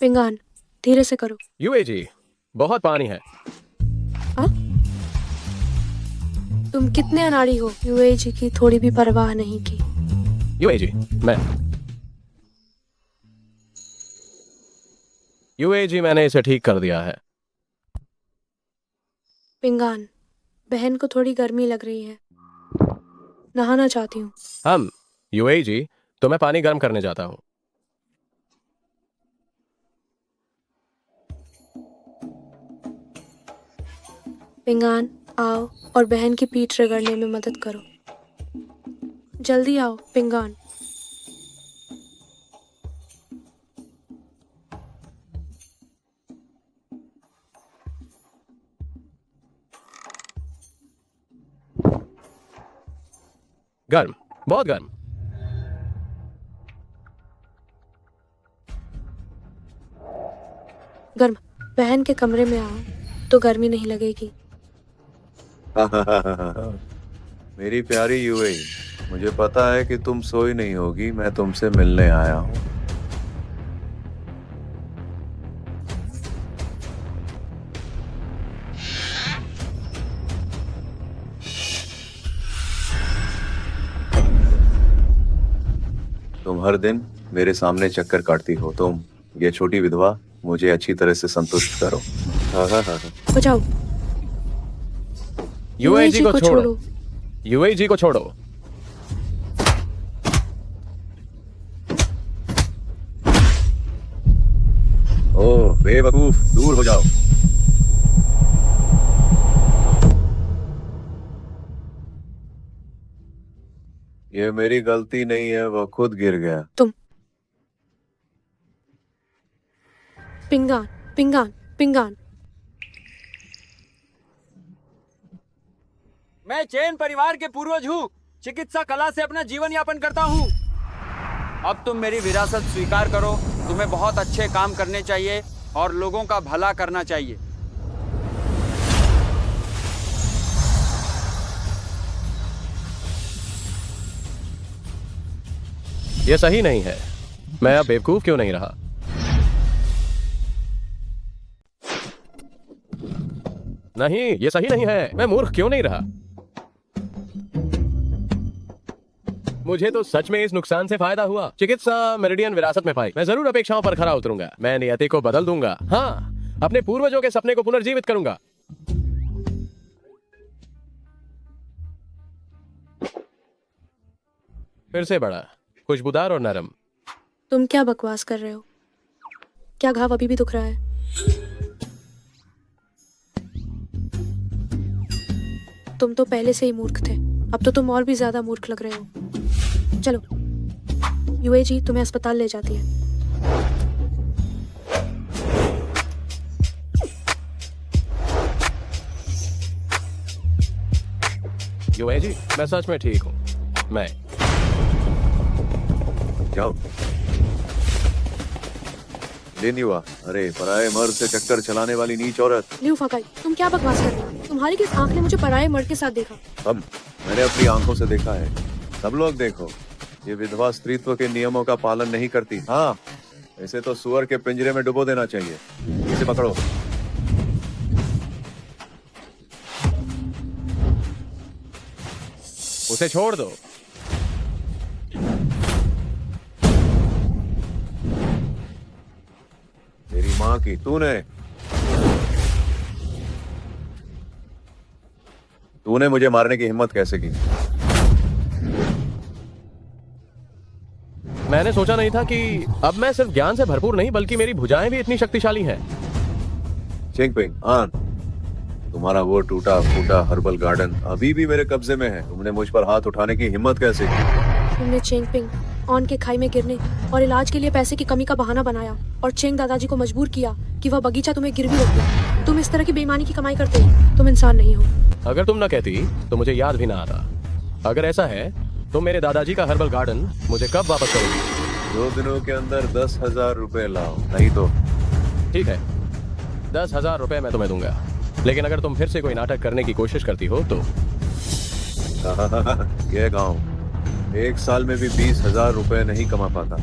पिंगान, धीरे से करो। यूएजी, बहुत पानी है। हाँ? तुम कितने अनाड़ी हो, यूएजी की थोड़ी भी परवाह नहीं की। यूएजी, मैंने इसे ठीक कर दिया है। पिंगान, बहन को थोड़ी गर्मी लग रही है, नहाना चाहती हूँ। यूएजी, तो मैं पानी गर्म करने जाता हूँ। पिंगान, आओ और बहन की पीठ रगड़ने में मदद करो। जल्दी आओ पिंगान। गर्म, बहुत गर्म। गर्म, बहन के कमरे में आओ तो गर्मी नहीं लगेगी। मेरी प्यारी यूए, मुझे पता है कि तुम सोई नहीं होगी। मैं तुमसे मिलने आया हूँ। तुम हर दिन मेरे सामने चक्कर काटती हो। तुम ये छोटी विधवा मुझे अच्छी तरह से संतुष्ट करो। बचाओ। यूएजी को छोड़ो। यूएजी को छोड़ो। ओह बेवकूफ, दूर हो जाओ। ये मेरी गलती नहीं है, वो खुद गिर गया। तुम पिंगान, पिंगान, पिंगान। मैं चैन परिवार के पूर्वज हूँ। चिकित्सा कला से अपना जीवन यापन करता हूँ। अब तुम मेरी विरासत स्वीकार करो। तुम्हें बहुत अच्छे काम करने चाहिए और लोगों का भला करना चाहिए। ये सही नहीं है। मैं अब बेवकूफ क्यों नहीं रहा? नहीं, ये सही नहीं है। मैं मूर्ख क्यों नहीं रहा? मुझे तो सच में इस नुकसान से फायदा हुआ। चिकित्सा मेरिडियन विरासत में पाई। मैं जरूर अपेक्षाओं पर खरा उतरूंगा। मैं नियति को बदल दूंगा। हाँ, अपने पूर्वजों के सपने को पुनर्जीवित करूंगा। फिर से बड़ा, खुशबूदार और नरम। तुम क्या बकवास कर रहे हो? क्या घाव अभी भी दुख रहा है? तुम तो पहले से ही मूर्ख थे, अब तो तुम और भी ज्यादा मूर्ख लग रहे हो। चलो, यूएजी तुम्हें अस्पताल ले जाती है। यूएजी, मैं सच में ठीक हूँ। मैं जाओ। दिन हुआ। अरे पराये मर्द से चक्कर चलाने वाली नीच औरत। लियो फाकाई, तुम क्या बकवास कर रहे हो? तुम्हारी किस आंख ने मुझे पराये मर्द के साथ देखा? अब मैंने अपनी आंखों से देखा है। सब लोग देखो, ये विधवा स्त्रीत्व के नियमों का पालन नहीं करती। हाँ, इसे तो सुअर के पिंजरे में डुबो देना चाहिए। इसे पकड़ो। उसे छोड़ दो। तेरी माँ की तूने मुझे मारने की हिम्मत कैसे की? मैंने सोचा नहीं था कि अब मैं सिर्फ ज्ञान से भरपूर नहीं बल्कि मेरी भुजाएं भी इतनी शक्तिशाली हैं। चिंगपिंग आन, तुम्हारा वो टूटा फूटा हर्बल गार्डन अभी भी मेरे कब्जे में है। तुमने मुझ पर हाथ उठाने की हिम्मत कैसे की? तुमने चेंगपिंग ऑन के खाई में गिरने और इलाज के लिए पैसे की कमी का बहाना बनाया और चेंग दादाजी को मजबूर किया कि वह बगीचा तुम्हें गिरवी रख दे। तुम इस तरह की बेईमानी की कमाई करते हो। तुम इंसान नहीं हो। अगर तुम न कहती तो मुझे याद भी ना आता। अगर ऐसा है तो मेरे दादाजी का हर्बल गार्डन मुझे कब वापस करोगी? 2 दिनों के अंदर 10,000 रुपए लाओ, नहीं तो। ठीक है, 10,000 रुपए मैं तुम्हें दूंगा, लेकिन अगर तुम फिर से कोई नाटक करने की कोशिश करती हो तो। यह गांव 1 साल में भी 20,000 रुपए नहीं कमा पाता।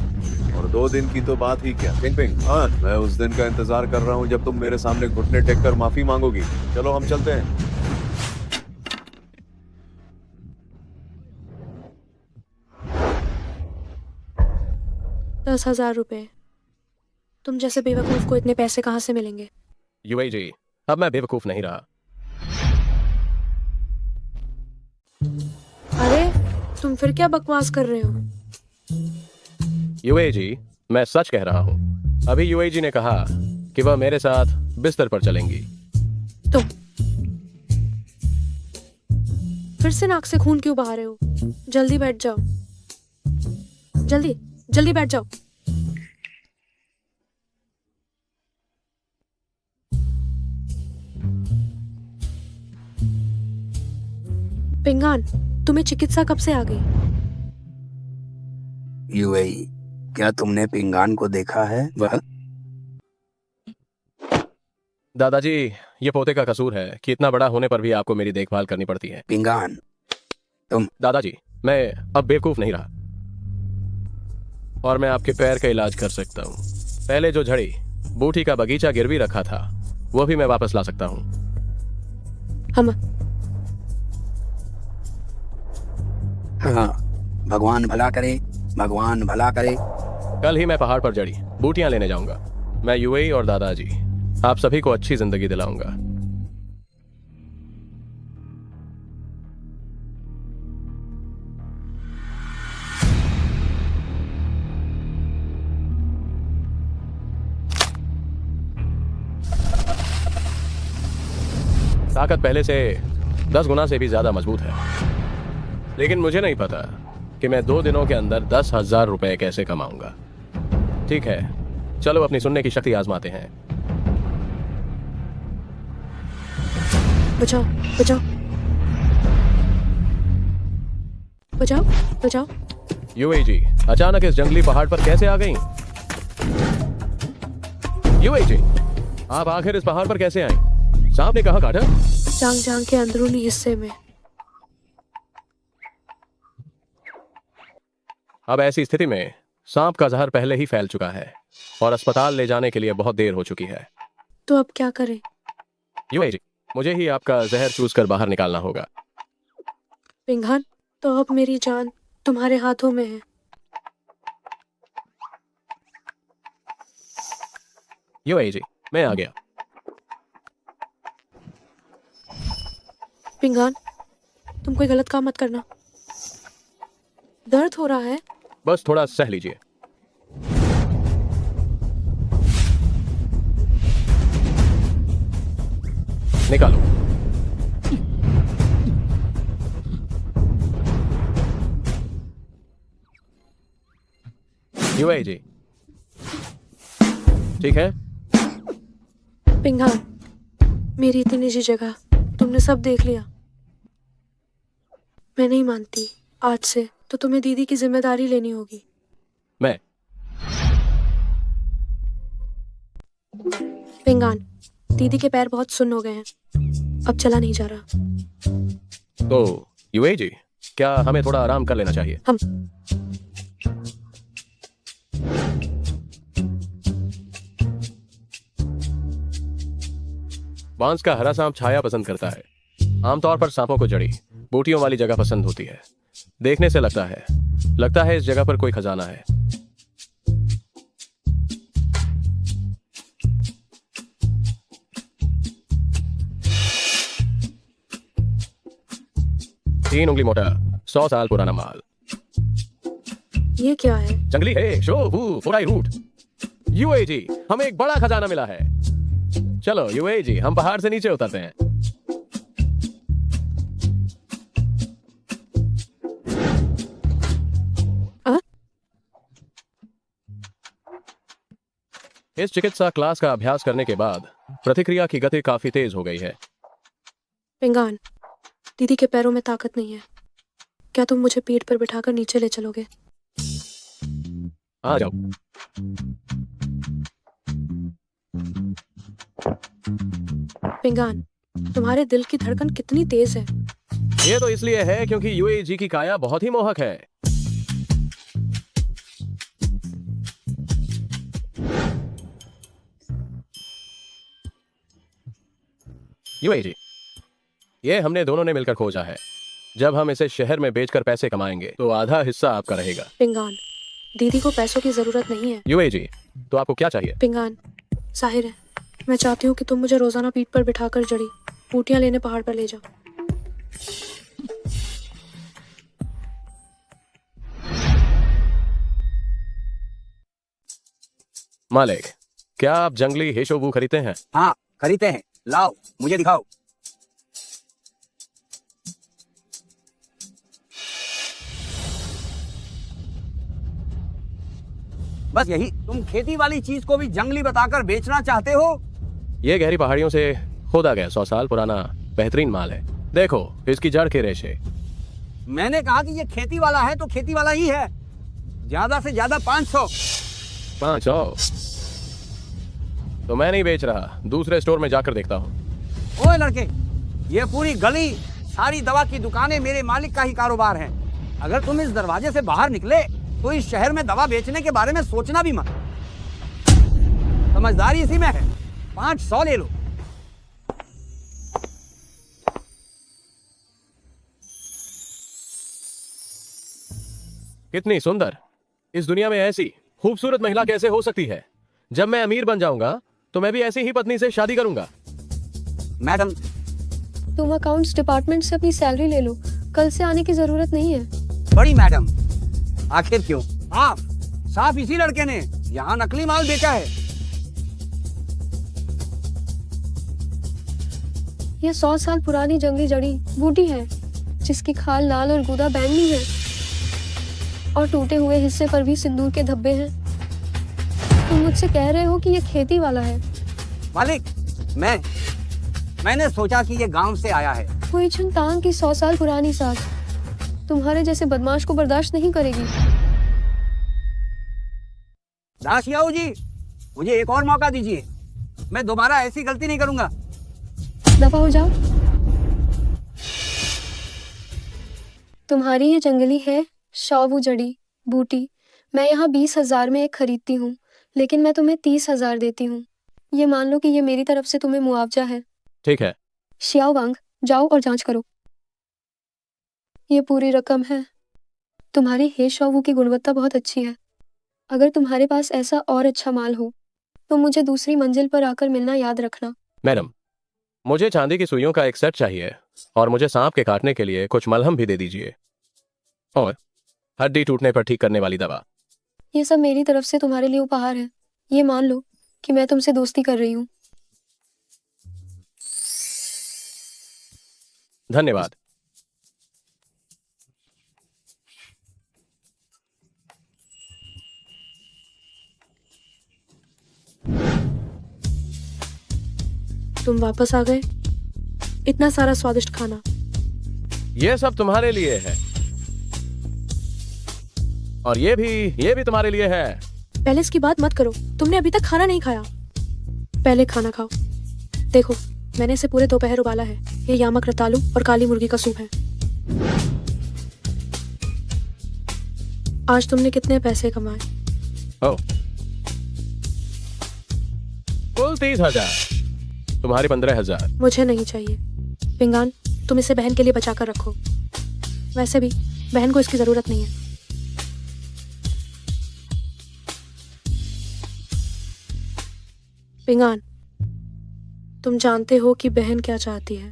और 2 दिन की तो बात ही क्या। पिंग पिंग, हाँ, मैं उस दिन का इंतजार कर रहा हूँ जब तुम मेरे सामने घुटने टेक कर माफी मांगोगी। चलो हम चलते हैं। 10,000 रुपए। तुम जैसे बेवकूफ को इतने पैसे कहाँ से मिलेंगे? यूएई जी, अब मैं बेवकूफ नहीं रहा। अरे तुम फिर क्या बकवास कर रहे हो? यूएई जी, मैं सच कह रहा हूँ। अभी यूएई जी ने कहा कि वह मेरे साथ बिस्तर पर चलेंगी। तुम फिर से नाक से खून क्यों बहा रहे हो? जल्दी बैठ जाओ, जल्दी जल्दी बैठ जाओ। पिंगान, तुम्हें चिकित्सा कब से आ गई? यूएई, क्या तुमने पिंगान को देखा है? वह दादाजी, ये पोते का कसूर है कि इतना बड़ा होने पर भी आपको मेरी देखभाल करनी पड़ती है। पिंगान, दादाजी, मैं अब बेवकूफ नहीं रहा और मैं आपके पैर का इलाज कर सकता हूँ। पहले जो झड़ी बूटी का बगीचा गिरवी रखा था वो भी मैं वापस ला सकता हूँ। हम हाँ, भगवान भला करे, भगवान भला करे। कल ही मैं पहाड़ पर जड़ी बूटियां लेने जाऊंगा। मैं यूएई और दादाजी आप सभी को अच्छी जिंदगी दिलाऊंगा। ताकत पहले से 10 गुना से भी ज्यादा मजबूत है, लेकिन मुझे नहीं पता कि मैं 2 दिनों के अंदर 10,000 रुपए कैसे कमाऊंगा। ठीक है, चलो अपनी सुनने की शक्ति आजमाते हैं। बचाओ बचाओ बचाओ बचाओ। यूएई जी, अचानक इस जंगली पहाड़ पर कैसे आ गई? यूएई जी, आप आखिर इस पहाड़ पर कैसे आई? सांप ने कहाँ काटा? जांग जांग के अंदरूनी हिस्से में। अब ऐसी स्थिति में सांप का जहर पहले ही फैल चुका है और अस्पताल ले जाने के लिए बहुत देर हो चुकी है। तो अब क्या करें? यूएई जी, मुझे ही आपका जहर चूस कर बाहर निकालना होगा। पिंगान, तो अब मेरी जान तुम्हारे हाथों में है। यूएई जी, मैं आ गया। पिंगान, तुम कोई गलत काम मत करना। दर्द हो रहा है? बस थोड़ा सह लीजिए। निकालो। यूएई जी, ठीक है? पिंगान, मेरी इतनी निजी जगह तुमने सब देख लिया। मैं नहीं मानती। आज से तो तुम्हें दीदी की जिम्मेदारी लेनी होगी। मैं पिंगान, दीदी के पैर बहुत सुन्न हो गए हैं, अब चला नहीं जा रहा। तो यूएई जी, क्या हमें थोड़ा आराम कर लेना चाहिए? हम बांस का हरा सांप छाया पसंद करता है। आमतौर पर सांपों को जड़ी बूटियों वाली जगह पसंद होती है। देखने से लगता है इस जगह पर कोई खजाना है। तीन उंगली मोटा, 100 साल पुराना माल। ये क्या है? जंगली है, शो वू फोराई रूट। यूएई जी, हमें एक बड़ा खजाना मिला है। चलो यूएई जी, हम पहाड़ से नीचे उतरते हैं। इस चिकित्सा क्लास का अभ्यास करने के बाद प्रतिक्रिया की गति काफी तेज हो गई है। पिंगान, दीदी के पैरों में ताकत नहीं है। क्या तुम मुझे पीठ पर बिठाकर नीचे ले चलोगे? आ जाओ। पिंगान, तुम्हारे दिल की धड़कन कितनी तेज है। ये तो इसलिए है क्योंकि यूएई जी की काया बहुत ही मोहक है। यूएई जी, ये हमने दोनों ने मिलकर खोजा है। जब हम इसे शहर में बेचकर पैसे कमाएंगे तो आधा हिस्सा आपका रहेगा। पिंगान, दीदी को पैसों की जरूरत नहीं है। यूएई जी, तो आपको क्या चाहिए? पिंगान, जाहिर है मैं चाहती हूँ कि तुम मुझे रोजाना पीठ पर बिठाकर जड़ी बूटियां लेने पहाड़ पर ले जाओ। मालिक, क्या आप जंगली हेशोबू खरीदते हैं? हाँ, खरीदते हैं। लाओ, मुझे दिखाओ। बस यही? तुम खेती वाली चीज को भी जंगली बताकर बेचना चाहते हो? ये गहरी पहाड़ियों से खोदा गया 100 साल पुराना बेहतरीन माल है। देखो इसकी जड़ के रेशे। मैंने कहा कि ये खेती वाला है तो खेती वाला ही है। ज्यादा से ज्यादा 500। 500 तो मैं नहीं बेच रहा, दूसरे स्टोर में जाकर देखता हूँ। ओए लड़के, ये पूरी गली, सारी दवा की दुकानें मेरे मालिक का ही कारोबार है। अगर तुम इस दरवाजे से बाहर निकले तो इस शहर में दवा बेचने के बारे में सोचना भी मत। समझदारी इसी में है। 500 ले लो। कितनी सुंदर! इस दुनिया में ऐसी खूबसूरत महिला कैसे हो सकती है? जब मैं अमीर बन जाऊंगा तो मैं भी ऐसी ही पत्नी से शादी करूंगा। मैडम, तुम अकाउंट्स डिपार्टमेंट से अपनी सैलरी ले लो, कल से आने की जरूरत नहीं है। बड़ी मैडम, आखिर क्यों? साफ साफ इसी लड़के ने यहाँ नकली माल बेचा है। ये 100 साल पुरानी जंगली जड़ी बूटी है जिसकी खाल लाल और गूदा बैंगनी है और टूटे हुए हिस्से पर भी सिंदूर के धब्बे हैं। तुम मुझसे कह रहे हो कि ये खेती वाला है? मालिक, मैंने सोचा कि ये गांव से आया है। कोई चुनतांग की 100 साल पुरानी साथ तुम्हारे जैसे बदमाश को बर्दाश्त नहीं करेगी। दासियाऊ जी, मुझे एक और मौका दीजिए। मैं दोबारा ऐसी गलती नहीं करूंगा। दफा हो जाओ। तुम्हारी ये जंगली है शावू जड़ी बूटी मैं यहाँ 20,000 में एक खरीदती हूँ, लेकिन मैं तुम्हें 30,000 देती हूँ। ये मान लो कि ये मेरी तरफ से तुम्हें मुआवजा है। ठीक है। शियाओ वांग, जाओ और जांच करो। ये पूरी रकम है। तुम्हारी हे शावू की गुणवत्ता बहुत अच्छी है। अगर तुम्हारे पास ऐसा और अच्छा माल हो तो मुझे दूसरी मंजिल पर आकर मिलना याद रखना। मैडम, मुझे चांदी की सुइयों का एक सेट चाहिए और मुझे सांप के काटने के लिए कुछ मलहम भी दे दीजिए और हड्डी टूटने पर ठीक करने वाली दवा। ये सब मेरी तरफ से तुम्हारे लिए उपहार है। ये मान लो कि मैं तुमसे दोस्ती कर रही हूँ। धन्यवाद। तुम वापस आ गए। इतना सारा स्वादिष्ट खाना। ये सब तुम्हारे लिए है और ये भी तुम्हारे लिए है। पहले इसकी बात मत करो, तुमने अभी तक खाना नहीं खाया। पहले खाना खाओ। देखो, मैंने इसे पूरे दोपहर उबाला है। ये यामक रतालू और काली मुर्गी का सूप है। आज तुमने कितने पैसे कमाए? ओह, कुल 30,000। तुम्हारी 15,000। मुझे नहीं चाहिए। पिंगान, तुम इसे बहन के लिए बचा कर रखो। वैसे भी बहन को इसकी जरूरत नहीं है। पिंगान, तुम जानते हो कि बहन क्या चाहती है?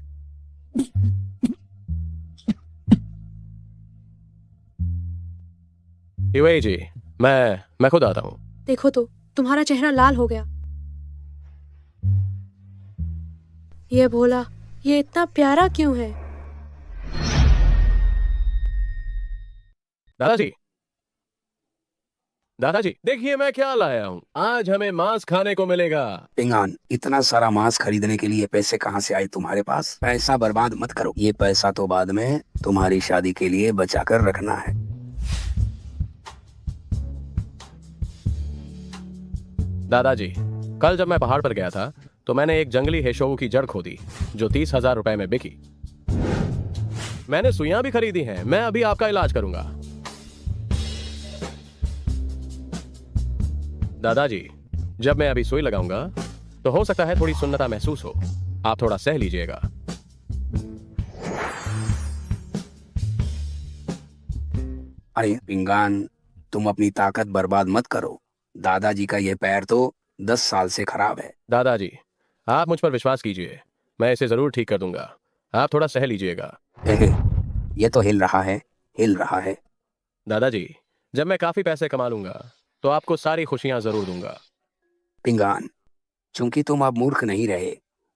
यूएई जी, मैं खुद आता हूँ। देखो तो, तुम्हारा चेहरा लाल हो गया। ये भोला, ये इतना प्यारा क्यों है? दादाजी, देखिए मैं क्या लाया हूँ। आज हमें मांस खाने को मिलेगा। पिंगान, इतना सारा मांस खरीदने के लिए पैसे कहाँ से आए तुम्हारे पास? पैसा बर्बाद मत करो। ये पैसा तो बाद में तुम्हारी शादी के लिए बचा कर रखना है। दादाजी, कल जब मैं पहाड़ पर गया था तो मैंने एक जंगली हेशोगू की जड़ खोदी जो 30,000 रुपए में बिकी। मैंने सुइयां भी खरीदी हैं। मैं अभी आपका इलाज करूंगा। दादाजी, जब मैं अभी सुई लगाऊंगा तो हो सकता है थोड़ी सुन्नता महसूस हो। आप थोड़ा सह लीजिएगा। अरे पिंगान, तुम अपनी ताकत बर्बाद मत करो। दादाजी का ये पैर तो 10 साल से खराब है। दादाजी, आप मुझ पर विश्वास कीजिए, मैं इसे जरूर ठीक कर दूंगा। आप थोड़ा सह लीजिएगा। एहे, ये तो हिल रहा है, हिल रहा है। दादाजी, जब मैं काफी पैसे कमा लूंगा तो आपको सारी खुशियां जरूर दूंगा। पिंगान, चूंकि तुम अब मूर्ख नहीं रहे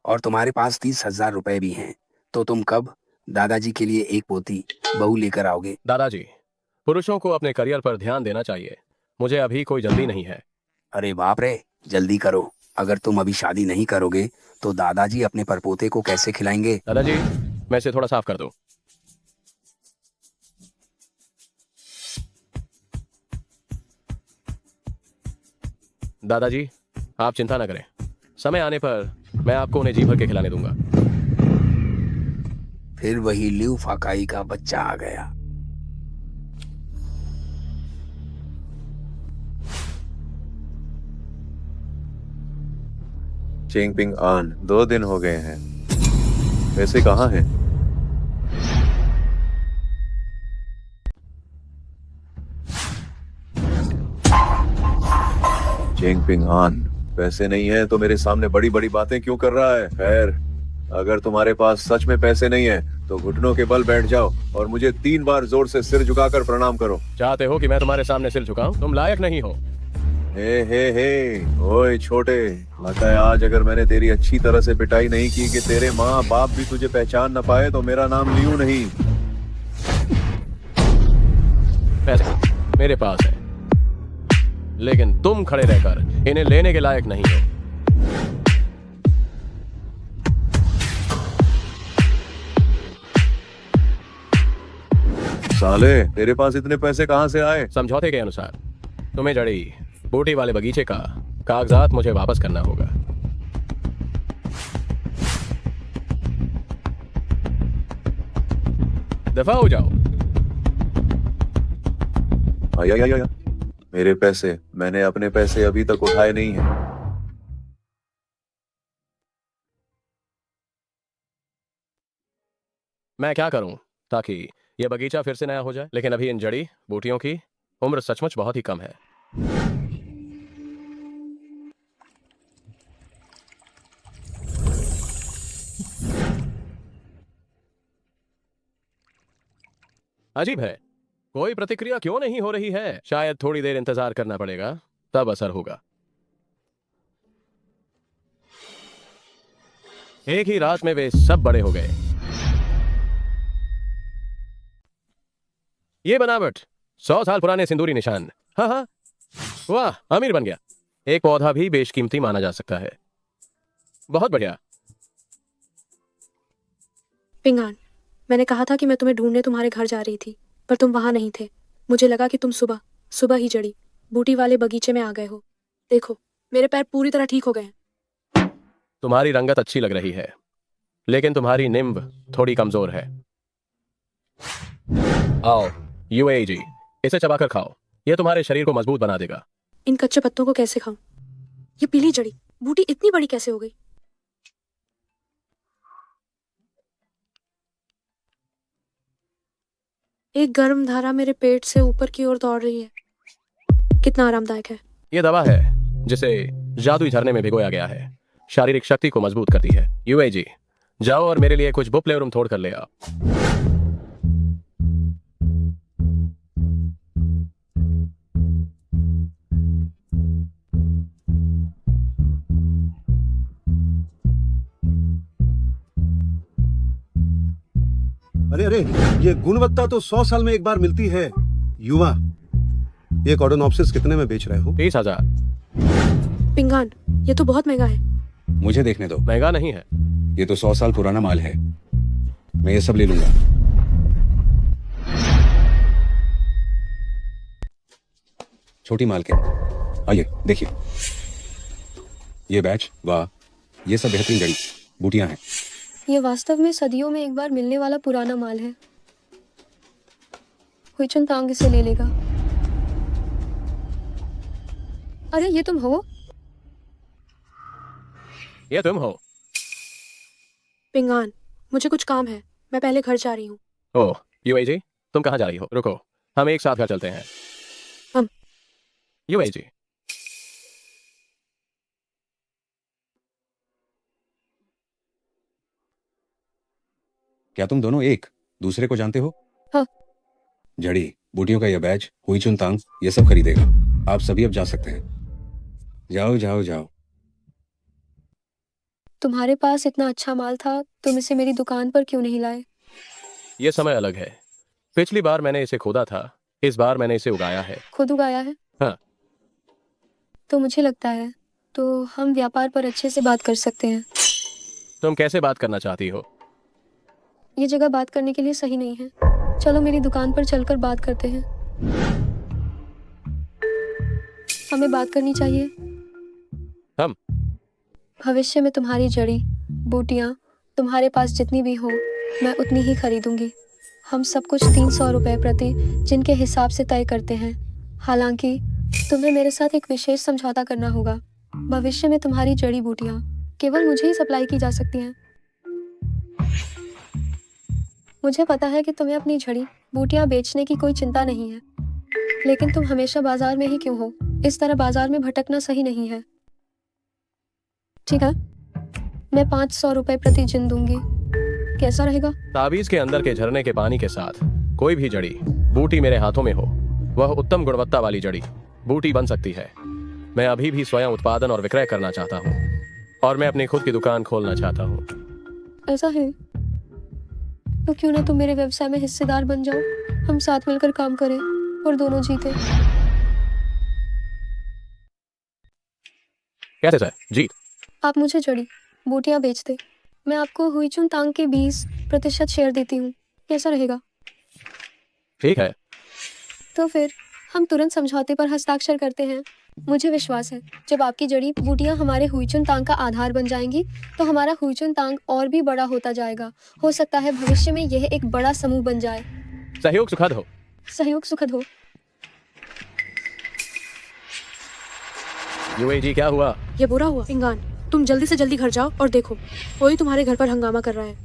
और तुम्हारे पास 30,000 रुपए भी हैं, तो तुम कब दादाजी के लिए एक पोती बहू लेकर आओगे? दादाजी, पुरुषों को अपने करियर पर ध्यान देना चाहिए। मुझे अभी कोई जल्दी नहीं है। अरे बाप रे, जल्दी करो। अगर तुम अभी शादी नहीं करोगे तो दादाजी अपने परपोते को कैसे खिलाएंगे? दादाजी, मैं इसे थोड़ा साफ कर दूं। दादाजी, आप चिंता न करें, समय आने पर मैं आपको उन्हें जी भर के खिलाने दूंगा। फिर वही लिऊ फाकाई का बच्चा आ गया। चिंगपिंग आन, 2 दिन हो गए हैं। पैसे कहाँ हैं? चिंगपिंग आन, पैसे नहीं है तो मेरे सामने बड़ी बड़ी बातें क्यों कर रहा है? खैर, अगर तुम्हारे पास सच में पैसे नहीं है तो घुटनों के बल बैठ जाओ और मुझे 3 बार जोर से सिर झुकाकर प्रणाम करो। चाहते हो कि मैं तुम्हारे सामने सिर झुकाऊं? तुम लायक नहीं हो। हे, ओए छोटे, लगता है आज अगर मैंने तेरी अच्छी तरह से पिटाई नहीं की कि तेरे माँ बाप भी तुझे पहचान न पाए तो मेरा नाम लियू नहीं। पैसे मेरे पास है, लेकिन तुम खड़े रहकर इन्हें लेने के लायक नहीं हो। साले, तेरे पास इतने पैसे कहाँ से आए? समझौते के अनुसार तुम्हें जड़ी बूटी वाले बगीचे का कागजात मुझे वापस करना होगा। दफा हो जाओ। आया, मेरे पैसे, मैंने अपने पैसे अभी तक उठाए नहीं हैं। मैं क्या करूं ताकि यह बगीचा फिर से नया हो जाए? लेकिन अभी इन जड़ी बूटियों की उम्र सचमुच बहुत ही कम है। अजीब है, कोई प्रतिक्रिया क्यों नहीं हो रही है? शायद थोड़ी देर इंतजार करना पड़ेगा, तब असर होगा। एक ही रात में वे सब बड़े हो गए। ये बनावट 100 साल पुराने सिंदूरी निशान। हाँ, वाह, अमीर बन गया। एक पौधा भी बेशकीमती माना जा सकता है। बहुत बढ़िया। पिंगान, मैंने कहा था कि मैं तुम्हें ढूंढने तुम्हारे घर जा रही थी, पर तुम वहां नहीं थे। मुझे लगा कि तुम सुबह ही जड़ी बूटी वाले बगीचे में आ गए हो। देखो, मेरे पैर पूरी तरह ठीक हो गए हैं। तुम्हारी रंगत अच्छी लग रही है, लेकिन तुम्हारी निम्ब थोड़ी कमजोर है। आओ यूएजी, इसे चबाकर खाओ, यह तुम्हारे शरीर को मजबूत बना देगा। इन कच्चे पत्तों को कैसे खाऊं? ये पीली जड़ी बूटी इतनी बड़ी कैसे हो गई? एक गर्म धारा मेरे पेट से ऊपर की ओर दौड़ रही है। कितना आरामदायक है। यह दवा है जिसे जादुई झरने में भिगोया गया है। शारीरिक शक्ति को मजबूत करती है। यूएजी, जाओ और मेरे लिए कुछ बुप्लेवरुम तोड़ कर ले आओ। अरे, ये गुणवत्ता तो 100 साल में एक बार मिलती है। युवा, ये कॉर्डोनॉप्सिस कितने में बेच रहे हो? 30,000। पिंगान, ये तो बहुत महंगा है। मुझे देखने दो। महंगा नहीं है। ये तो 100 साल पुराना माल है। मैं ये सब ले लूंगा। छोटी माल के। आइए देखिए, ये बैच, वाह, ये सब बेहतरीन जड़ी बूटियां हैं। ये वास्तव में सदियों में एक बार मिलने वाला पुराना माल है। हुईचुन तांग इसे ले लेगा। अरे, ये तुम हो? ये तुम हो? पिंगान, मुझे कुछ काम है, मैं पहले घर जा रही हूँ। ओह यूएई जी, तुम कहाँ जा रही हो? रुको, हम एक साथ घर चलते हैं। हम यूएई जी, क्या तुम दोनों एक दूसरे को जानते हो? हाँ। जड़ी बूटियों का यह बैच, हुई चुन तांग, ये सब खरीदेगा। आप सभी अब जा सकते हैं। जाओ जाओ जाओ। तुम्हारे पास इतना अच्छा माल था, तुम इसे मेरी दुकान पर क्यों नहीं लाए? ये समय अलग है। पिछली बार मैंने इसे खोदा था, इस बार मैंने इसे उगाया है। खुद उगाया है? हाँ। तो मुझे लगता है तो हम व्यापार पर अच्छे से बात कर सकते हैं। तुम कैसे बात करना चाहती हो? ये जगह बात करने के लिए सही नहीं है। चलो मेरी दुकान पर चलकर बात करते हैं। हमें बात करनी चाहिए। हम भविष्य में तुम्हारी जड़ी बूटियाँ तुम्हारे पास जितनी भी हो, मैं उतनी ही खरीदूंगी। हम सब कुछ 300 रुपये प्रति जिनके हिसाब से तय करते हैं। हालांकि तुम्हें मेरे साथ एक विशेष समझौता करना होगा। भविष्य में तुम्हारी जड़ी बूटियाँ केवल मुझे ही सप्लाई की जा सकती हैं। मुझे पता है कि तुम्हें अपनी जड़ी बूटियाँ बेचने की कोई चिंता नहीं है, लेकिन तुम हमेशा बाजार में ही क्यों हो? इस तरह बाजार में भटकना सही नहीं है। ठीक है, मैं 500 रुपये प्रति जिन दूंगी। कैसा रहेगा? ताबीज के अंदर के झरने के पानी के साथ कोई भी जड़ी बूटी मेरे हाथों में हो, वह उत्तम गुणवत्ता वाली जड़ी बूटी बन सकती है। मैं अभी भी स्वयं उत्पादन और विक्रय करना चाहता हूँ, और मैं अपनी खुद की दुकान खोलना चाहता हूँ। ऐसा है तो क्यों ना तुम मेरे व्यवसाय में हिस्सेदार बन जाओ। हम साथ मिलकर काम करें और दोनों जीते। कैसे सर? जी। आप मुझे जड़ी बूटियाँ बेच दे, मैं आपको हुईचुन तांग के 20% शेयर देती हूँ। कैसा रहेगा? ठीक है। तो फिर हम तुरंत समझौते पर हस्ताक्षर करते हैं। मुझे विश्वास है जब आपकी जड़ी बूटियाँ हमारे हुईचुन तांग का आधार बन जाएंगी तो हमारा हुईचुन तांग और भी बड़ा होता जाएगा। हो सकता है भविष्य में यह एक बड़ा समूह बन जाए। सहयोग सुखद हो। सहयोग सुखद हो। यूएई जी, क्या हुआ? ये बुरा हुआ। पिंगान, तुम जल्दी से जल्दी घर जाओ और देखो, कोई तुम्हारे घर पर हंगामा कर रहा है।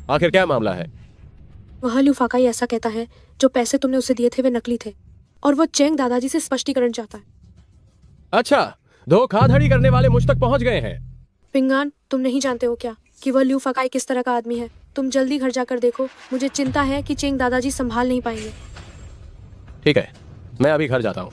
आखिर क्या मामला है? वहाँ ल्यू फाकाई ऐसा कहता है जो पैसे तुमने उसे दिए थे वे नकली थे, और वो चेंग दादाजी से स्पष्टीकरण चाहता है। अच्छा, धोखाधड़ी करने वाले मुझ तक पहुंच गए हैं। पिंगान, तुम नहीं जानते हो क्या कि वह ल्यू फाकाई किस तरह का आदमी है? तुम जल्दी घर जाकर देखो। मुझे चिंता है कि चेंग दादाजी संभाल नहीं पाएंगे। ठीक है, मैं अभी घर जाता हूँ।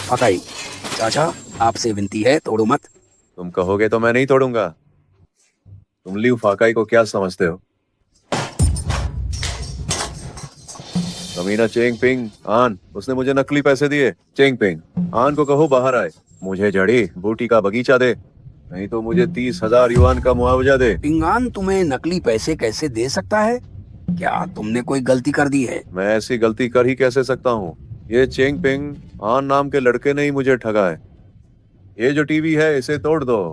फाकाई चाचा, आपसे विनती है, तोड़ो मत। तुम कहोगे तो मैं नहीं तोड़ूंगा। तुम लियू फाकाई को क्या समझते हो? कमीना चेंग पिंग आन, उसने मुझे नकली पैसे दिए। चेंग पिंग आन को कहो बाहर आए, मुझे जड़ी बूटी का बगीचा दे, नहीं तो मुझे 30,000 युआन का मुआवजा दे। पिंगान तुम्हें नकली पैसे कैसे दे सकता है? क्या तुमने कोई गलती कर दी है? मैं ऐसी गलती कर ही कैसे सकता हूँ? ये चेंग पिंग आन नाम के लड़के ने ही मुझे ठगा है। ये जो टीवी है इसे तोड़ दो।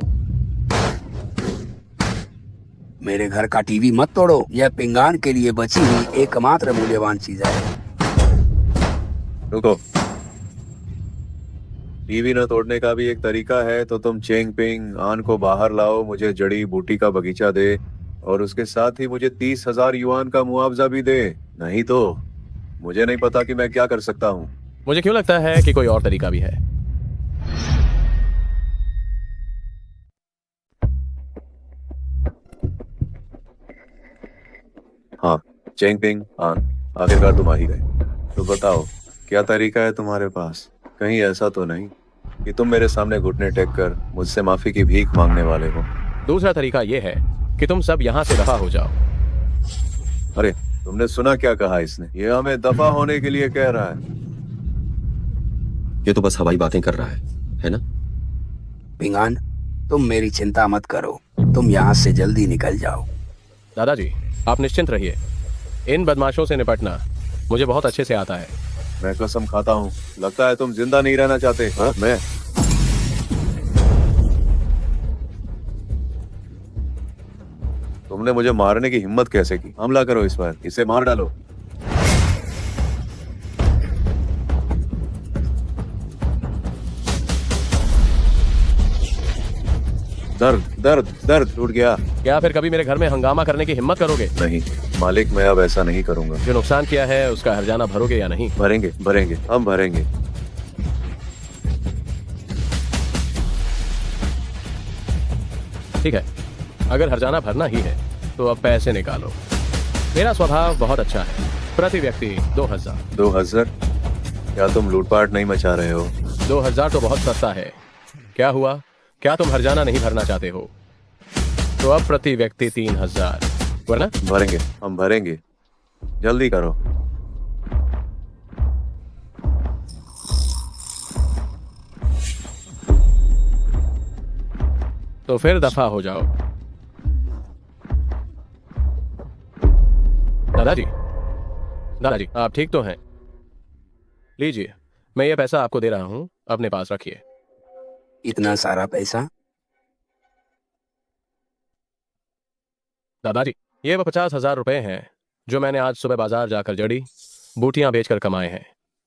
मेरे घर का टीवी मत तोड़ो, यह पिंगान के लिए बची हुई एकमात्र मूल्यवान चीज है। रुको, टीवी न तोड़ने का भी एक तरीका है। तो तुम चेंग पिंग आन को बाहर लाओ, मुझे जड़ी बूटी का बगीचा दे, और उसके साथ ही मुझे 30,000 युआन का मुआवजा भी दे। नहीं तो मुझे नहीं पता कि मैं क्या कर सकता हूँ। मुझे क्यों लगता है कि कोई और तरीका भी है। हाँ, चेंग पिंग आन, आखिरकार तुम आ ही गए। तो बताओ, क्या तरीका है तुम्हारे पास? कहीं ऐसा तो नहीं कि तुम मेरे सामने घुटने टेक कर मुझसे माफी की भीख मांगने वाले हो? दूसरा तरीका यह है कि तुम सब यहाँ से दफा हो जाओ। अरे, तुमने सुना क्या कहा इसने? ये हमें दफा होने के लिए कह रहा है। ये तो बस हवाई बातें कर रहा है ना? पिंगान, तुम मेरी चिंता मत करो, तुम यहाँ से जल्दी निकल जाओ। दादाजी, आप निश्चिंत रहिए। इन बदमाशों से निपटना मुझे बहुत अच्छे से आता है। मैं कसम खाता हूँ, लगता है तुम जिंदा नहीं रहना चाहते। हाँ? मैं तुमने मुझे मारने की हिम्मत कैसे की? हमला करो इस पर, इसे मार डालो। दर्द दर्द दर्द टूट गया। क्या फिर कभी मेरे घर में हंगामा करने की हिम्मत करोगे? नहीं मालिक, मैं अब ऐसा नहीं करूंगा। जो नुकसान किया है उसका हर्जाना भरोगे या नहीं? भरेंगे भरेंगे, हम भरेंगे। ठीक है, अगर हर्जाना भरना ही है तो अब पैसे निकालो। मेरा स्वभाव बहुत अच्छा है। प्रति व्यक्ति 2000। 2000? क्या तुम लूटपाट नहीं मचा रहे हो? 2000 तो बहुत सस्ता है। क्या हुआ, क्या तुम हर्जाना नहीं भरना चाहते हो? तो अब प्रति व्यक्ति 3000, वरना? भरेंगे, हम भरेंगे, जल्दी करो। तो फिर दफा हो जाओ। दादाजी, दादाजी आप ठीक तो हैं? लीजिए, मैं ये पैसा आपको दे रहा हूं, अपने पास रखिए। इतना सारा पैसा? दादाजी, ये वो 50,000 रुपए हैं जो मैंने आज सुबह बाजार जाकर जड़ी बूटियां बेचकर कमाए हैं।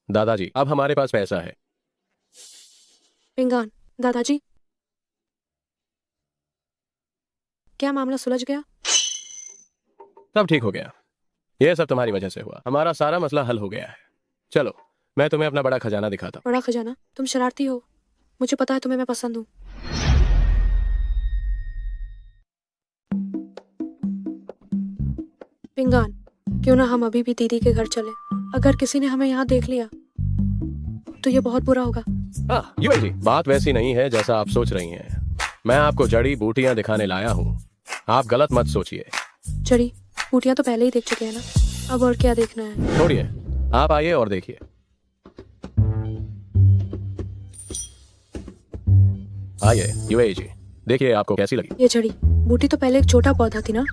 दादाजी, अब हमारे पास पैसा है। पिंगान, दादाजी, क्या मामला सुलझ गया? सब ठीक हो गया। ये सब तुम्हारी वजह से हुआ। हमारा सारा मसला हल हो गया है। चलो, मैं तुम्हें अपना बड़ा खजाना दिखाता हूँ। बड़ा खजाना? तुम शरारती हो, मुझे पता है तुम्हें मैं पसंद हूँ। पिंगान, क्यों ना हम अभी भी दीदी के घर चले? अगर किसी ने हमें यहाँ देख लिया तो ये बहुत बुरा होगा। हाँ, यूं जी, बात वैसी नहीं है जैसा आप सोच रही हैं। मैं आपको जड़ी बूटियां दिखाने लाया हूँ। आप गलत मत सोचिए। जड़ी बूटियां तो पहले ही देख चुके हैं ना, अब और क्या देखना है? छोड़िए, आप आइए और देखिए। आइए यूएई जी, देखिए आपको कैसी लगी। ये जड़ी बूटी तो पहले एक छोटा पौधा थी ना,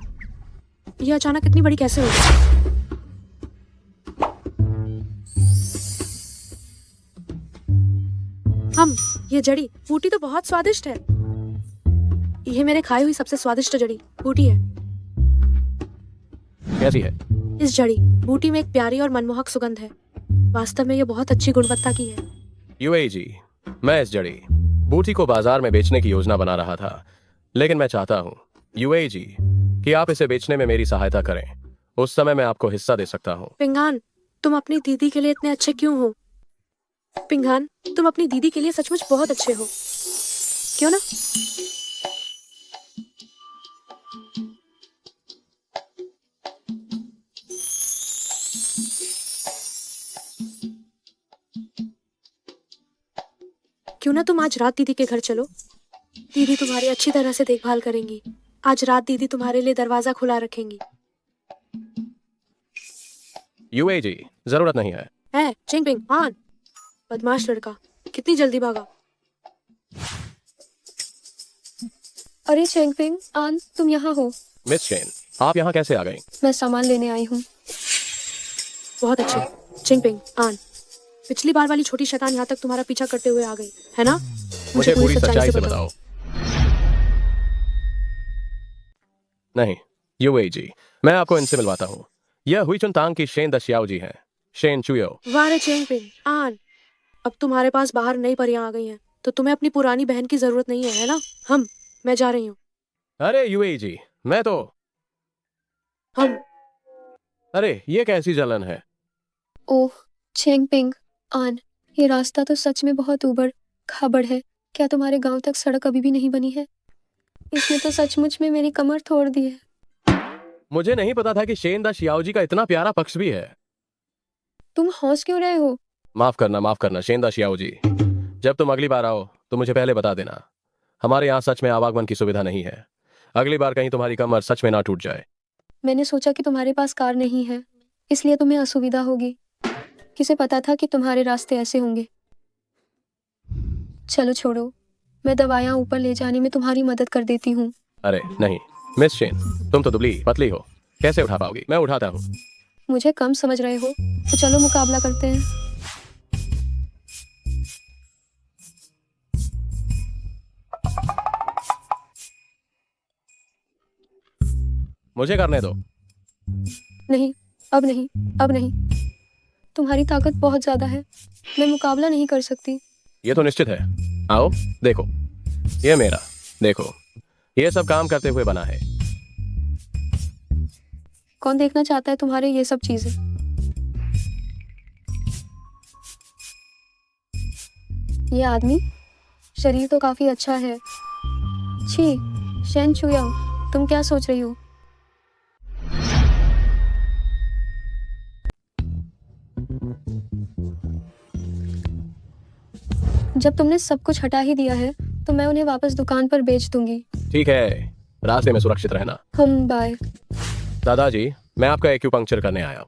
ये अचानक इतनी बड़ी कैसे हो गई? ये जड़ी बूटी तो बहुत स्वादिष्ट है। ये मेरे खाई हुई सबसे स्वादिष्ट जड़ी बूटी है। कैसी है? इस जड़ी बूटी में एक प्यारी और मनमोहक सुगंध है। वास्तव में ये बहुत अच्छी गुणवत्ता की है। यूएई जी, मैं इस जड़ी बूटी को बाजार में बेचने की योजना बना रहा था, लेकिन मैं चाहता हूँ यूएई जी कि आप इसे बेचने में मेरी सहायता करें। उस समय मैं आपको हिस्सा दे सकता हूँ। पिंगान, तुम अपनी दीदी के लिए इतने अच्छे क्यों हो? पिंगान, तुम अपनी दीदी के लिए सचमुच बहुत अच्छे हो, क्यों ना? क्यों ना तुम आज रात दीदी के घर चलो? दीदी तुम्हारी अच्छी तरह से देखभाल करेंगी। आज रात दीदी तुम्हारे लिए दरवाजा खुला रखेंगी। यूएई जी, जरूरत नहीं है। है चिंगपिंग, आन। बदमाश लड़का, कितनी जल्दी भागा। अरे चेंगपिंग, आन, तुम यहाँ हो? मिस चेन, आप यहाँ कैसे आ गई? मैं सामान लेने आई हूँ। बहुत अच्छे। चिंगपिंग, आन, पिछली बार वाली छोटी शैतान यहाँ तक तुम्हारा पीछा करते हुए आ गई है ना? मुझे पूरी सच्चाई से बताओ। नहीं यूएई जी, मैं आपको इनसे मिलवाता हूँ। यह हुईचुन तांग की शेन दशियाओ जी हैं, शेन चुयो। वाह रे चिंगपिंग, आन, अब तुम्हारे पास बाहर नई परियां आ गई हैं, तो तुम्हें अपनी पुरानी बहन की जरूरत नहीं है ना? मैं जा रही हूँ। अरे यूएई जी, मैं तो अरे ये कैसी जलन है? ओह चेंगपिंग, आन, ये रास्ता तो सच में बहुत ऊबड़ खाबड़ है। क्या तुम्हारे गांव तक सड़क अभी भी नहीं बनी है? इसने तो सचमुच में मेरी कमर तोड़ दी है। मुझे नहीं पता था कि शेन दा शियाओ जी का इतना प्यारा पक्ष भी है। तुम हौस क्यों रहे हो? माफ करना शेन दा शियाओ जी। जब तुम अगली बार आओ तो मुझे पहले बता देना। हमारे यहाँ सच में आवागमन की सुविधा नहीं है। अगली बार कहीं तुम्हारी कमर सच में ना टूट जाए। मैंने सोचा कि तुम्हारे पास कार नहीं है, इसलिए तुम्हें असुविधा होगी। किसे पता था कि तुम्हारे रास्ते ऐसे होंगे। चलो छोड़ो, मैं दवाइयाँ ऊपर ले जाने में तुम्हारी मदद कर देती हूँ। अरे नहीं मिस शेन, तुम तो दुबली पतली हो, कैसे उठा पाओगी? मैं उठाता हूँ। मुझे कम समझ रहे हो तो चलो मुकाबला करते हैं। मुझे करने दो। नहीं, अब नहीं, अब नहीं। तुम्हारी ताकत बहुत ज्यादा है, मैं मुकाबला नहीं कर सकती। ये तो निश्चित है। आओ देखो, ये मेरा, देखो ये सब काम करते हुए बना है। कौन देखना चाहता है तुम्हारे ये सब चीजें? ये आदमी शरीर तो काफी अच्छा है। छी, शेन चुयाओ, तुम क्या सोच रही हो? जब तुमने सब कुछ हटा ही दिया है तो मैं उन्हें वापस दुकान पर बेच दूंगी। ठीक है, रास्ते में सुरक्षित रहना। हम बाय। दादाजी, मैं आपका एक्यूपंक्चर करने आया हूं।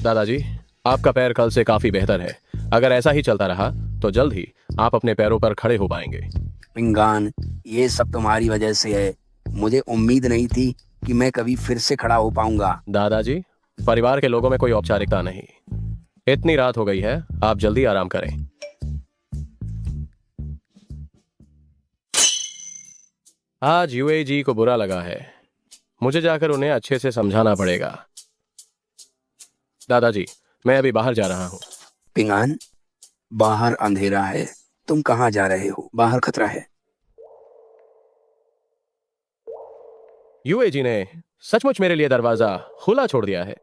दादाजी, आपका पैर कल से काफी बेहतर है। अगर ऐसा ही चलता रहा तो जल्द ही आप अपने पैरों पर खड़े हो पाएंगे। पिंगान, ये सब तुम्हारी वजह से है। मुझे उम्मीद नहीं थी कि मैं कभी फिर से खड़ा हो पाऊंगा। दादाजी, परिवार के लोगों में कोई औपचारिकता नहीं। इतनी रात हो गई है, आप जल्दी आराम करें। आज यूएजी को बुरा लगा है। मुझे जाकर उन्हें अच्छे से समझाना पड़ेगा। दादाजी, मैं अभी बाहर जा रहा हूँ। पिंगान, बाहर अंधेरा है। तुम कहाँ जा रहे हो? बाहर खतरा है। यूएजी ने सचमुच मेरे लिए दरवाजा खुला छोड़ दिया है।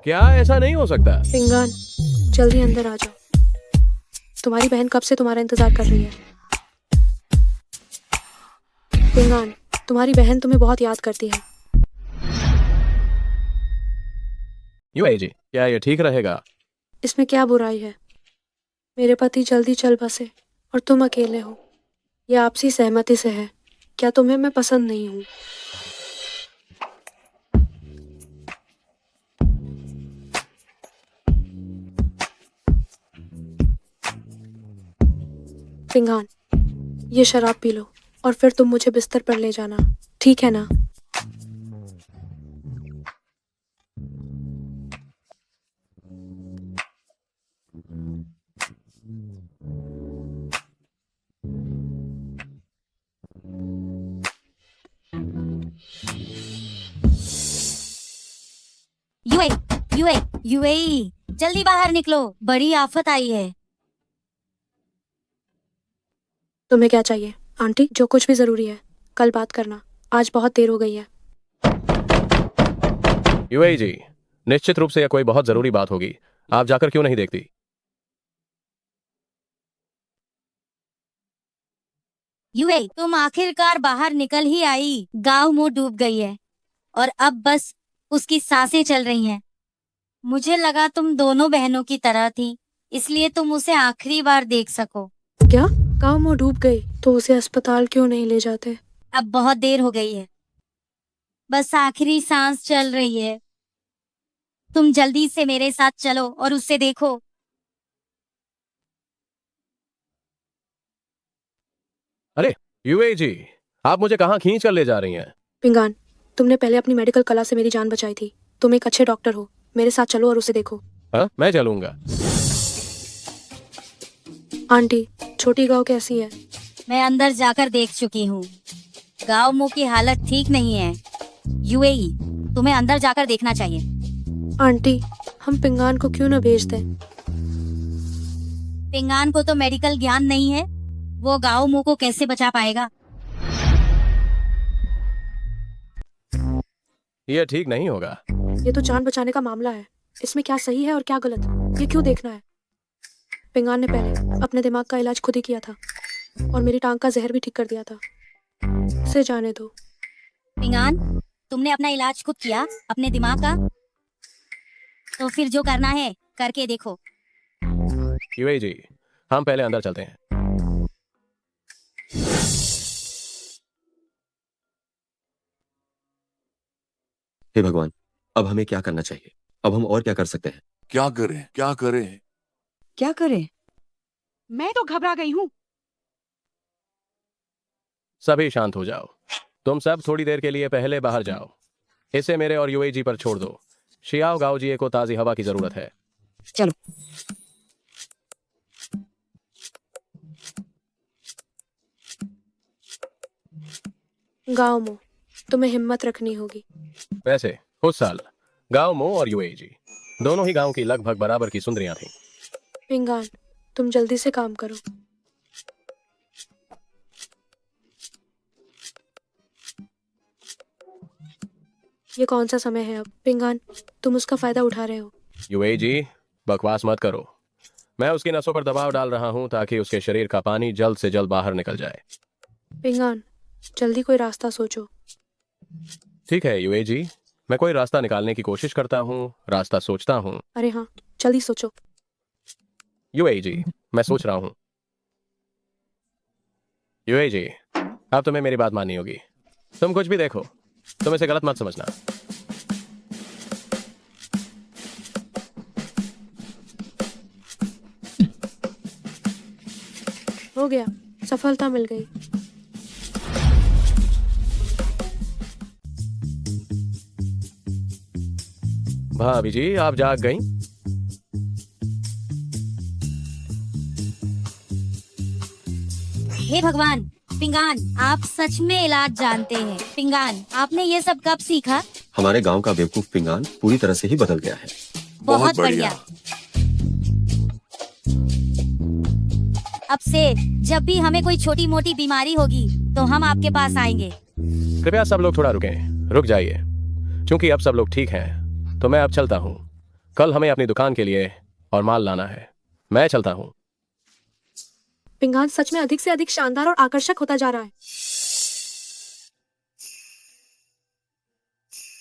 क्या ऐसा नहीं हो सकता? पिंगान, जल्दी अंदर आ जाओ। तुम्हारी बहन कब से तुम्हारा इंतजार कर रही है। पिंगान, तुम्हारी बहन तुम्हें बहुत याद करती है। यूएजी, क्या ये ठीक रहेगा? इसमें क्या बुराई है? मेरे पति जल्दी चल बसे और तुम अकेले हो। यह आपसी सहमति से है। क्या तुम्हें मैं पसंद नहीं हूँ? पिंगान, ये शराब पी लो और फिर तुम मुझे बिस्तर पर ले जाना, ठीक है ना? यूए, यूए, यूएई, जल्दी बाहर निकलो, बड़ी आफत आई है। तुम्हें क्या चाहिए? आंटी, जो कुछ भी जरूरी है कल बात करना। आज बहुत देर हो गई है। यूएजी, निश्चित रूप से यह कोई बहुत जरूरी बात होगी। आप जाकर क्यों नहीं देखती? यूए, तुम आखिरकार बाहर निकल ही आई। गांव मुंह डूब गई है और अब बस उसकी सांसें चल रही हैं। मुझे लगा तुम दोनों बहनों की तरह थी, इसलिए तुम उसे आखिरी बार देख सको। क्या? गाँव में डूब गई तो उसे अस्पताल क्यों नहीं ले जाते? अब बहुत देर हो गई है, बस आखिरी सांस चल रही है। तुम जल्दी से मेरे साथ चलो और उसे देखो। अरे यूएजी, आप मुझे कहाँ खींच कर ले जा रही हैं? पिंगान, तुमने पहले अपनी मेडिकल कला से मेरी जान बचाई थी। तुम एक अच्छे डॉक्टर हो। मेरे साथ चलो और उसे देखो। हाँ, मैं चलूंगा। आंटी, छोटी गाँव कैसी है? मैं अंदर जाकर देख चुकी हूँ। गांव मुंह की हालत ठीक नहीं है। यूएई, तुम्हें अंदर जाकर देखना चाहिए। आंटी, हम पिंगान को क्यों न भेज दें? पिंगान को तो मेडिकल ज्ञान नहीं है, वो गांव मुंह को कैसे बचा पाएगा? यह ठीक नहीं होगा। ये तो जान बचाने का मामला है। इसमें क्या सही है और क्या गलत, ये क्यों देखना है? पिंगान ने पहले अपने दिमाग का इलाज खुद ही किया था और मेरी टांग का जहर भी ठीक कर दिया था। उसे जाने दो। पिंगान, तुमने अपना इलाज खुद किया अपने दिमाग का? तो फिर जो करना है करके देखो। यूएजी, हम पहले अंदर चलते हैं। हे भगवान, अब हमें क्या करना चाहिए? अब हम और क्या कर सकते हैं? क्या करें, क्या करें? क्या करें? मैं तो घबरा गई हूँ। सभी शांत हो जाओ। तुम सब थोड़ी देर के लिए पहले बाहर जाओ। इसे मेरे और यूएजी पर छोड़ दो। शियाओ गाओजिए को ताजी हवा की जरूरत है। चलो। गाँव में तुम्हें हिम्मत रखनी होगी। वैसे उस साल गांव मो और यूएजी दोनों ही गांव की लगभग बराबर की सुंदरियां थीं। पिंगान, तुम जल्दी से काम करो। ये कौन सा समय है अब? पिंगान, तुम उसका फायदा उठा रहे हो। यूएजी बकवास मत करो। मैं उसकी नसों पर दबाव डाल रहा हूं ताकि उसके शरीर का पानी जल्द से जल्द बाहर निकल जाए। पिंगान, जल्दी कोई रास्ता सोचो। ठीक है यूएजी, मैं कोई रास्ता निकालने की कोशिश करता हूं, रास्ता सोचता हूं। अरे हाँ, जल्दी सोचो। यूएजी, मैं सोच रहा हूं। यूएजी, अब तुम्हें मेरी बात माननी होगी। तुम कुछ भी देखो, तुम इसे गलत मत समझना। हो गया, सफलता मिल गई। भाभी जी, आप जाग गई? हे भगवान, पिंगान आप सच में इलाज जानते हैं। पिंगान, आपने ये सब कब सीखा? हमारे गांव का बेवकूफ पिंगान पूरी तरह से ही बदल गया है। बहुत बढ़िया। अब से जब भी हमें कोई छोटी मोटी बीमारी होगी तो हम आपके पास आएंगे। कृपया सब लोग थोड़ा रुकें, रुक जाइए। क्योंकि अब सब लोग ठीक हैं, तो मैं अब चलता हूँ। कल हमें अपनी दुकान के लिए और माल लाना है। मैं चलता हूँ। पिंगान सच में अधिक से अधिक शानदार और आकर्षक होता जा रहा है।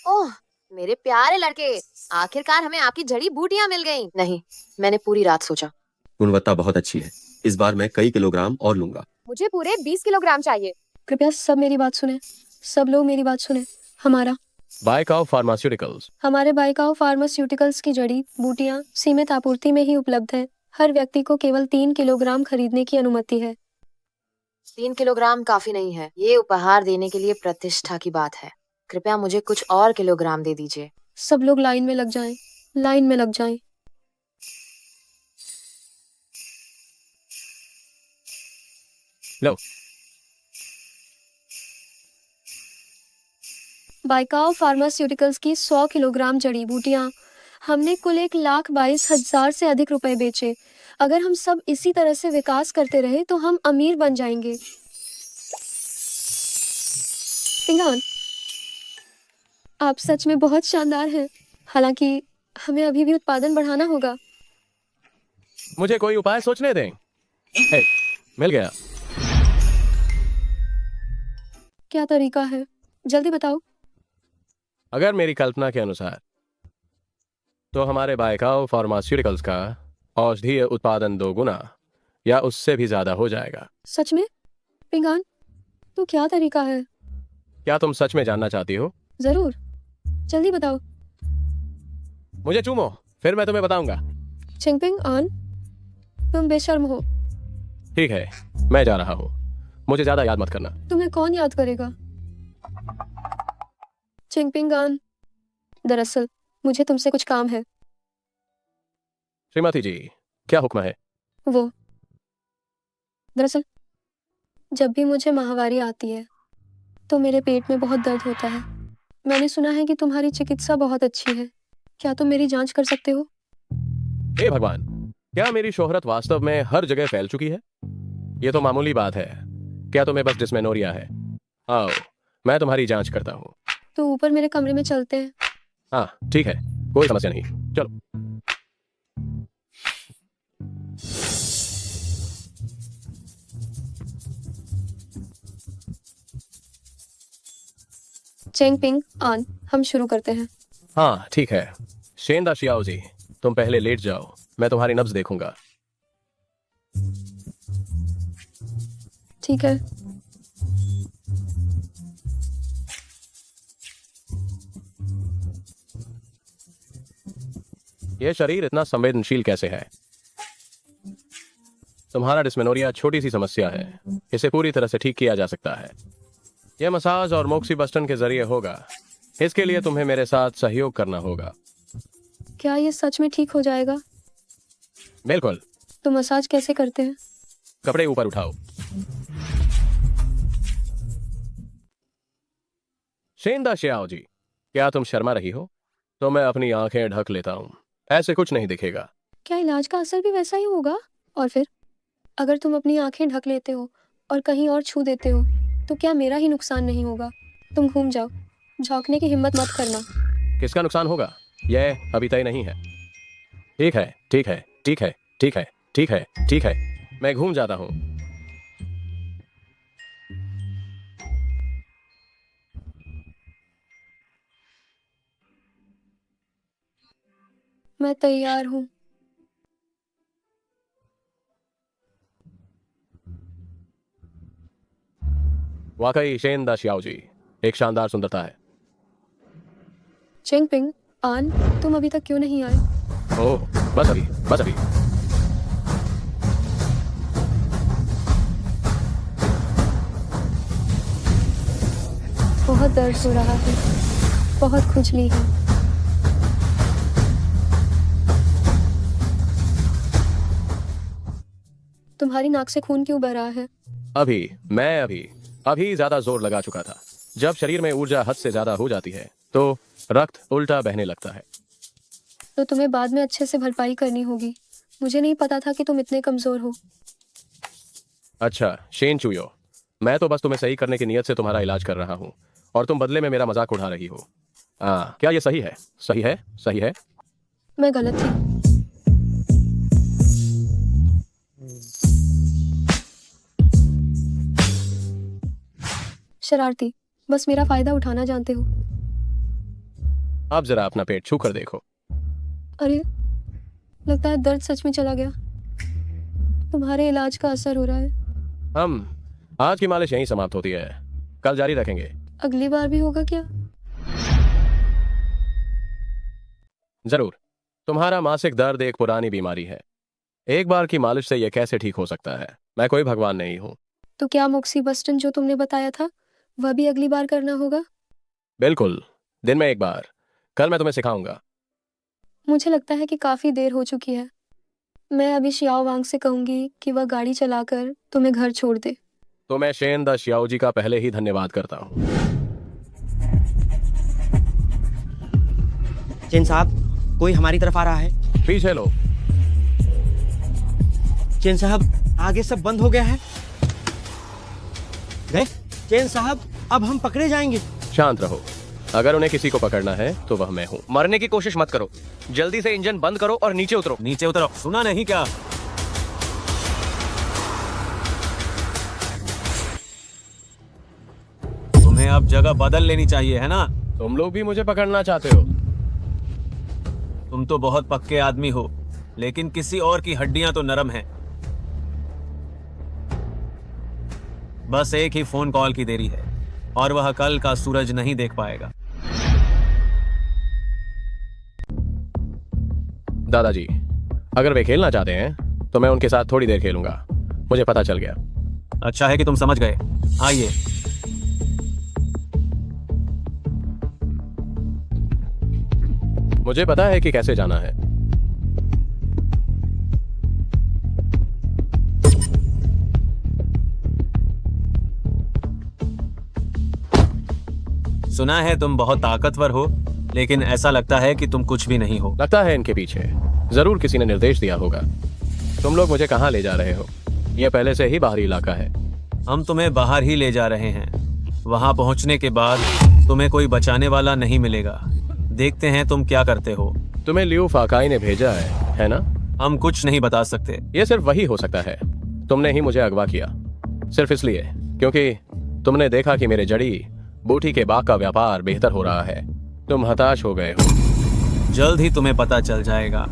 ओह मेरे प्यारे लड़के, आखिरकार हमें आपकी जड़ी बूटियां मिल गईं। नहीं, मैंने पूरी रात सोचा। गुणवत्ता बहुत अच्छी है। इस बार मैं कई किलोग्राम और लूंगा। मुझे पूरे 20 किलोग्राम चाहिए। कृपया सब मेरी बात सुने, सब लोग मेरी बात सुने। बाइकाओ फार्मास्यूटिकल्स। हमारे बाइकाओ फार्मास्यूटिकल्स की जड़ी बूटियां सीमित आपूर्ति में ही उपलब्ध है। हर व्यक्ति को केवल 3 किलोग्राम खरीदने की अनुमति है। 3 किलोग्राम काफी नहीं है। ये उपहार देने के लिए प्रतिष्ठा की बात है। कृपया मुझे कुछ और किलोग्राम दे दीजिए। सब लोग लाइन में लग जाएं, लाइन में लग जाएं। लो। बाइकाओ फार्मास्यूटिकल्स की 100 किलोग्राम जड़ी बूटियां हमने कुल 1,22,000 से अधिक रुपए बेचे। अगर हम सब इसी तरह से विकास करते रहे तो हम अमीर बन जाएंगे। पिंगान, आप सच में बहुत शानदार हैं। हालांकि हमें अभी भी उत्पादन बढ़ाना होगा। मुझे कोई उपाय सोचने दें। हे, मिल गया। क्या तरीका है, जल्दी बताओ। अगर मेरी कल्पना के अनुसार तो हमारे बाइकाओ फार्मास्यूटिकल्स का औषधीय उत्पादन 2 गुना या उससे भी ज्यादा हो जाएगा। सच में? पिंगान, तो क्या तरीका है? क्या तुम सच में जानना चाहती हो? जरूर, जल्दी बताओ। मुझे चूमो, फिर मैं तुम्हें बताऊंगा। चिंगपिंग आन, तुम बेशर्म हो। ठीक है, मैं जा रहा हूँ। मुझे ज्यादा याद मत करना। तुम्हें कौन याद करेगा? चिंगपिंग आन, दरअसल मुझे तुमसे कुछ काम है। श्रीमती जी, क्या हुक्म है? वो दरअसल जब भी मुझे माहवारी आती है तो मेरे पेट में बहुत दर्द होता है। मैंने सुना है कि तुम्हारी चिकित्सा बहुत अच्छी है। क्या तुम मेरी जांच कर सकते हो? हे भगवान, क्या मेरी शोहरत वास्तव में हर जगह फैल चुकी है? ये तो मामूली बात है। क्या तुम्हें बस डिस्मेनोरिया है? आओ, मैं तुम्हारी जांच करता हूँ। तो ऊपर मेरे कमरे में चलते हैं। हाँ ठीक है, कोई समस्या नहीं, चलो। चिंगपिंग आन, हम शुरू करते हैं। हाँ ठीक है। शेंदा शियाओ जी, तुम पहले लेट जाओ, मैं तुम्हारी नब्ज देखूंगा। ठीक है। यह शरीर इतना संवेदनशील कैसे है? तुम्हारा डिस्मेनोरिया छोटी सी समस्या है, इसे पूरी तरह से ठीक किया जा सकता है। यह मसाज और मोक्सीबस्टन के जरिए होगा। इसके लिए तुम्हें मेरे साथ सहयोग करना होगा। क्या ये सच में ठीक हो जाएगा? बिल्कुल। तो मसाज कैसे करते हैं? कपड़े ऊपर उठाओ। शेंदा श्याओ जी, क्या तुम शर्मा रही हो? तो मैं अपनी आंखें ढक लेता हूँ, ऐसे कुछ नहीं दिखेगा। क्या इलाज का असर भी वैसा ही होगा? और फिर अगर तुम अपनी आंखें ढक लेते हो और कहीं और छू देते हो तो क्या मेरा ही नुकसान नहीं होगा? तुम घूम जाओ, झोंकने की हिम्मत मत करना। किसका नुकसान होगा यह अभी तय नहीं है। ठीक है, ठीक है, ठीक है, ठीक है, ठीक है, ठीक है, मैं घूम जाता हूँ। मैं तैयार हूँ। वाकई शेंदा श्याओ जी, एक शानदार सुंदरता है। चिंगपिंग, आन, तुम अभी तक क्यों नहीं आए? ओह, बस अभी, बस अभी। बहुत दर्द हो रहा है, बहुत खुजली है। तुम्हारी नाक से खून क्यों बह रहा है? अभी ज्यादा जोर लगा चुका था। जब शरीर में ऊर्जा हद से ज्यादा हो जाती है तो रक्त उल्टा बहने लगता है। तो तुम्हें बाद में अच्छे से भरपाई करनी होगी। मुझे नहीं पता था कि तुम इतने कमजोर हो। अच्छा शेन चुयो, मैं तो बस तुम्हें सही करने की नीयत से तुम्हारा इलाज कर रहा हूँ और तुम बदले में मेरा मजाक उड़ा रही हो। क्या ये सही है? सही है? सही है? मैं गलत थी। शरारती, बस मेरा फायदा उठाना जानते हो। आप जरा अपना पेट छू कर देखो। अरे, लगता है दर्द सच में चला गया। तुम्हारे इलाज का असर हो रहा है। हम आज की मालिश यहीं समाप्त होती है, कल जारी रखेंगे। अगली बार भी होगा क्या? जरूर। तुम्हारा मासिक दर्द एक पुरानी बीमारी है। एक बार की मालिश से यह कैसे ठीक हो सकता है? मैं कोई भगवान नहीं हूँ। तो क्या मोक्सीबस्टन जो तुमने बताया था वह भी अगली बार करना होगा? बिल्कुल, दिन में एक बार। कल मैं तुम्हें सिखाऊंगा। मुझे लगता है कि काफी देर हो चुकी है। मैं अभी शियाओ वांग से कहूंगी कि वह गाड़ी चलाकर तुम्हें घर छोड़ दे। तो मैं शेन द शियाओ जी का पहले ही धन्यवाद करता हूँ। चेन साहब, कोई हमारी तरफ आ रहा है। पीछे लो। चेन साहब, आगे सब बंद हो गया है। गए? चेन साहब, अब हम पकड़े जाएंगे। शांत रहो। अगर उन्हें किसी को पकड़ना है तो वह मैं हूँ। मरने की कोशिश मत करो। जल्दी से इंजन बंद करो और नीचे उतरो। नीचे उतरो। सुना नहीं क्या? तुम्हें अब जगह बदल लेनी चाहिए, है ना? तुम लोग भी मुझे पकड़ना चाहते हो? तुम तो बहुत पक्के आदमी हो, लेकिन किसी और की हड्डियां तो नरम हैं। बस एक ही फोन कॉल की देरी है और वह कल का सूरज नहीं देख पाएगा। दादाजी, अगर वे खेलना चाहते हैं तो मैं उनके साथ थोड़ी देर खेलूंगा। मुझे पता चल गया। अच्छा है कि तुम समझ गए। आइए। मुझे पता है कि कैसे जाना है। सुना है तुम बहुत ताकतवर हो, लेकिन ऐसा लगता है कि तुम कुछ भी नहीं हो। लगता है इनके पीछे जरूर किसी ने निर्देश दिया होगा। तुम लोग मुझे कहाँ ले जा रहे हो? यह पहले से ही बाहरी इलाका है। हम तुम्हें बाहर ही ले जा रहे हैं। वहां पहुंचने के बाद तुम्हें कोई बचाने वाला नहीं मिलेगा। देखते हैं तुम क्या करते हो। तुम्हें लियू फाकाई ने भेजा है ना? हम कुछ नहीं बता सकते। यह सिर्फ वही हो सकता है। तुमने ही मुझे अगवा किया, सिर्फ इसलिए क्योंकि तुमने देखा कि मेरे जड़ी बूटी के बाग का व्यापार बेहतर हो रहा है। तुम हताश हो गए हो। जल्द ही तुम्हें पता चल जाएगा।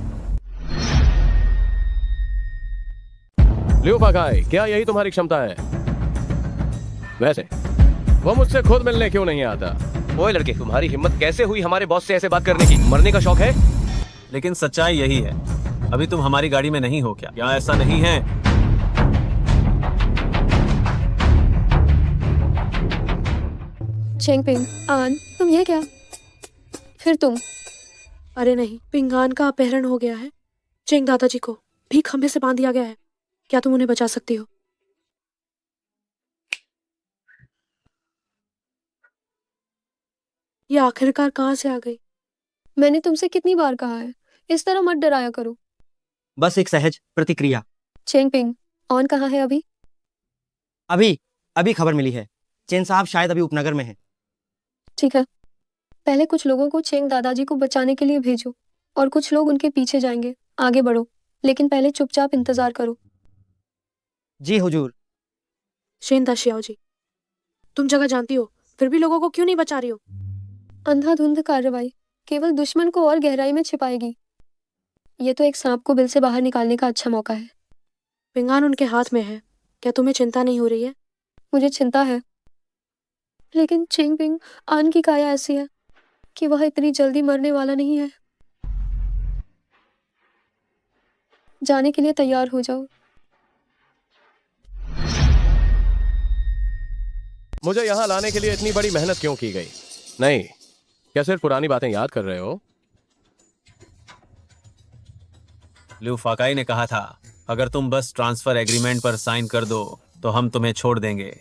लियू फाकाई, क्या यही तुम्हारी क्षमता है? वैसे वो मुझसे खुद मिलने क्यों नहीं आता? ओए लड़के, तुम्हारी हिम्मत कैसे हुई हमारे बॉस से ऐसे बात करने की? मरने का शौक है? लेकिन सच्चाई यही है। अभी तुम हमारी गाड़ी में नहीं हो क्या? क्या ऐसा नहीं है? चेंगपिंग, आन, तुम ये क्या? फिर तुम? अरे नहीं, पिंगान का अपहरण हो गया है। चेंग दादाजी को भी खंभे से बांध दिया गया है। क्या तुम उन्हें बचा सकती हो? ये आखिरकार कहाँ से आ गई? मैंने तुमसे कितनी बार कहा है, इस तरह मत डराया करो। बस एक सहज प्रतिक्रिया। चेंग पिंग, ऑन कहाँ है अभी? अभी अभी खबर मिली है, चेन साहब शायद अभी उपनगर में हैं। ठीक है, पहले कुछ लोगों को चेंग दादाजी को बचाने के लिए भेजो और कुछ लोग उनके पीछे जाएंगे। आगे बढ़ो, लेकिन पहले चुपचाप इंतजार करो। जी हुजूर। शेन दाशियाओ जी, तुम जगह जानती हो, फिर भी लोगों को क्यों नहीं बचा रही हो? अंधाधुंध कार्रवाई केवल दुश्मन को और गहराई में छिपाएगी। ये तो एक सांप को बिल से बाहर निकालने का अच्छा मौका है। पिंगान उनके हाथ में है, क्या तुम्हें चिंता नहीं हो रही है? मुझे चिंता है, लेकिन चेंग पिंग आन की काया ऐसी है कि वह इतनी जल्दी मरने वाला नहीं है। जाने के लिए तैयार हो जाओ। मुझे यहाँ लाने के लिए इतनी बड़ी मेहनत क्यों की गई? नहीं, क्या सिर्फ पुरानी बातें याद कर रहे हो? लू फाकाई ने कहा था, अगर तुम बस ट्रांसफर एग्रीमेंट पर साइन कर दो तो हम तुम्हें छोड़ देंगे,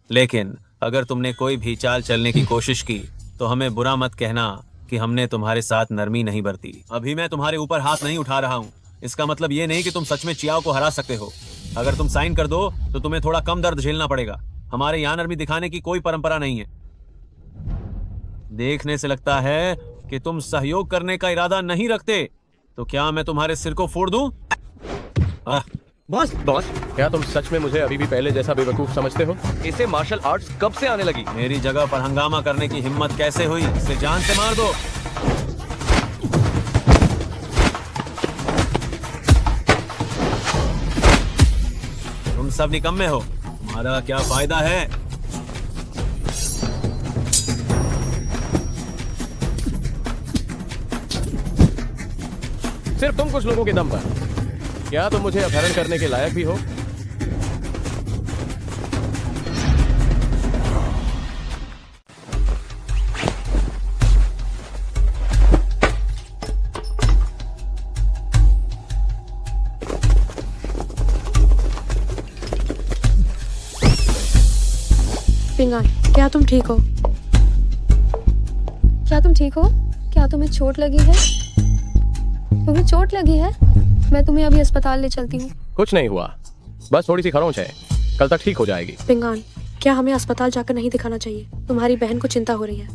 लेकिन अगर तुमने कोई भी चाल चलने की कोशिश की तो हमें बुरा मत कहना कि हमने तुम्हारे साथ नरमी नहीं बरती। अभी मैं तुम्हारे ऊपर हाथ नहीं उठा रहा हूँ, इसका मतलब ये नहीं कि तुम सच में चियाओ को हरा सकते हो। अगर तुम साइन कर दो तो तुम्हें थोड़ा कम दर्द झेलना पड़ेगा। हमारे यहाँ नरमी दिखाने की कोई परंपरा नहीं है। देखने से लगता है कि तुम सहयोग करने का इरादा नहीं रखते, तो क्या मैं तुम्हारे सिर को फोड़ दूं? बॉस बॉस, क्या तुम सच में मुझे अभी भी पहले जैसा बेवकूफ समझते हो? इसे मार्शल आर्ट्स कब से आने लगी? मेरी जगह पर हंगामा करने की हिम्मत कैसे हुई? इसे जान से मार दो। तुम सब निकम्मे हो, तुम्हारा क्या फायदा है? सिर्फ तुम कुछ लोगों के दम पर। क्या तुम मुझे अपहरण करने के लायक भी हो? पिंगान, क्या तुम ठीक हो? क्या तुम ठीक हो? क्या तुम्हें चोट लगी है? तुम्हें चोट लगी है? मैं तुम्हें अभी अस्पताल ले चलती हूँ। कुछ नहीं हुआ, बस थोड़ी सी खरोंच है, कल तक ठीक हो जाएगी। पिंगान, क्या हमें अस्पताल जाकर नहीं दिखाना चाहिए? तुम्हारी बहन को चिंता हो रही है।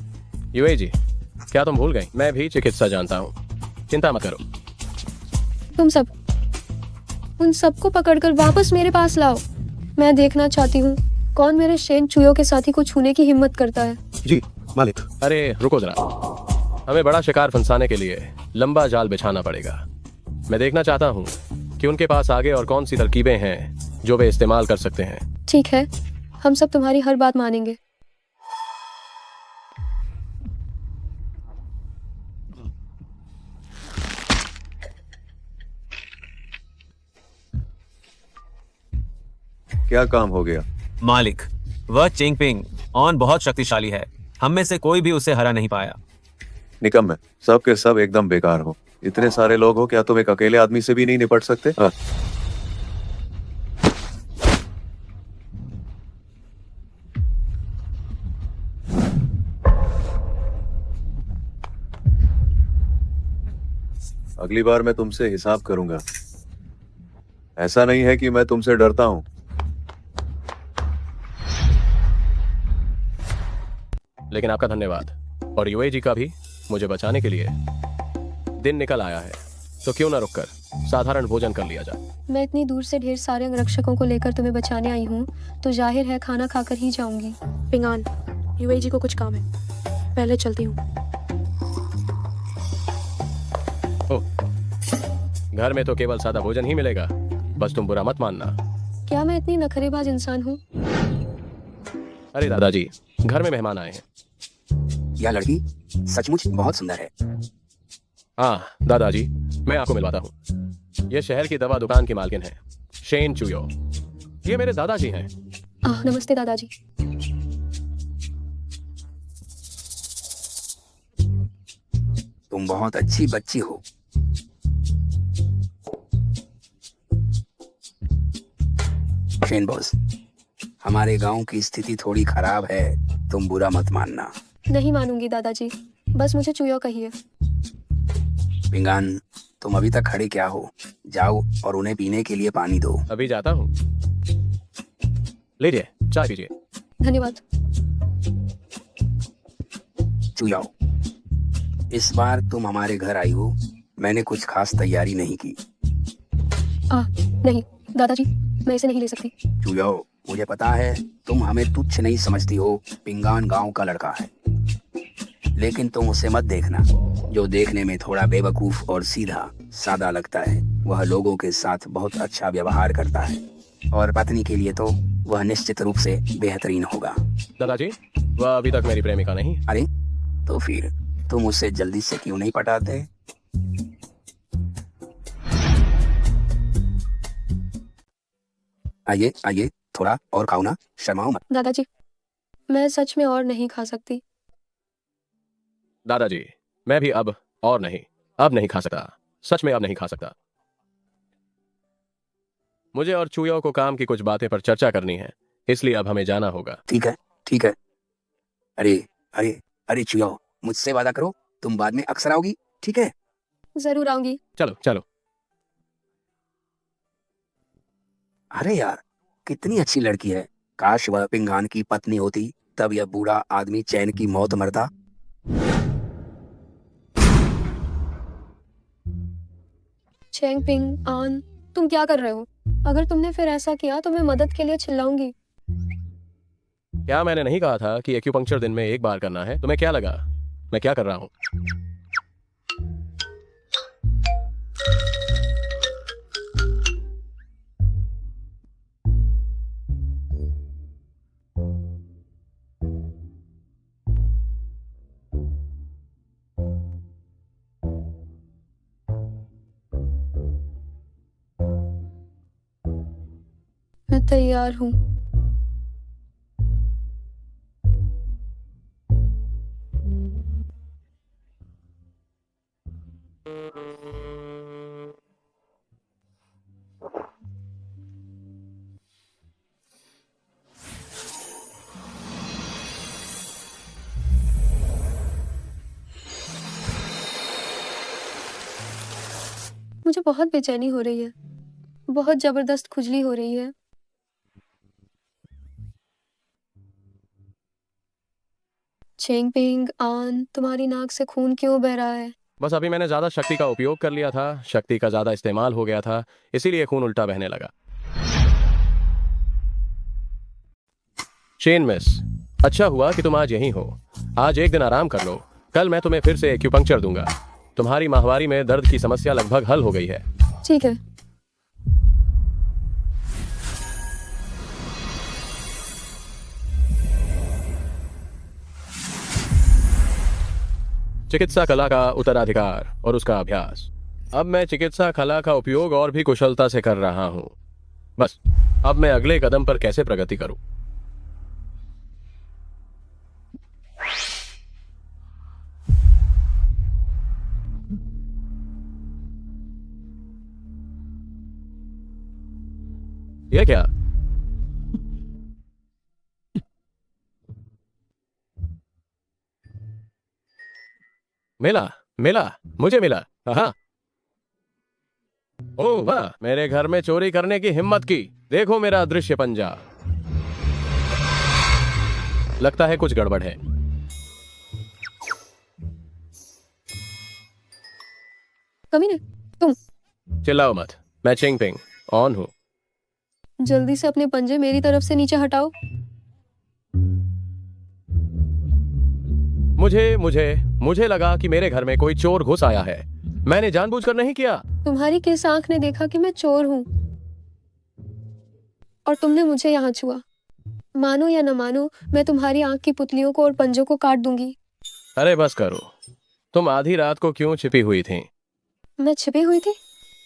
यूए जी, क्या तुम भूल गई? मैं भी चिकित्सा जानता हूँ, चिंता मत करो। तुम सब उन सबको पकड़कर वापस मेरे पास लाओ। मैं देखना चाहती हूँ कौन मेरे शेन चुयो के साथी को छूने की हिम्मत करता है। जी मालिक। अरे रुको जरा, हमें बड़ा शिकार फंसाने के लिए लंबा जाल बिछाना पड़ेगा। मैं देखना चाहता हूँ कि उनके पास आगे और कौन सी तरकीबें हैं जो वे इस्तेमाल कर सकते हैं। ठीक है, हम सब तुम्हारी हर बात मानेंगे। क्या काम हो गया? मालिक, वह चेंग पिंग ऑन बहुत शक्तिशाली है, हम में से कोई भी उसे हरा नहीं पाया। निकम्मे, सब के सब एकदम बेकार हो। इतने सारे लोग हो, क्या तुम एक अकेले आदमी से भी नहीं निपट सकते? हाँ। अगली बार मैं तुमसे हिसाब करूंगा। ऐसा नहीं है कि मैं तुमसे डरता हूं। लेकिन आपका धन्यवाद, और यूए जी का भी। मुझे बचाने के लिए दिन निकल आया है, तो क्यों ना रुककर साधारण भोजन कर लिया जाए। मैं इतनी दूर से ढेर सारे अंगरक्षकों को लेकर तुम्हें बचाने आई हूँ, तो जाहिर है खाना खाकर ही जाऊंगी। पिंगान, यूए जी को कुछ काम है, पहले चलती हूँ। घर में तो केवल सादा भोजन ही मिलेगा, बस तुम बुरा मत मानना। क्या मैं इतनी नखरेबाज इंसान हूँ? अरे दादाजी, घर में मेहमान आए हैं। यह लड़की सचमुच बहुत सुंदर है। हाँ दादाजी, मैं आपको मिलवाता हूँ। ये शहर की दवा दुकान की मालकिन है, शेन चुयो। ये मेरे दादाजी हैं। नमस्ते दादाजी। तुम बहुत अच्छी बच्ची हो। शेन बॉस, हमारे गांव की स्थिति थोड़ी खराब है, तुम बुरा मत मानना। नहीं मानूंगी दादाजी, बस मुझे चुयो कहिए। पिंगान, तुम अभी तक खड़े क्या हो? जाओ और उन्हें पीने के लिए पानी दो। अभी जाता हूँ। लीजिए, चाय पीजिए। धन्यवाद। चुयाओ, इस बार तुम हमारे घर आई हो, मैंने कुछ खास तैयारी नहीं की। नहीं दादाजी, मैं इसे नहीं ले सकती। चुयाओ, मुझे पता है तुम हमें तुच्छ नहीं समझती हो। पिंगान गांव का लड़का है, लेकिन तुम उसे मत देखना। जो देखने में थोड़ा बेवकूफ और सीधा सादा लगता है, वह लोगों के साथ बहुत अच्छा व्यवहार करता है, और पत्नी के लिए तो वह निश्चित रूप से बेहतरीन होगा। दादाजी, वह अभी तक मेरी प्रेमिका नहीं। अरे, तो फिर तुम उसे जल्दी से क्यों नहीं पटाते? आइए आइए, थोड़ा और खाओ ना, शर्माओ मत। दादाजी, मैं सच में और नहीं खा सकती। दादाजी, मैं भी अब नहीं खा सकता। सच में अब नहीं खा सकता। मुझे और चूयों को काम की कुछ बातें पर चर्चा करनी है, इसलिए अब हमें जाना होगा। ठीक है, ठीक है। अरे अरे अरे चुयाओ, मुझसे वादा करो, तुम बाद में अक्सर आओगी, ठीक है? जरूर आऊंगी। चलो चलो। अरे यार, कितनी अच्छी लड़की है। काश वह पिंगान की पत्नी होती, तब यह बूढ़ा आदमी चैन की मौत मरता। चेंग पिंग आन, तुम क्या कर रहे हो? अगर तुमने फिर ऐसा किया तो मैं मदद के लिए चिल्लाऊंगी। क्या मैंने नहीं कहा था कि एक्यूपंक्चर दिन में एक बार करना है? तुम्हें क्या लगा मैं क्या कर रहा हूँ? मैं तैयार हूँ। मुझे बहुत बेचैनी हो रही है, बहुत जबरदस्त खुजली हो रही है। चेंग पिंग आन, तुम्हारी नाक से खून क्यों बह रहा है? बस अभी मैंने ज्यादा शक्ति का उपयोग कर लिया था, शक्ति का ज्यादा इस्तेमाल हो गया था, इसीलिए खून उल्टा बहने लगा। चेन मिस, अच्छा हुआ कि तुम आज यहीं हो। आज एक दिन आराम कर लो, कल मैं तुम्हें फिर से एक्यूपंक्चर दूंगा। तुम्हारी माहवारी में दर्द की समस्या लगभग हल हो गई है। ठीक है। चिकित्सा कला का उत्तराधिकार और उसका अभ्यास। अब मैं चिकित्सा कला का उपयोग और भी कुशलता से कर रहा हूं। बस अब मैं अगले कदम पर कैसे प्रगति करूं। यह क्या? मिला मिला, मुझे मिला। हाँ, ओह वाह, मेरे घर में चोरी करने की हिम्मत की। देखो मेरा अदृश्य पंजा। लगता है कुछ गड़बड़ है। कमीने, तुम चिल्लाओ मत, मैं चिंग पिंग ऑन हूं। जल्दी से अपने पंजे मेरी तरफ से नीचे हटाओ। मुझे लगा कि मेरे घर में कोई चोर घुस आया है। मैंने जानबूझकर नहीं किया। तुम्हारी किस आंख ने देखा कि मैं चोर हूँ? और तुमने मुझे यहाँ छुआ। मानो या न मानो, मैं तुम्हारी आंख की पुतलियों को और पंजों को काट दूंगी। अरे बस करो। तुम आधी रात को क्यों छिपी हुई थी? मैं छिपी हुई थी?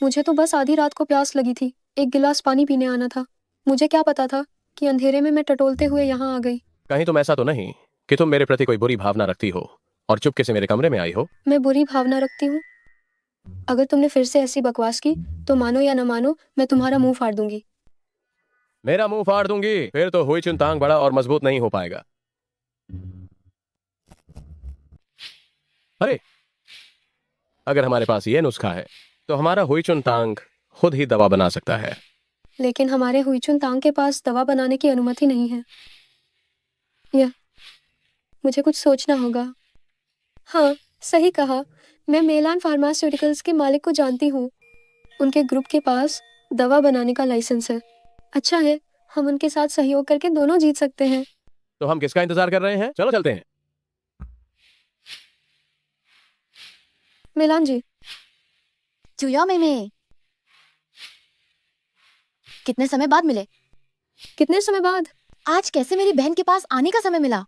मुझे तो बस आधी रात को प्यास लगी थी, एक गिलास पानी पीने आना था। मुझे क्या पता था कि अंधेरे में मैं टटोलते हुए यहाँ आ गई। कहीं तुम ऐसा तो नहीं कि तुम मेरे प्रति कोई बुरी भावना रखती हो और चुपके से मेरे कमरे में आई हो? मैं बुरी भावना रखती हूँ? अगर तुमने फिर से ऐसी बकवास की तो मानो या न मानो, मैं तुम्हारा मुंह फाड़ दूंगी। मेरा मुंह फाड़ दूंगी? फिर तो हुई चुन तांग बड़ा और मजबूत नहीं हो पाएगा। अरे, अगर हमारे पास ये नुस्खा है तो हमारा हुईचुन तांग खुद ही दवा बना सकता है। लेकिन हमारे हुईचुन तांग के पास दवा बनाने की अनुमति नहीं है। यह मुझे कुछ सोचना होगा। हाँ, सही कहा। मैं मेलान फार्मास्यूटिकल्स के मालिक को जानती हूँ। उनके ग्रुप के पास दवा बनाने का लाइसेंस है। अच्छा है, हम उनके साथ सहयोग करके दोनों जीत सकते हैं। तो हम किसका इंतजार कर रहे हैं? चलो चलते हैं। मेलान जी, चुया में कितने समय बाद मिले? कितने समय बाद? आज कैसे मेरी बहन के पास आने का समय मिला?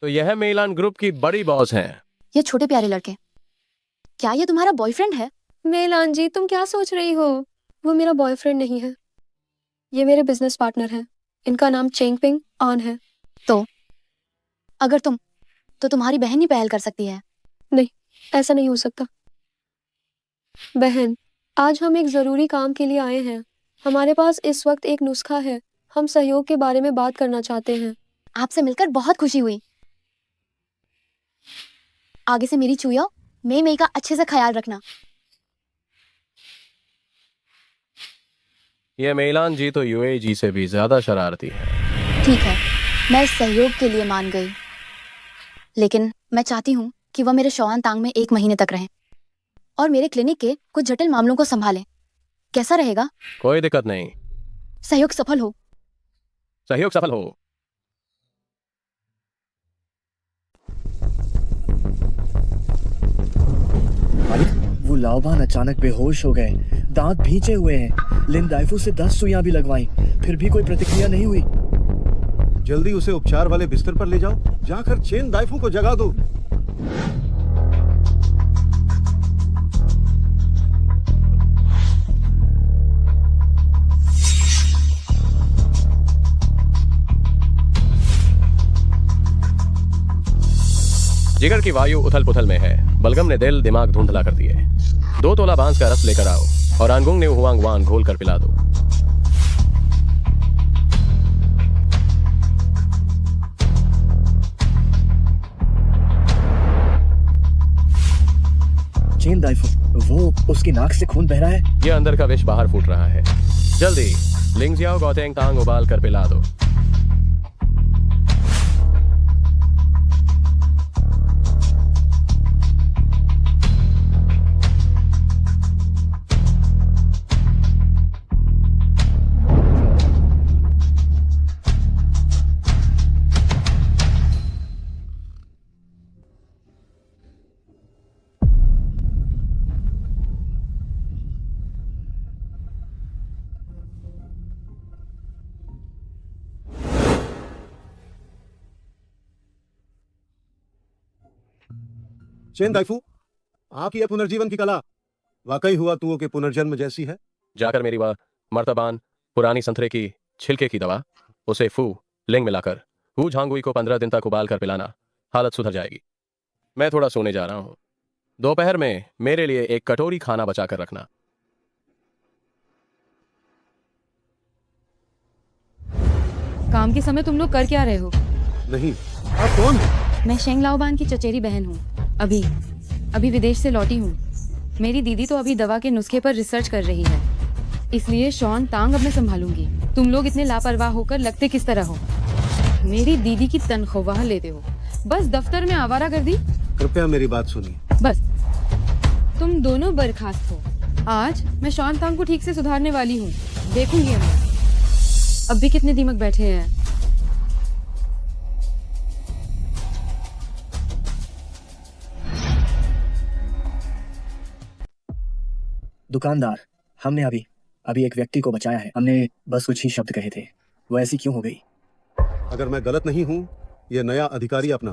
तो यह मेलान ग्रुप की बड़ी बॉस हैं। ये छोटे प्यारे लड़के, क्या ये तुम्हारा बॉयफ्रेंड है? मेलान जी, तुम क्या सोच रही हो? वो मेरा बॉयफ्रेंड नहीं है। ये मेरे बिजनेस पार्टनर हैं। इनका नाम चेंग पिंग ऑन है। तो अगर तो तुम्हारी बहन ही पहल कर सकती है। नहीं, ऐसा नहीं हो सकता। बहन, आज हम एक जरूरी काम के लिए आए हैं। हमारे पास इस वक्त एक नुस्खा है। हम सहयोग के बारे में बात करना चाहते हैं। आपसे मिलकर बहुत खुशी हुई। आगे से मेरी चुया मई का अच्छे से ख्याल रखना। यह मेलान जी तो यूए जी से भी ज्यादा शरारती है। ठीक है, मैं इस सहयोग के लिए मान गई, लेकिन मैं चाहती हूँ कि वह मेरे शौआन तांग में 1 महीने तक रहें और मेरे क्लिनिक के कुछ जटिल मामलों को संभालें। कैसा रहेगा? कोई दिक्कत नहीं। सहयोग सफल हो। सहयोग सफल हो। वो लाओबान अचानक बेहोश हो गए, दांत भींचे हुए हैं। लिन दाइफू से 10 सुइयां भी लगवाई, फिर भी कोई प्रतिक्रिया नहीं हुई। जल्दी उसे उपचार वाले बिस्तर पर ले जाओ। जाकर चेन दाइफू को जगा दो। जिगर की वायु उथल पुथल में है। बलगम ने दिल दिमाग धुंधला कर दिए। 2 तोला बांस का रस लेकर आओ और आंगुंग ने हुआंग वान घोल कर पिला दो। चेन दाइफू, वो उसकी नाक से खून बह रहा है। ये अंदर का विष बाहर फूट रहा है। जल्दी लिंगजियाओ गौतेंग तांग उबाल कर पिला दो। चेन दाइफू, आपकी यह पुनर्जीवन की कला वाकई हुआ तुओं के पुनर्जन्म जैसी है। जाकर मेरी वह मर्तबान पुरानी संतरे की छिलके की दवा उसे फू लिंग मिलाकर हु झांगुई को 15 दिन तक उबाल कर पिलाना। हालत सुधर जाएगी। मैं थोड़ा सोने जा रहा हूं। दोपहर में मेरे लिए एक कटोरी खाना बचा कर रखना। काम के समय तुम लोग कर क्या रहे हो? नहीं, आप कौन? मैं शेंग लाओबान की चचेरी बहन हूँ। अभी विदेश से लौटी हूँ। मेरी दीदी तो अभी दवा के नुस्खे पर रिसर्च कर रही है, इसलिए शॉन तांग अब मैं संभालूंगी। तुम लोग इतने लापरवाह होकर लगते किस तरह हो? मेरी दीदी की तनख्वाह लेते हो, बस दफ्तर में आवारागर्दी। कृपया मेरी बात सुनिए। बस तुम दोनों बर्खास्त हो। आज मैं शॉन तांग को ठीक से सुधारने वाली हूँ, देखूंगी हम। अब भी कितने दीमक बैठे हैं। दुकानदार, हमने अभी एक व्यक्ति को बचाया है। हमने बस कुछ ही शब्द कहे थे, वो ऐसी क्यों हो गई? अगर मैं गलत नहीं हूँ, यह नया अधिकारी अपना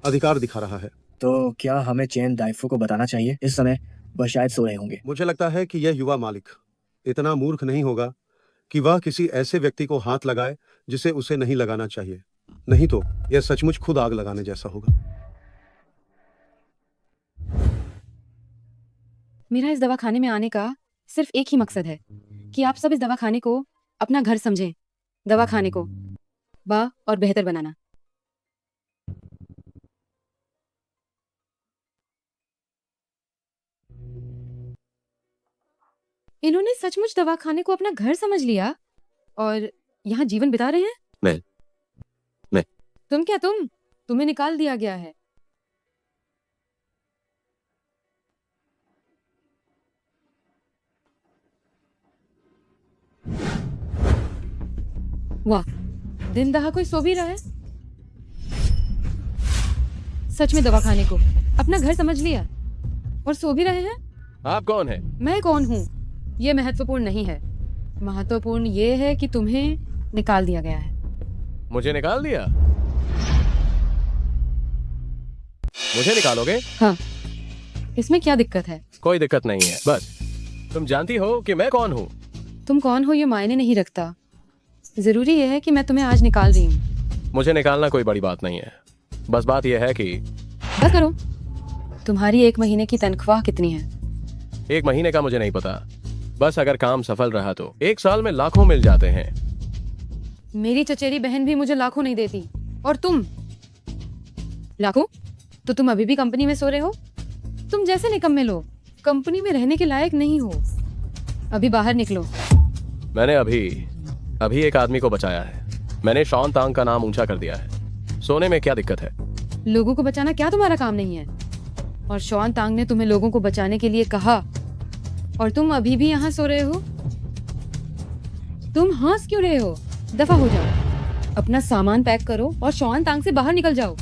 अधिकार दिखा रहा है। तो क्या हमें चेन दाइफू को बताना चाहिए? इस समय वह शायद सो रहे होंगे। मुझे लगता है कि यह युवा मालिक इतना मूर्ख नहीं होगा कि वह किसी ऐसे व्यक्ति को हाथ लगाए जिसे उसे नहीं लगाना चाहिए। नहीं तो यह सचमुच खुद आग लगाने जैसा होगा। मेरा इस दवाखाने में आने का सिर्फ एक ही मकसद है कि आप सब इस दवाखाने को अपना घर समझें। दवाखाने को और बेहतर बनाना। इन्होंने सचमुच दवाखाने को अपना घर समझ लिया और यहाँ जीवन बिता रहे हैं। मैं तुम्हें निकाल दिया गया है। वाह, दिन दहा कोई सो भी रहा है। सच में दवाखाने को अपना घर समझ लिया और सो भी रहे हैं। आप कौन है? मैं कौन हूँ ये महत्वपूर्ण नहीं है। महत्वपूर्ण ये है कि तुम्हें निकाल दिया गया है। मुझे निकाल दिया? मुझे निकालोगे? हाँ, इसमें क्या दिक्कत है? कोई दिक्कत नहीं है, बस तुम जानती हो कि मैं कौन हूँ। तुम कौन हो ये मायने नहीं रखता। जरूरी ये है कि मैं तुम्हें आज निकाल रही हूँ। मुझे निकालना कोई बड़ी बात नहीं है, बस बात यह है कि बस करो। तुम्हारी 1 महीने की तनख्वाह कितनी है? 1 महीने का मुझे नहीं पता, बस अगर काम सफल रहा तो 1 साल में लाखों मिल जाते हैं। मेरी चचेरी बहन भी मुझे लाखों नहीं देती और तुम लाखों? तो तुम अभी भी कंपनी में सो रहे हो। तुम जैसे निकम्मे लोग कंपनी में रहने के लायक नहीं हो। अभी बाहर निकलो। मैंने अभी एक आदमी को बचाया है। मैंने शॉन तांग का नाम ऊंचा कर दिया है। सोने में क्या दिक्कत है? लोगों को बचाना क्या तुम्हारा काम नहीं है? और शॉन तांग ने तुम्हें लोगों को बचाने के लिए कहा और तुम अभी भी यहाँ सो रहे हो। तुम हंस क्यों रहे हो? दफा हो जाओ। अपना सामान पैक करो और शॉन तांग से बाहर निकल जाओ।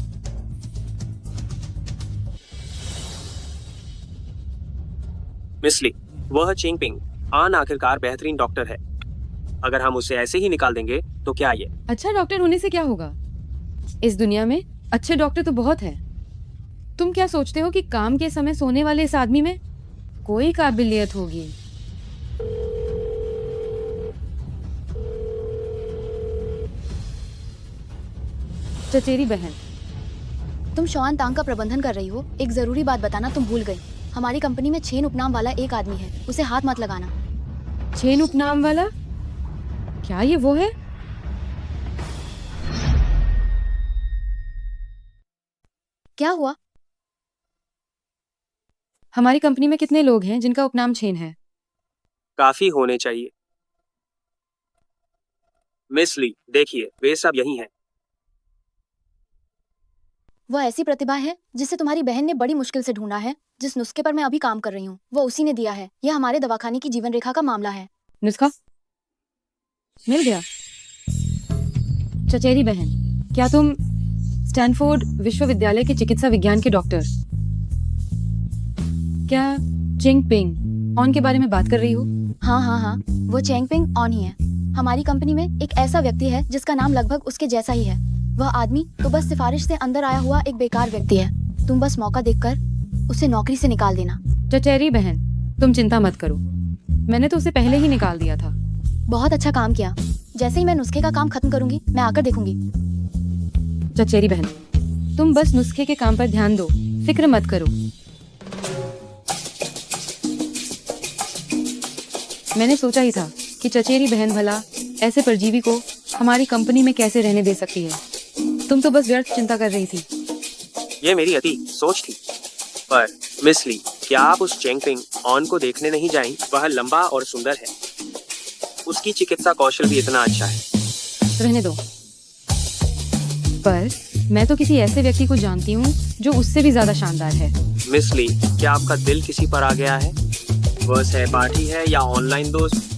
मिस ली, वह चिंगपिंग आन आखिरकार बेहतरीन डॉक्टर है। अगर हम उसे ऐसे ही निकाल देंगे तो क्या ये? अच्छा डॉक्टर होने से क्या होगा? इस दुनिया में अच्छे डॉक्टर तो बहुत हैं। तुम क्या सोचते हो कि काम के समय सोने वाले इस आदमी में कोई काबिलियत होगी? चचेरी बहन, तुम शॉन तांग का प्रबंधन कर रही हो। एक जरूरी बात बताना तुम भूल गई। हमारी कंपनी में छेन उपनाम वाला एक आदमी है, उसे हाथ मत लगाना। छेन उपनाम वाला? क्या ये वो है? क्या हुआ? हमारी कंपनी में कितने लोग हैं जिनका उपनाम छेन है? काफी होने चाहिए। मिस ली, देखिए वे सब यही हैं। वह ऐसी प्रतिभा है जिसे तुम्हारी बहन ने बड़ी मुश्किल से ढूंढा है। जिस नुस्खे पर मैं अभी काम कर रही हूँ वो उसी ने दिया है। यह हमारे दवाखाने की जीवन रेखा का मामला है। नुस्खा मिल गया? चचेरी बहन, क्या तुम स्टैनफोर्ड विश्वविद्यालय के चिकित्सा विज्ञान के डॉक्टर क्या चिंगपिंग ऑन के बारे में बात कर रही हो? हाँ, वो चेंगपिंग ऑन ही है। हमारी कंपनी में एक ऐसा व्यक्ति है जिसका नाम लगभग उसके जैसा ही है। वह आदमी तो बस सिफारिश से अंदर आया हुआ एक बेकार व्यक्ति है। तुम बस मौका देखकर उसे नौकरी से निकाल देना। चचेरी बहन, तुम चिंता मत करो, मैंने तो उसे पहले ही निकाल दिया था। बहुत अच्छा काम किया। जैसे ही मैं नुस्खे का काम खत्म करूंगी मैं आकर देखूंगी। चचेरी बहन, तुम बस नुस्खे के काम पर ध्यान दो, फिक्र मत करो। मैंने सोचा ही था कि चचेरी बहन भला ऐसे परजीवी को हमारी कंपनी में कैसे रहने दे सकती है। तुम तो बस व्यर्थ चिंता कर रही थी। ये मेरी अति सोच थी। पर मिस ली, क्या आप उस चेंगपिंग ऑन को देखने नहीं जाएं? वह लंबा और सुंदर है। उसकी चिकित्सा कौशल भी इतना अच्छा है। रहने दो। पर मैं तो किसी ऐसे व्यक्ति को जानती हूँ जो उससे भी ज्यादा शानदार है। मिस ली, क्या आपका दिल किसी पर आ गया है? वह सहपाठी है या ऑनलाइन दोस्त?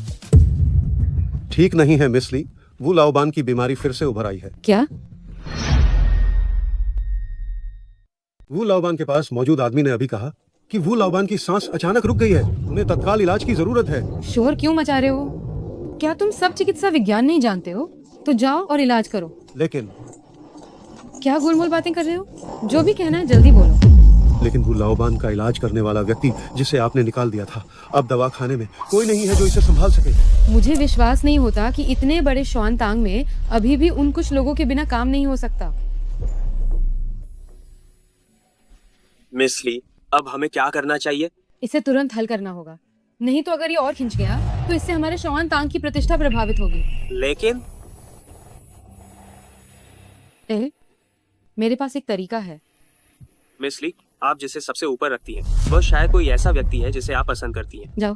ठीक नहीं है मिस ली, वू लाओबान की बीमारी फिर से उभर आई है। क्या? वू लाओबान के पास मौजूद आदमी ने अभी कहा कि वू लाओबान की सांस अचानक रुक गई है। उन्हें तत्काल इलाज की जरूरत है। शोर क्यों मचा रहे हो? क्या तुम सब चिकित्सा विज्ञान नहीं जानते हो? तो जाओ और इलाज करो। लेकिन क्या गोलमोल बातें कर रहे हो? जो भी कहना है जल्दी बोलो। लेकिन वू लाओबान का इलाज करने वाला व्यक्ति जिसे आपने निकाल दिया था, अब दवाखाने में कोई नहीं है जो इसे संभाल सके। मुझे विश्वास नहीं होता कि इतने बड़े शॉन तांग में अभी भी उन कुछ लोगों के बिना काम नहीं हो सकता। मिस ली, अब हमें क्या करना चाहिए? इसे तुरंत हल करना होगा, नहीं तो अगर ये और खिंच गया तो इससे हमारे शॉन तांग की प्रतिष्ठा प्रभावित होगी। लेकिन मेरे पास एक तरीका है। मिस ली, आप जिसे सबसे ऊपर रखती हैं, वह शायद कोई ऐसा व्यक्ति है जिसे आप पसंद करती हैं। जाओ।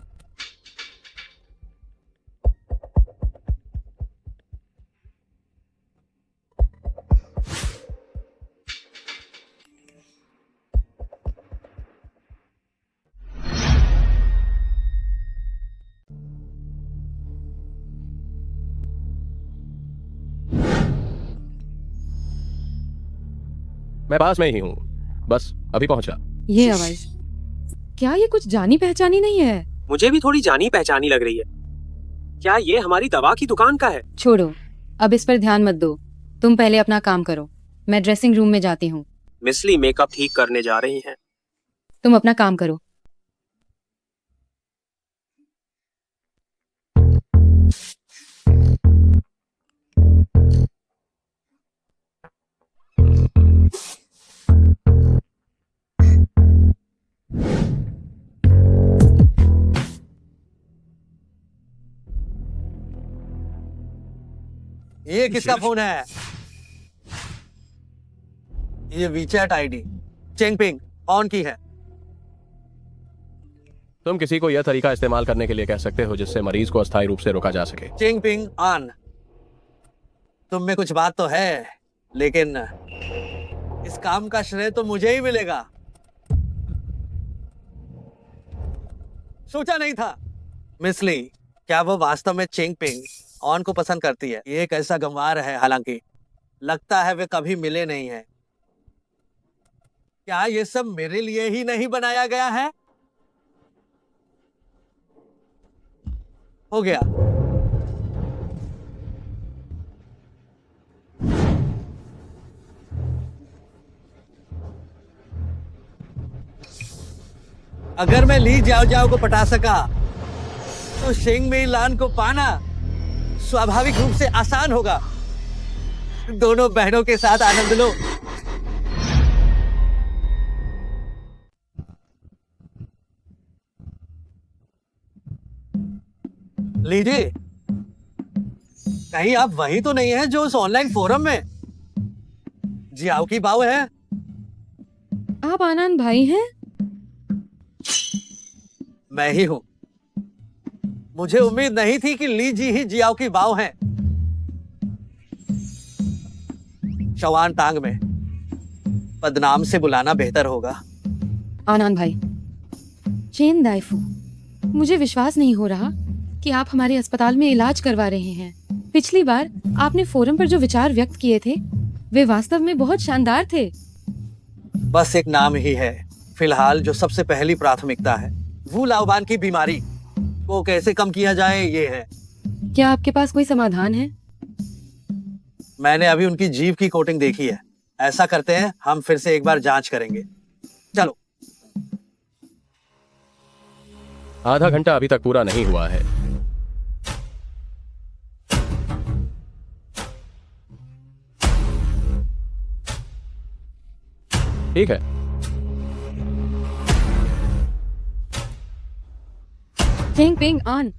मैं पास में ही हूँ, बस अभी पहुंचा। ये आवाज, क्या ये कुछ जानी पहचानी नहीं है? मुझे भी थोड़ी जानी पहचानी लग रही है। क्या ये हमारी दवा की दुकान का है? छोड़ो, अब इस पर ध्यान मत दो। तुम पहले अपना काम करो, मैं ड्रेसिंग रूम में जाती हूँ। मिसली मेकअप ठीक करने जा रही हैं। तुम अपना काम करो। ये किसका फोन है? ये वीचैट आईडी चेंगपिंग ऑन की है। तुम किसी को यह तरीका इस्तेमाल करने के लिए कह सकते हो जिससे मरीज को अस्थायी रूप से रोका जा सके। चेंगपिंग ऑन। तुम में कुछ बात तो है, लेकिन इस काम का श्रेय तो मुझे ही मिलेगा। सोचा नहीं था। मिसली, क्या वो वास्तव में चेंगपिंग ऑन को पसंद करती है? ये एक ऐसा गंवार है, हालांकि लगता है वे कभी मिले नहीं हैं। क्या ये सब मेरे लिए ही नहीं बनाया गया है? हो गया। अगर मैं ली जाओ जाओ को पटा सका तो शेंग में लान को पाना स्वाभाविक रूप से आसान होगा। दोनों बहनों के साथ आनंद लो। लीजिए। कहीं आप वही तो नहीं है जो उस ऑनलाइन फोरम में जियाओ की बाव है? आप आनंद भाई हैं? मैं ही हूं। मुझे उम्मीद नहीं थी कि ली जी ही जियाओ की बाव हैं। शवान टांग में बदनाम से बुलाना बेहतर होगा। आनंद भाई, चेन दाइफू, मुझे विश्वास नहीं हो रहा कि आप हमारे अस्पताल में इलाज करवा रहे हैं। पिछली बार आपने फोरम पर जो विचार व्यक्त किए थे वे वास्तव में बहुत शानदार थे। बस एक नाम ही है फिलहाल जो सबसे पहली प्राथमिकता है। वो लाओबान की बीमारी को कैसे कम किया जाए, ये है। क्या आपके पास कोई समाधान है? मैंने अभी उनकी जीभ की कोटिंग देखी है। ऐसा करते हैं, हम फिर से एक बार जांच करेंगे। चलो। आधा घंटा अभी तक पूरा नहीं हुआ है। ठीक है। चेंगपिंग ऑन।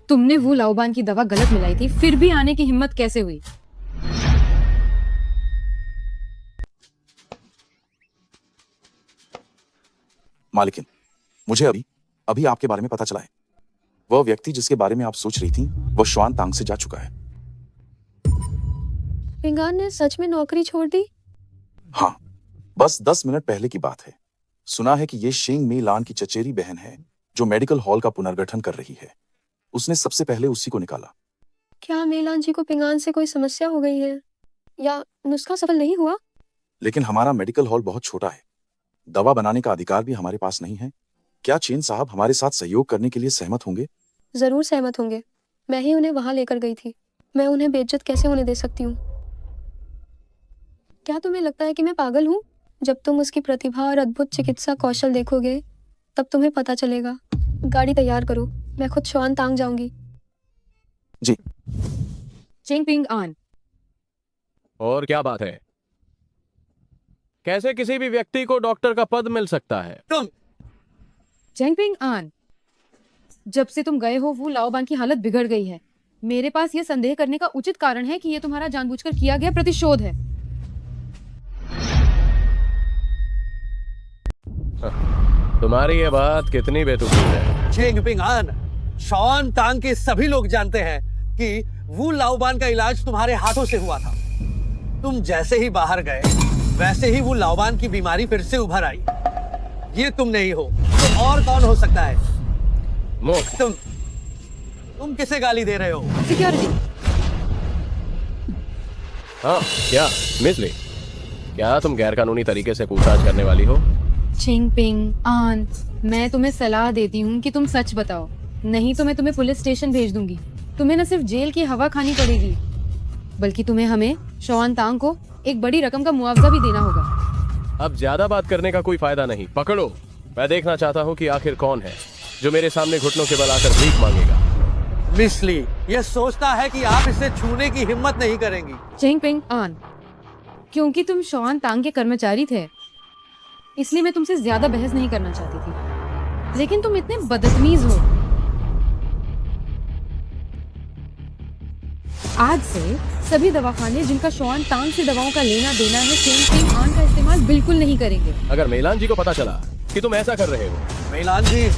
तुमने वो लाओबान की दवा गलत मिलाई थी, फिर भी आने की हिम्मत कैसे हुई? मालिकिन, मुझे अभी आपके बारे में पता चला है। वह व्यक्ति जिसके बारे में आप सोच रही थी वो श्वान तांग से जा चुका है। पिंगान ने सच में नौकरी छोड़ दी? हाँ, बस 10 मिनट पहले की बात है। सुना है कि ये शेंग मी लान की चचेरी बहन है जो मेडिकल हॉल का पुनर्गठन कर रही है। उसने सबसे पहले उसी को निकाला। क्या मेलान जी को पिंगान से कोई समस्या हो गई है या नुस्खा सफल नहीं हुआ? लेकिन हमारा मेडिकल हॉल बहुत छोटा है, दवा बनाने का अधिकार भी हमारे पास नहीं है। क्या चेन साहब हमारे साथ सहयोग करने के लिए सहमत होंगे? जरूर सहमत होंगे। मैं ही उन्हें वहां लेकर गई थी। मैं उन्हें बेइज्जत कैसे होने दे सकती हूँ? क्या तुम्हें लगता है कि मैं पागल हूँ? जब तुम उसकी प्रतिभा और अद्भुत चिकित्सा कौशल देखोगे तब तुम्हें पता चलेगा। गाड़ी तैयार करो, मैं खुद श्वान तांग जाऊंगी। जी। चेंगपिंग ऑन। और क्या बात है? कैसे किसी भी व्यक्ति को डॉक्टर का पद मिल सकता है? तुम चेंगपिंग ऑन। जब से तुम गए हो वो लाओबान की हालत बिगड़ गई है। मेरे पास यह संदेह करने का उचित कारण है कि यह तुम्हारा जानबूझकर किया गया प्रतिशोध है। तुम्हारी ये बात कितनी बेतुकी है? चेंगपिंग ऑन, शॉन तांग के सभी लोग जानते हैं कि वो लाओबान का इलाज तुम्हारे हाथों से हुआ था। तुम जैसे ही बाहर गए वैसे ही वो लाओबान की बीमारी फिर से उभर आई। ये तुम नहीं हो तो और कौन हो सकता है? तुम किसे गाली दे रहे हो? सिक्योरिटी। हाँ, क्या मिसली? क्या तुम गैरकानूनी तरीके से पूछताछ करने वाली हो? चिंगपिंग आन, मैं तुम्हें सलाह देती हूँ कि तुम सच बताओ, नहीं तो मैं तुम्हें पुलिस स्टेशन भेज दूंगी। तुम्हें न सिर्फ जेल की हवा खानी पड़ेगी, बल्कि तुम्हें हमें शॉन तांग को एक बड़ी रकम का मुआवजा भी देना होगा। अब ज्यादा बात करने का कोई फायदा नहीं, पकड़ो। मैं देखना चाहता हूँ कि आखिर कौन है जो मेरे सामने घुटनों के बल आकर भीख मांगेगा। मिस ली ये सोचता है कि आप इसे छूने की हिम्मत नहीं करेंगी। चिंगपिंग आन, क्योंकि तुम शॉन तांग के कर्मचारी थे, इसलिए मैं तुमसे ज्यादा बहस नहीं करना चाहती थी, लेकिन तुम इतने बदतमीज हो। आज से सभी दवाखाने जिनका शॉन तांग से दवाओं का लेना देना है, चिंगपिंग आन का इस्तेमाल बिल्कुल नहीं करेंगे। अगर मेलान जी को पता चला कि तुम ऐसा कर रहे हो। मेलान जी,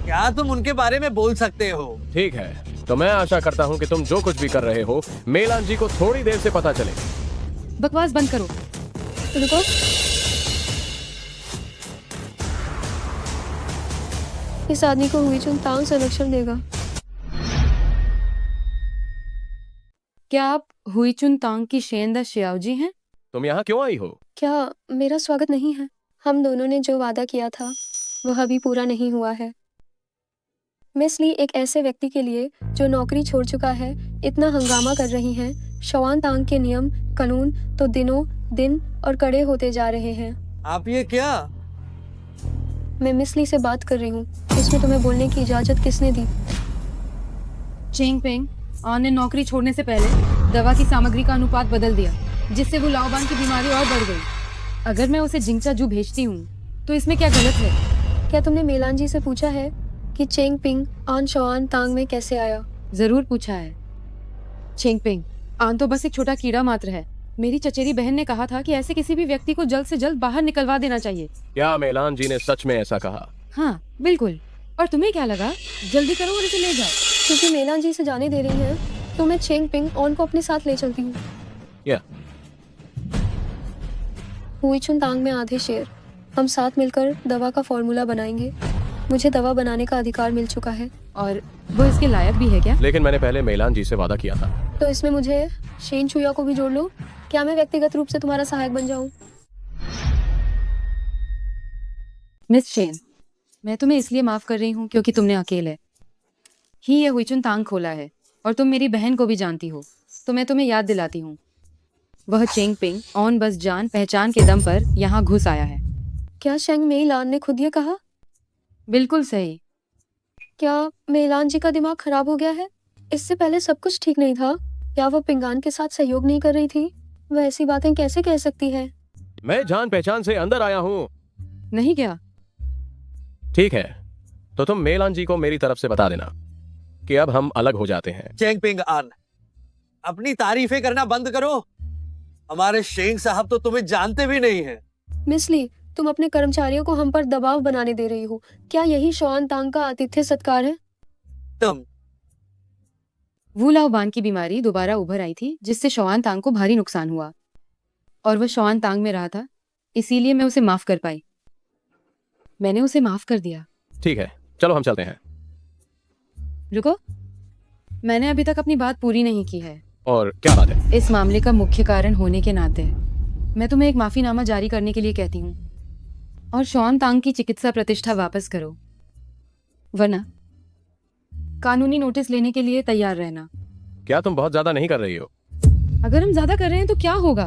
क्या तुम उनके बारे में बोल सकते हो? ठीक है, तो मैं आशा करता हूँ कि तुम जो कुछ भी कर रहे हो मेलान जी को थोड़ी देर से पता चले। बकवास बंद करो। रुको, इस आदमी को हुईचुन तांग संरक्षण देगा। क्या आप हुईचुन तांग की शेंदा श्याओ जी हैं? तुम यहाँ क्यों आई हो? क्या मेरा स्वागत नहीं है? हम दोनों ने जो वादा किया था वह अभी पूरा नहीं हुआ है। मिस ली एक ऐसे व्यक्ति के लिए जो नौकरी छोड़ चुका है इतना हंगामा कर रही हैं। शॉन तांग के नियम कानून तो दिनों दिन और कड़े होते जा रहे हैं। आप ये क्या? मैं मिस ली से बात कर रही हूँ, इसमें तुम्हें बोलने की इजाजत किसने दी? चिंगपिंग आन ने नौकरी छोड़ने से पहले दवा की सामग्री का अनुपात बदल दिया, जिससे वो लाओबान की बीमारी और बढ़ गई। अगर मैं उसे जिंगचाजू भेजती हूँ तो इसमें क्या गलत है? क्या तुमने मेलान जी से पूछा है कि चिंगपिंग आन शॉन तांग में कैसे आया? जरूर पूछा है। चिंगपिंग आन तो बस एक छोटा कीड़ा मात्र है। मेरी चचेरी बहन ने कहा था कि ऐसे किसी भी व्यक्ति को जल्द से जल्द बाहर निकलवा देना चाहिए। क्या मेलान जी ने सच में ऐसा कहा? हाँ बिल्कुल। और तुम्हें क्या लगा? जल्दी करो और इसे ले जाओ। क्योंकि मेलान जी से जाने दे रही हैं, तो मैं चिंगपिंग ऑन को अपने साथ ले चलती हूँ। हुईचुन तांग में आधे शेर, हम साथ मिलकर दवा का फॉर्मूला बनाएंगे। मुझे दवा बनाने का अधिकार मिल चुका है। और वो इसके लायक भी है क्या? लेकिन मैंने पहले मेलान जी से वादा किया था। तो इसमें मुझे शेन चुया को भी जोड़ लो। क्या मैं व्यक्तिगत रूप से तुम्हारा सहायक बन जाऊं? मिस शेन, मैं तुम्हें इसलिए माफ कर रही हूँ क्योंकि तुमने अकेले ही ये हुईचुन तांग खोला है, और तुम मेरी बहन को भी जानती हो, तो मैं तुम्हें याद दिलाती हूँ। वह चिंगपिंग ऑन बस जान पहचान के दम पर यहाँ घुस आया है। क्या शेंग मेइलान ने खुद ये कहा? बिल्कुल सही। क्या मेइलान जी का दिमाग खराब हो गया है? इससे पहले सब कुछ ठीक नहीं था। क्या वह पिंगान के साथ सहयोग नहीं कर रही थी? वह ऐसी बातें कैसे कह सकती है? मैं जान पहचान से अंदर आया हूँ। नहीं क्या? ठीक है, तो तुम मेलान जी को मेरी तरफ से बता देना कि अब हम अलग हो जाते हैं। चिंगपिंग आन, अपनी तारीफें करना बंद करो। हमारे शेंग साहब तो तुम्हें जानते भी नहीं हैं। मिस ली, तुम अपने कर्मचारियों को हम पर दबाव बनाने दे रही हो। क्या यही शॉन तांग का आतिथ्य सत्कार है? तुम वू लाओबान की बीमारी दोबारा उभर आई थी, जिससे शॉन तांग को भारी नुकसान हुआ, और वह शॉन तांग में रहा था, इसीलिए मैं उसे माफ कर पाई। मैंने उसे माफ कर दिया। ठीक है, चलो हम चलते हैं। रुको, मैंने अभी तक अपनी बात पूरी नहीं की है। और क्या बात है? इस मामले का मुख्य कारण होने के नाते मैं तुम्हें एक माफीनामा जारी करने के लिए कहती हूँ, और शॉन तांग की चिकित्सा प्रतिष्ठा वापस करो, वरना कानूनी नोटिस लेने के लिए तैयार रहना। क्या तुम बहुत ज्यादा नहीं कर रही हो? अगर हम ज्यादा कर रहे हैं तो क्या होगा?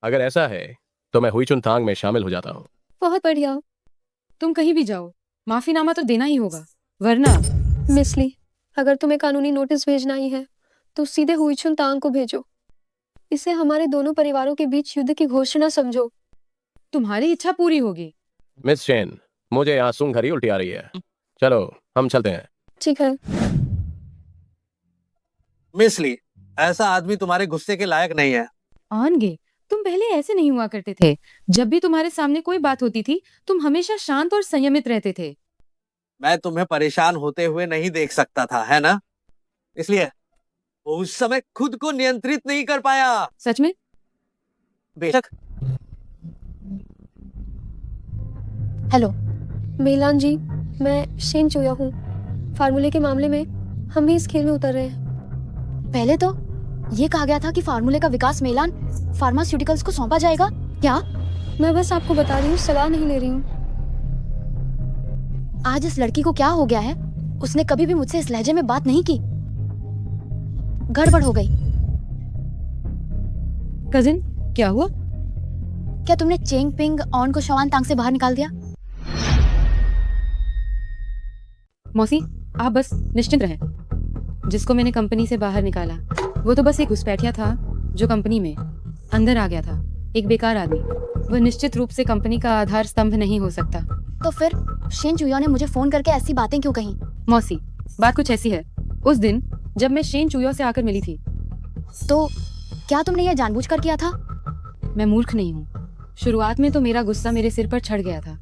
अगर ऐसा है तो मैं हुईचुन तांग में शामिल हो जाता हूँ। बहुत बढ़िया। तुम कहीं भी जाओ, माफीनामा तो देना ही होगा, वरना। मिस ली, अगर तुम्हें कानूनी नोटिस भेजना ही है तो सीधे हुईचुन तांग को भेजो। इसे हमारे दोनों परिवारों के बीच युद्ध की घोषणा समझो। तुम्हारी इच्छा पूरी होगी। मिस शेन, मुझे यहाँ सूंघ घरी उल्टी आ रही है। चलो हम चलते हैं। ठीक है। मिस ली, ऐसा आदमी तुम्हारे गुस्से के लायक नहीं है। आनगे, तुम पहले ऐसे नहीं हुआ करते थे। जब भी तुम्हारे सामने कोई बात होती थी, तुम हमेशा शांत और संयमित रहते थे। मैं तुम्हें परेशान होते हुए नहीं देख सकता था, है ना? इसलिए उस समय खुद को नियंत्रित नहीं कर पाया। सच में? बेशक। हेलो मेलान जी, मैं शेन चोया हूँ। फार्मूले के मामले में हम भी इस खेल में उतर रहे हैं। पहले तो ये कहा गया था कि फार्मूले का विकास मेलान फार्मास्यूटिकल्स को सौंपा जाएगा। क्या? मैं बस आपको बता रही हूँ, सलाह नहीं ले रही हूँ। आज इस लड़की को क्या हो गया है? उसने कभी भी मुझसे इस लहजे में बात नहीं की। गड़बड़ हो गई। कजिन, क्या हुआ? क्या तुमने चेंग पिंग ऑन को शवान तांग से बाहर निकाल दिया? मौसी, आप बस निश्चिंत रहें। जिसको मैंने कंपनी से बाहर निकाला वो तो बस एक घुसपैठिया था जो कंपनी में अंदर आ गया था, एक बेकार आदमी। वह निश्चित रूप से कंपनी का आधार स्तंभ नहीं हो सकता। तो फिर शेन चुया ने मुझे फोन करके ऐसी बातें क्यों कही? मौसी, बात कुछ ऐसी है। उस दिन जब मैं शेन चुया से आकर मिली थी। तो क्या तुमने यह जानबूझकर किया था? मैं मूर्ख नहीं हूँ। शुरुआत में तो मेरा गुस्सा मेरे सिर पर चढ़ गया था,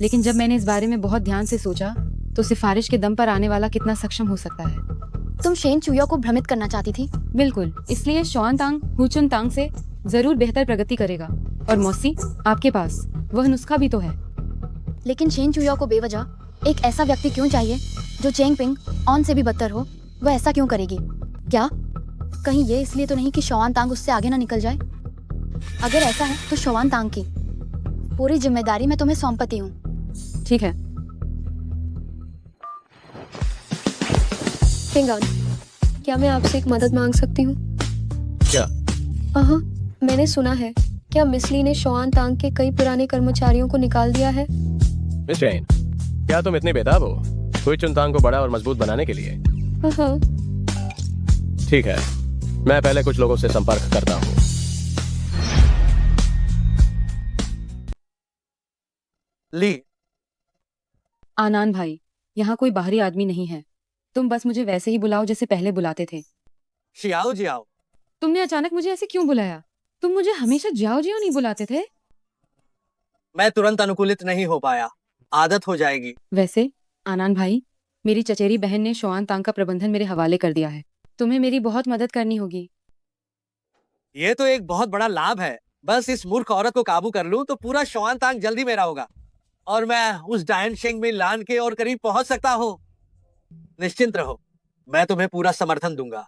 लेकिन जब मैंने इस बारे में बहुत ध्यान से सोचा तो सिफारिश के दम पर आने वाला कितना सक्षम हो सकता है। तुम शेन चुया को भ्रमित करना चाहती थी? बिल्कुल, इसलिए शॉन तांग हुचुन तांग से जरूर बेहतर प्रगति करेगा। और मौसी, आपके पास वह नुस्खा भी तो है। लेकिन शेन चुया को बेवजह एक ऐसा व्यक्ति क्यों चाहिए जो चेंग पिंग ऑन से भी बदतर हो? वह ऐसा क्यों करेगी? क्या कहीं ये इसलिए तो नहीं कि शवान तांग उससे आगे ना निकल जाए? अगर ऐसा है तो शवान तांग की पूरी जिम्मेदारी मैं तुम्हें सौंपती हूँ। ठीक है। पिंगान, क्या मैं आपसे एक मदद मांग सकती हूँ? क्या? हाँ, मैंने सुना है, क्या मिस ली ने शॉन तांग के कई पुराने कर्मचारियों को निकाल दिया है? मिस जैन, क्या तुम इतनी बेताब हो हुईचुन तांग को बड़ा और मजबूत बनाने के लिए? हाँ। ठीक है, मैं पहले कुछ लोगों से संपर्क करता हूँ। ली। आनान भाई, यहाँ कोई बाहरी आदमी नहीं है। तुम बस मुझे वैसे ही बुलाओ जैसे पहले बुलाते थे। Xiao Jiao. तुमने अचानक मुझे ऐसे क्यों बुलाया? तुम मुझे हमेशा जियाओ जियाओ नहीं बुलाते थे। मैं तुरंत अनुकूलित नहीं हो पाया, आदत हो जाएगी। वैसे आनान भाई, मेरी चचेरी बहन ने शॉन तांग का प्रबंधन मेरे हवाले कर दिया है। तुम्हें मेरी बहुत मदद करनी होगी। ये तो एक बहुत बड़ा लाभ है। बस इस मूर्ख औरत को काबू कर लूं तो पूरा शॉन तांग जल्दी मेरा होगा और मैं उस डायन शेंग में लान के और करीब पहुंच सकता हूं। निश्चिंत रहो, मैं तुम्हें पूरा समर्थन दूंगा।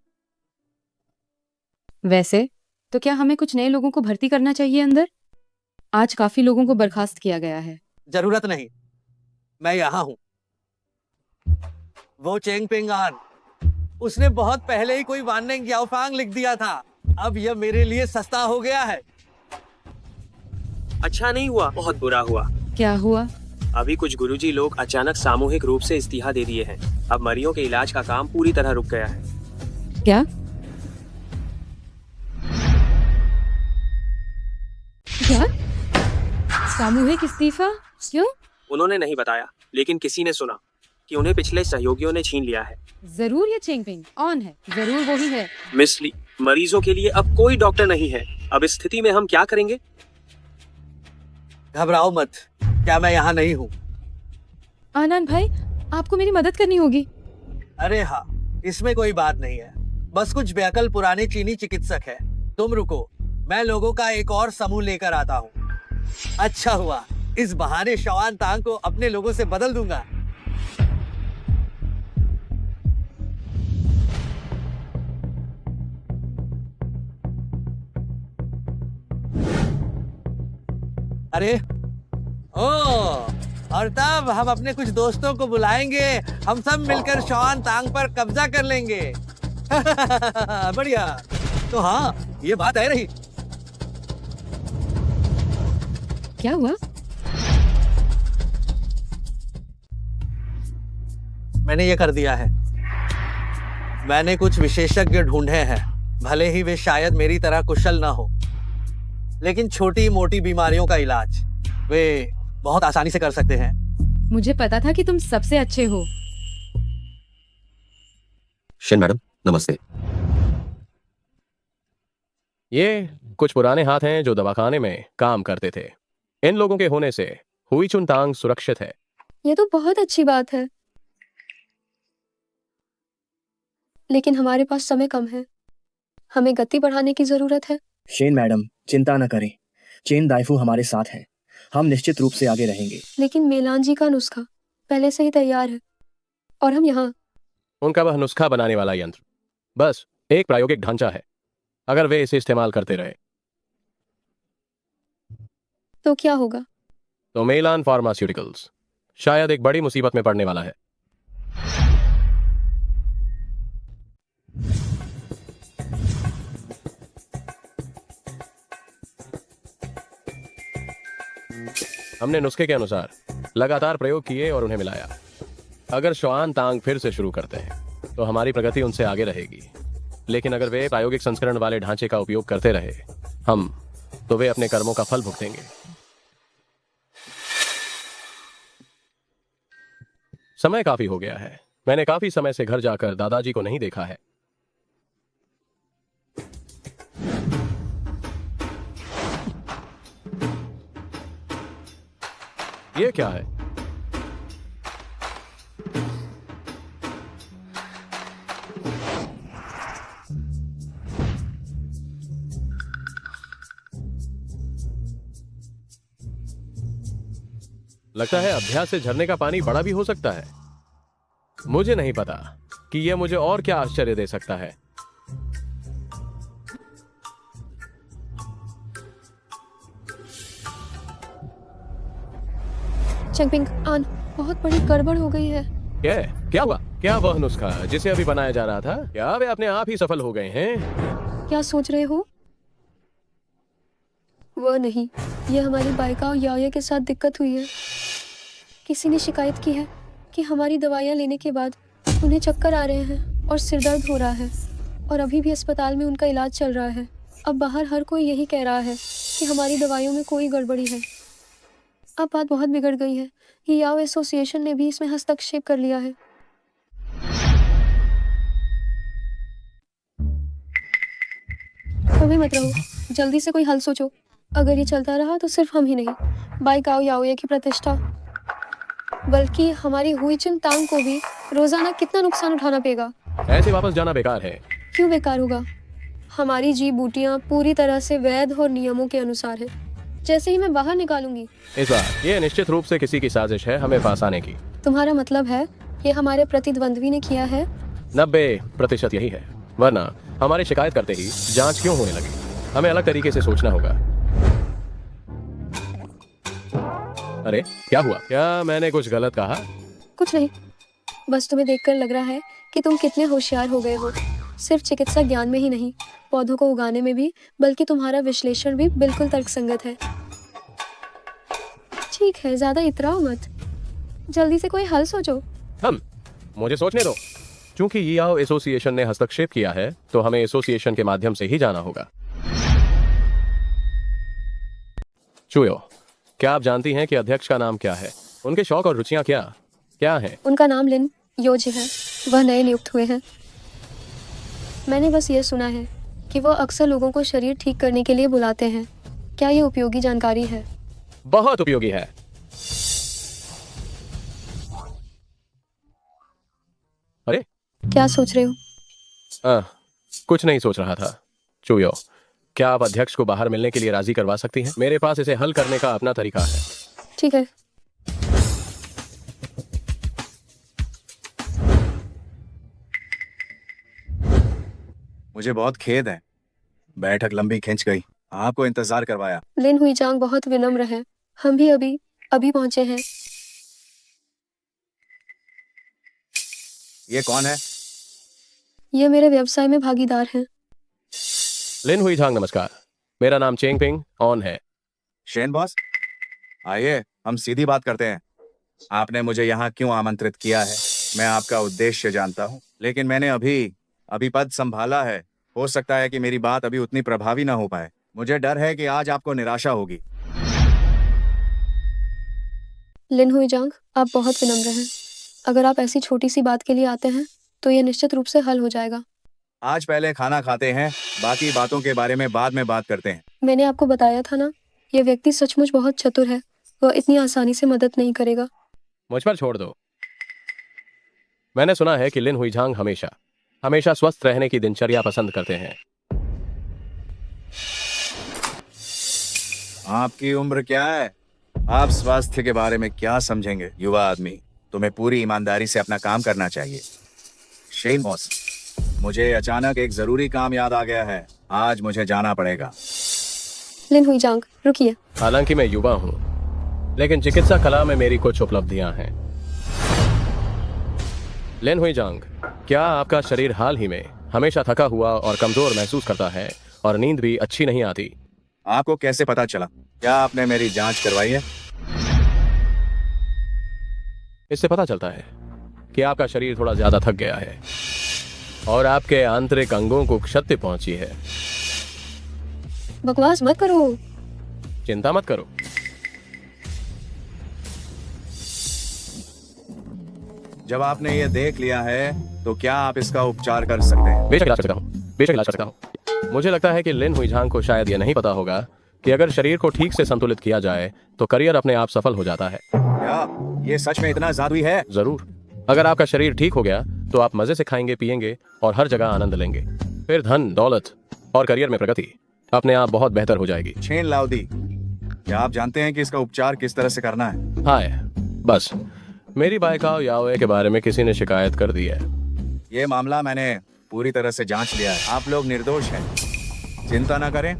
वैसे तो क्या हमें कुछ नए लोगों को भर्ती करना चाहिए अंदर? आज काफी लोगों को बर्खास्त किया गया है। जरूरत नहीं, मैं यहाँ हूँ। वो चेंग पिंग आन, उसने बहुत पहले ही कोई वाननेंग याओफांग लिख दिया था। अब यह मेरे लिए सस्ता हो गया है। अच्छा नहीं हुआ, बहुत बुरा हुआ। क्या हुआ? अभी कुछ गुरुजी लोग अचानक सामूहिक रूप से इस्तीफा दे दिए हैं। अब मरीजों के इलाज का काम पूरी तरह रुक गया है। क्या? क्या? सामूहिक इस्तीफा? क्यों? उन्होंने नहीं बताया, लेकिन किसी ने सुना कि उन्हें पिछले सहयोगियों ने छीन लिया है। जरूर ये चेंगपिंग ऑन है, जरूर वो ही है। मिस ली, मरीजों के लिए अब कोई डॉक्टर नहीं है। अब इस स्थिति में हम क्या करेंगे? घबराओ मत, क्या मैं यहाँ नहीं हूँ? आनंद भाई, आपको मेरी मदद करनी होगी। अरे हाँ, इसमें कोई बात नहीं है। बस कुछ बेअकल पुराने चीनी चिकित्सक है। तुम रुको, मैं लोगों का एक और समूह लेकर आता हूँ। अच्छा हुआ, इस बहाने शवान तांग को अपने लोगों से बदल दूंगा। अरे ओ, और तब हम अपने कुछ दोस्तों को बुलाएंगे। हम सब मिलकर शॉन तांग पर कब्जा कर लेंगे। बढ़िया। तो हाँ, ये बात है रही। क्या हुआ? मैंने ये कर दिया है। मैंने कुछ विशेषज्ञ ढूंढे हैं। भले ही वे शायद मेरी तरह कुशल ना हो, लेकिन छोटी मोटी बीमारियों का इलाज वे बहुत आसानी से कर सकते हैं। मुझे पता था कि तुम सबसे अच्छे हो। शेन मैडम, नमस्ते। ये कुछ पुराने हाथ हैं जो दवाखाने में काम करते थे। इन लोगों के होने से हुईचुन तांग सुरक्षित है। ये तो बहुत अच्छी बात है, लेकिन हमारे पास समय कम है। हमें गति बढ़ाने की जरूरत है। शेन मैडम, चिंता न करें। चेन दाइफू हमारे साथ हैं। हम निश्चित रूप से आगे रहेंगे। लेकिन मेलान जी का नुस्खा पहले से ही तैयार है और हम यहाँ। उनका वह नुस्खा बनाने वाला यंत्र बस एक प्रायोगिक ढांचा है। अगर वे इसे इस्तेमाल करते रहे तो क्या होगा? तो मेलान फार्मास्यूटिकल्स शायद एक बड़ी मुसीबत में पड़ने वाला है। हमने नुस्खे के अनुसार लगातार प्रयोग किए और उन्हें मिलाया। अगर शॉन तांग फिर से शुरू करते हैं तो हमारी प्रगति उनसे आगे रहेगी, लेकिन अगर वे प्रायोगिक संस्करण वाले ढांचे का उपयोग करते रहे तो वे अपने कर्मों का फल भुगतेंगे। समय काफी हो गया है। मैंने काफी समय से घर जाकर दादाजी को नहीं देखा है। ये क्या है? लगता है अभ्यास से झरने का पानी बड़ा भी हो सकता है। मुझे नहीं पता कि यह मुझे और क्या आश्चर्य दे सकता है। चेंगपिंग आन, बहुत बड़ी गड़बड़ हो गई है। क्या हुआ? क्या वह नुस्खा जिसे अभी बनाया जा रहा था, क्या वे अपने आप ही सफल हो गए हैं? क्या सोच रहे हो? वह नहीं, यह हमारी बाइका याओये के साथ दिक्कत हुई है। किसी ने शिकायत की है कि हमारी दवाइयाँ लेने के बाद उन्हें चक्कर आ रहे हैं और सिर दर्द हो रहा है, और अभी भी अस्पताल में उनका इलाज चल रहा है। अब बाहर हर कोई यही कह रहा है कि हमारी दवाइयों में कोई गड़बड़ी है। अब बात बहुत बिगड़ गई है कि याओ एसोसिएशन ने भी इसमें हस्तक्षेप कर लिया है। अभी मत रहो, जल्दी से कोई हल सोचो। अगर ये चलता रहा तो सिर्फ हम ही नहीं, बाइकाओ याओये की प्रतिष्ठा बल्कि हमारी हुईचुन तांग को भी रोजाना कितना नुकसान उठाना पड़ेगा। ऐसे वापस जाना बेकार है। क्यों बेकार होगा? हमारी जी बूटियाँ पूरी तरह से वैध और नियमों के अनुसार है। जैसे ही मैं बाहर निकालूंगी। इस बार ये निश्चित रूप से किसी की साजिश है हमें फंसाने की। तुम्हारा मतलब है ये हमारे प्रतिद्वंद्वी ने किया है? 90% यही है, वरना हमारी शिकायत करते ही जांच क्यों होने लगी? हमें अलग तरीके से सोचना होगा। अरे क्या हुआ? क्या मैंने कुछ गलत कहा? कुछ नहीं, बस तुम्हें देखकर लग रहा है कि तुम कितने होशियार हो गए हो। सिर्फ चिकित्सा ज्ञान में ही नहीं, पौधों को उगाने में भी, बल्कि तुम्हारा विश्लेषण भी बिल्कुल तर्कसंगत है। ठीक है, ज्यादा इतराओ मत, जल्दी से कोई हल सोचो। मुझे सोचने दो। चूंकि याओ एसोसिएशन ने हस्तक्षेप किया है तो हमें एसोसिएशन के माध्यम से ही जाना होगा। चुयो, क्या आप जानती हैं कि अध्यक्ष का नाम क्या है? उनके शौक और रुचियां क्या हैं? उनका नाम लिन योजे है। वह नए नियुक्त हुए हैं। मैंने बस ये सुना है कि वो अक्सर लोगों को शरीर ठीक करने के लिए बुलाते हैं। क्या ये उपयोगी जानकारी है? बहुत उपयोगी है। अरे क्या सोच रहे हो? कुछ नहीं सोच रहा था। चुयो, क्या आप अध्यक्ष को बाहर मिलने के लिए राजी करवा सकती हैं? मेरे पास इसे हल करने का अपना तरीका है। ठीक है। मुझे बहुत खेद है, बैठक लंबी खिंच गई, आपको इंतजार करवाया। लिन हुईचांग बहुत विनम्र है। हम भी अभी पहुंचे हैं। ये कौन है? ये मेरे व्यवसाय में भागीदार हैं। लिन हुईचांग नमस्कार, मेरा नाम चेंगपिंग ऑन है। शेन बॉस, आइए हम सीधी बात करते हैं। आपने मुझे यहाँ क्यों आमंत्रित किया है? मैं आपका उद्देश्य जानता हूँ, लेकिन मैंने अभी पद संभाला है। हो सकता है कि मेरी बात अभी उतनी प्रभावी ना हो पाए। मुझे डर है कि आज आपको निराशा होगी। लिन हुईचांग, आप बहुत विनम्र हैं। अगर आप ऐसी छोटी सी बात के लिए आते हैं तो यह निश्चित रूप से हल हो जाएगा। आज पहले खाना खाते हैं, बाकी बातों के बारे में बाद में बात करते हैं। मैंने आपको बताया था ना, यह व्यक्ति सचमुच बहुत चतुर है। वह इतनी आसानी से मदद नहीं करेगा। मुझ पर छोड़ दो। मैंने सुना है कि लिन हुईचांग हमेशा स्वस्थ रहने की दिनचर्या पसंद करते हैं। आपकी उम्र क्या है? आप स्वास्थ्य के बारे में क्या समझेंगे? युवा आदमी, तुम्हें पूरी ईमानदारी से अपना काम करना चाहिए। शेन बॉस, मुझे अचानक एक जरूरी काम याद आ गया है। आज मुझे जाना पड़ेगा। लिन हुई जांग, रुकिए। हालांकि मैं युवा हूँ, लेकिन चिकित्सा कला में मेरी कुछ उपलब्धियां हैं। लिन हुई जांग, क्या आपका शरीर हाल ही में हमेशा थका हुआ और कमजोर महसूस करता है और नींद भी अच्छी नहीं आती? आपको कैसे पता चला? क्या आपने मेरी जांच करवाई है? इससे पता चलता है कि आपका शरीर थोड़ा ज्यादा थक गया है और आपके आंतरिक अंगों को क्षति पहुंची है। बकवास मत करो। चिंता मत करो। जब आपने ये देख लिया है तो क्या आप इसका उपचार कर सकते हैं? बेशक इलाज कर सकता हूँ, बेशक इलाज कर सकता हूँ। मुझे लगता है कि लिन हुई झांग को शायद यह नहीं पता होगा कि अगर शरीर को ठीक से संतुलित किया जाए तो करियर अपने आप सफल हो जाता है। क्या ये सच में इतना जादुई है? जरूर। अगर आपका शरीर ठीक हो गया तो आप मजे से खाएंगे, पिएंगे और हर जगह आनंद लेंगे। फिर धन, दौलत और करियर में प्रगति अपने आप बहुत बेहतर हो जाएगी। छेन लाउदी, क्या आप जानते हैं कि इसका उपचार किस तरह से करना है? हाय, बस मेरी बाइकाओ याओए के बारे में किसी ने शिकायत कर दी है। ये मामला मैंने पूरी तरह से जांच लिया है। आप लोग निर्दोष हैं। चिंता ना करें,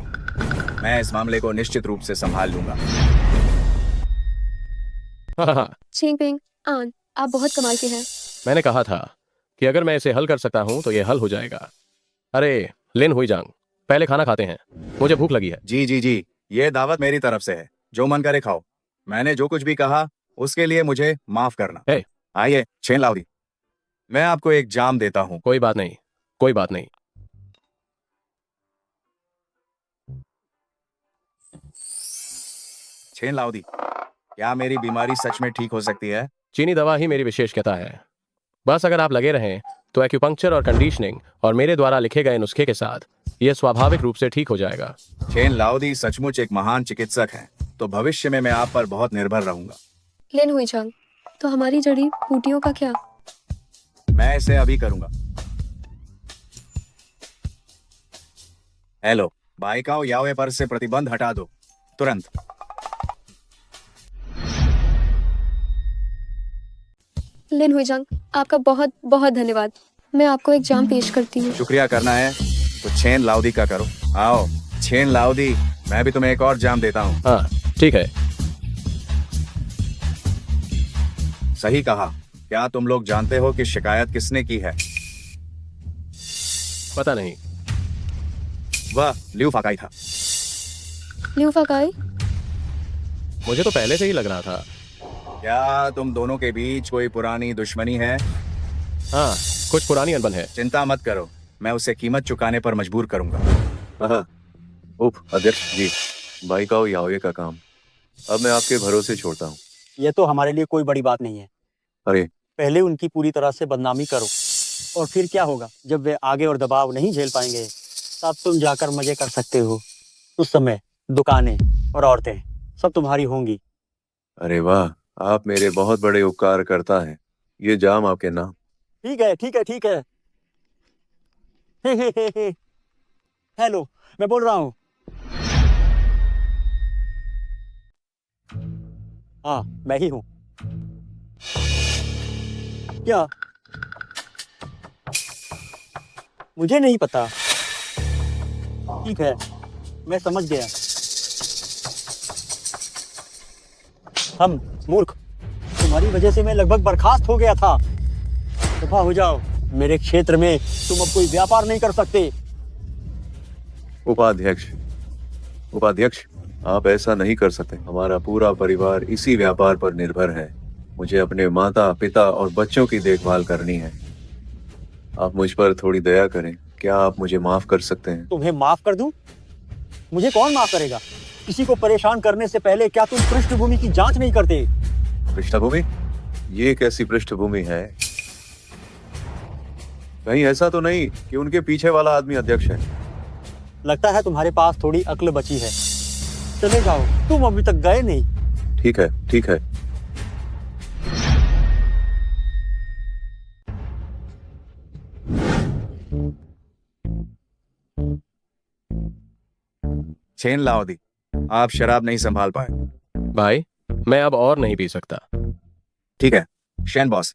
मैं इस मामले को निश्चित रूप से संभाल लूंगा। चेंगपिंग आन, आप बहुत कमाल के हैं। मैंने कहा था कि अगर मैं इसे हल कर सकता हूं तो ये हल हो जाएगा। अरे लिन हुई जांग, पहले खाना खाते हैं, मुझे भूख लगी है। जी जी जी, ये दावत मेरी तरफ से है, जो मन करे खाओ। मैंने जो कुछ भी कहा उसके लिए मुझे माफ करना। आइए छेन लाउदी, मैं आपको एक जाम देता हूँ। कोई बात नहीं, कोई बात नहीं। छेन लाउदी, क्या मेरी बीमारी सच में ठीक हो सकती है? चीनी दवा ही मेरी विशेषता है। बस अगर आप लगे रहें तो एक्यूपंक्चर और कंडीशनिंग और मेरे द्वारा लिखे गए नुस्खे के साथ यह स्वाभाविक रूप से ठीक हो जाएगा। छेन लाउदी सचमुच एक महान चिकित्सक हैं, तो भविष्य में मैं आप पर बहुत निर्भर रहूंगा। लिन हुई जांग, तो हमारी जड़ी बूटियों का क्या? मैं इसे अभी करूंगा। हेलो, बाइकाओ याओए पर से प्रतिबंध हटा दो, तुरंत। लिन हुई जांग, आपका बहुत बहुत धन्यवाद। मैं आपको एक जाम पेश करती हूँ। शुक्रिया करना है तो छेन लाउदी का करो। आओ छेन लाउदी, मैं भी तुम्हें एक और जाम देता हूँ। हाँ ठीक है। सही कहा। क्या तुम लोग जानते हो कि शिकायत किसने की है? पता नहीं। वह लिऊ फाकाई था। लिऊ फाकाई? मुझे तो पहले से ही लग रहा था। क्या तुम दोनों के बीच कोई पुरानी दुश्मनी है? हाँ, कुछ पुरानी अनबन है। चिंता मत करो, मैं उसे कीमत चुकाने पर मजबूर करूंगा। हाँ, अध्यक्ष जी, बाइकाओ याओए का काम अब मैं आपके भरोसे छोड़ता हूँ। ये तो हमारे लिए कोई बड़ी बात नहीं है। अरे पहले उनकी पूरी तरह से बदनामी करो, और फिर क्या होगा जब वे आगे और दबाव नहीं झेल पाएंगे, तब तुम जाकर मजे कर सकते हो। उस समय दुकानें और औरतें सब तुम्हारी होंगी। अरे वाह, आप मेरे बहुत बड़े उपकार करता है। ये जाम आपके नाम। ठीक है ठीक है ठीक है। हेलो, मैं बोल रहा हूँ। हाँ, मैं ही हूँ। क्या? मुझे नहीं पता। ठीक है, मैं समझ गया। हम मूर्ख, तुम्हारी वजह से मैं लगभग बर्खास्त हो गया था। दफा हो जाओ, मेरे क्षेत्र में तुम अब कोई व्यापार नहीं कर सकते। उपाध्यक्ष, आप ऐसा नहीं कर सकते। हमारा पूरा परिवार इसी व्यापार पर निर्भर है। मुझे अपने माता, पिता और बच्चों की देखभाल करनी है। आप मुझ पर थोड़ी दया करें। क्या आप मुझे माफ कर सकते हैं? तुम्हें माफ कर दूं? मुझे कौन माफ करेगा? किसी को परेशान करने से पहले क्या तुम पृष्ठभूमि की जांच नहीं करते? पृष्ठभूमि? ये कैसी पृष्ठभूमि है? कहीं ऐसा तो नहीं कि उनके पीछे वाला आदमी अध्यक्ष है? लगता है तुम्हारे पास थोड़ी अक्ल बची है। चले जाओ, तुम अभी तक गए नहीं। ठीक है, ठीक है। छेन लाओदी, आप शराब नहीं संभाल पाए। भाई, मैं अब और नहीं पी सकता। ठीक है शैन बॉस,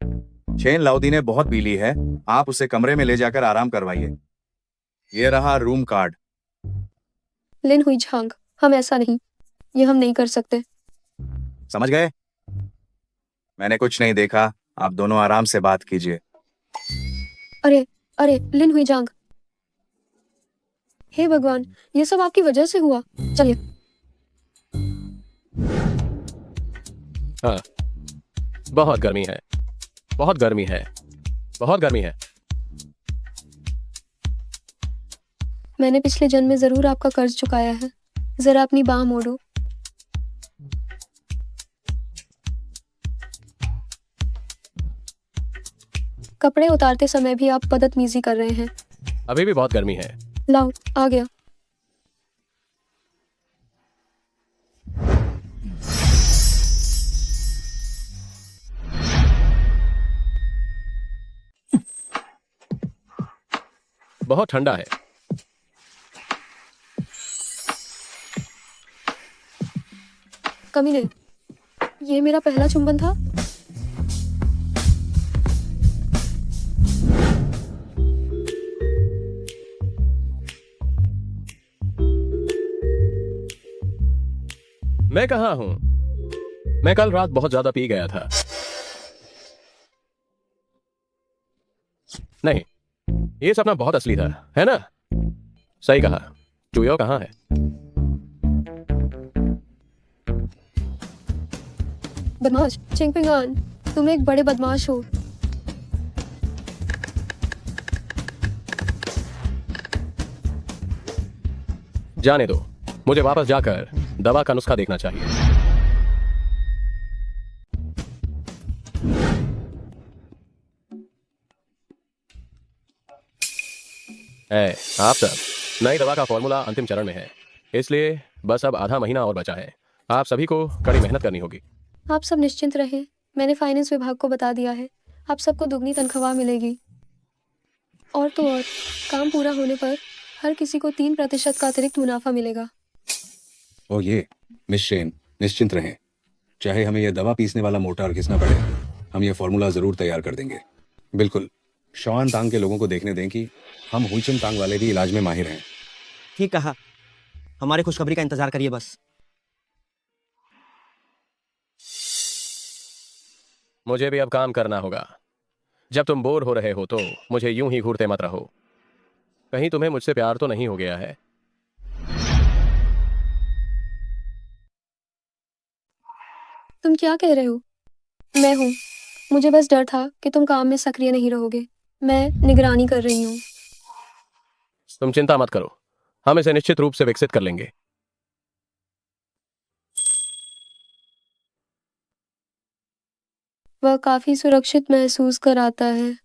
छेन लाओदी ने बहुत पी ली है। आप उसे कमरे में ले जाकर आराम करवाइए। ये रहा रूम कार्ड। लिन हुई झांग, हम ऐसा नहीं, ये हम नहीं कर सकते। समझ गए? मैंने कुछ नहीं देखा, आप दोनों आराम से बात कीजिए। अरे अरे लिन हुई झांग, हे भगवान, ये सब आपकी वजह से हुआ। चलिए। हाँ, बहुत गर्मी है, बहुत गर्मी है, बहुत गर्मी है। मैंने पिछले जन्म में जरूर आपका कर्ज चुकाया है। जरा अपनी बाह मोड़ो। कपड़े उतारते समय भी आप बदतमीजी कर रहे हैं। अभी भी बहुत गर्मी है। लाओ, आ गया। बहुत ठंडा है। कमीने, ये मेरा पहला चुंबन था। मैं कहाँ हूं? मैं कल रात बहुत ज्यादा पी गया था। नहीं, ये सपना बहुत असली था, है ना? सही कहा। चुयो कहाँ है? बदमाश, चिंगपिंगान, तुम एक बड़े बदमाश हो। जाने दो, मुझे वापस जाकर दवा का नुस्खा देखना चाहिए। आप सब, नई दवा का फॉर्मूला अंतिम चरण में है, इसलिए बस अब आधा महीना और बचा है। आप सभी को कड़ी मेहनत करनी होगी। आप सब निश्चिंत रहें, मैंने फाइनेंस विभाग को बता दिया है। आप सबको दुगनी तनख्वाह मिलेगी। और तो और, काम पूरा होने पर हर किसी को 3% का अतिरिक्त मुनाफा मिलेगा। और ये मिस शेन, निश्चिंत रहें। चाहे हमें यह दवा पीसने वाला मोटार घिसना पड़े, हम यह फॉर्मूला जरूर तैयार कर देंगे। बिल्कुल, शॉन तांग के लोगों को देखने दें कि हम हुईचुन तांग वाले भी इलाज में माहिर हैं। ठीक कहा, हमारी खुशखबरी का इंतजार करिए बस। मुझे भी अब काम करना होगा। जब तुम बोर हो रहे हो तो मुझे यूं ही घूरते मत रहो। कहीं तुम्हें मुझसे प्यार तो नहीं हो गया है? तुम क्या कह रहे हो? मैं हूँ। मुझे बस डर था कि तुम काम में सक्रिय नहीं रहोगे। मैं निगरानी कर रही हूँ। तुम चिंता मत करो, हम इसे निश्चित रूप से विकसित कर लेंगे। वह काफी सुरक्षित महसूस कराता है।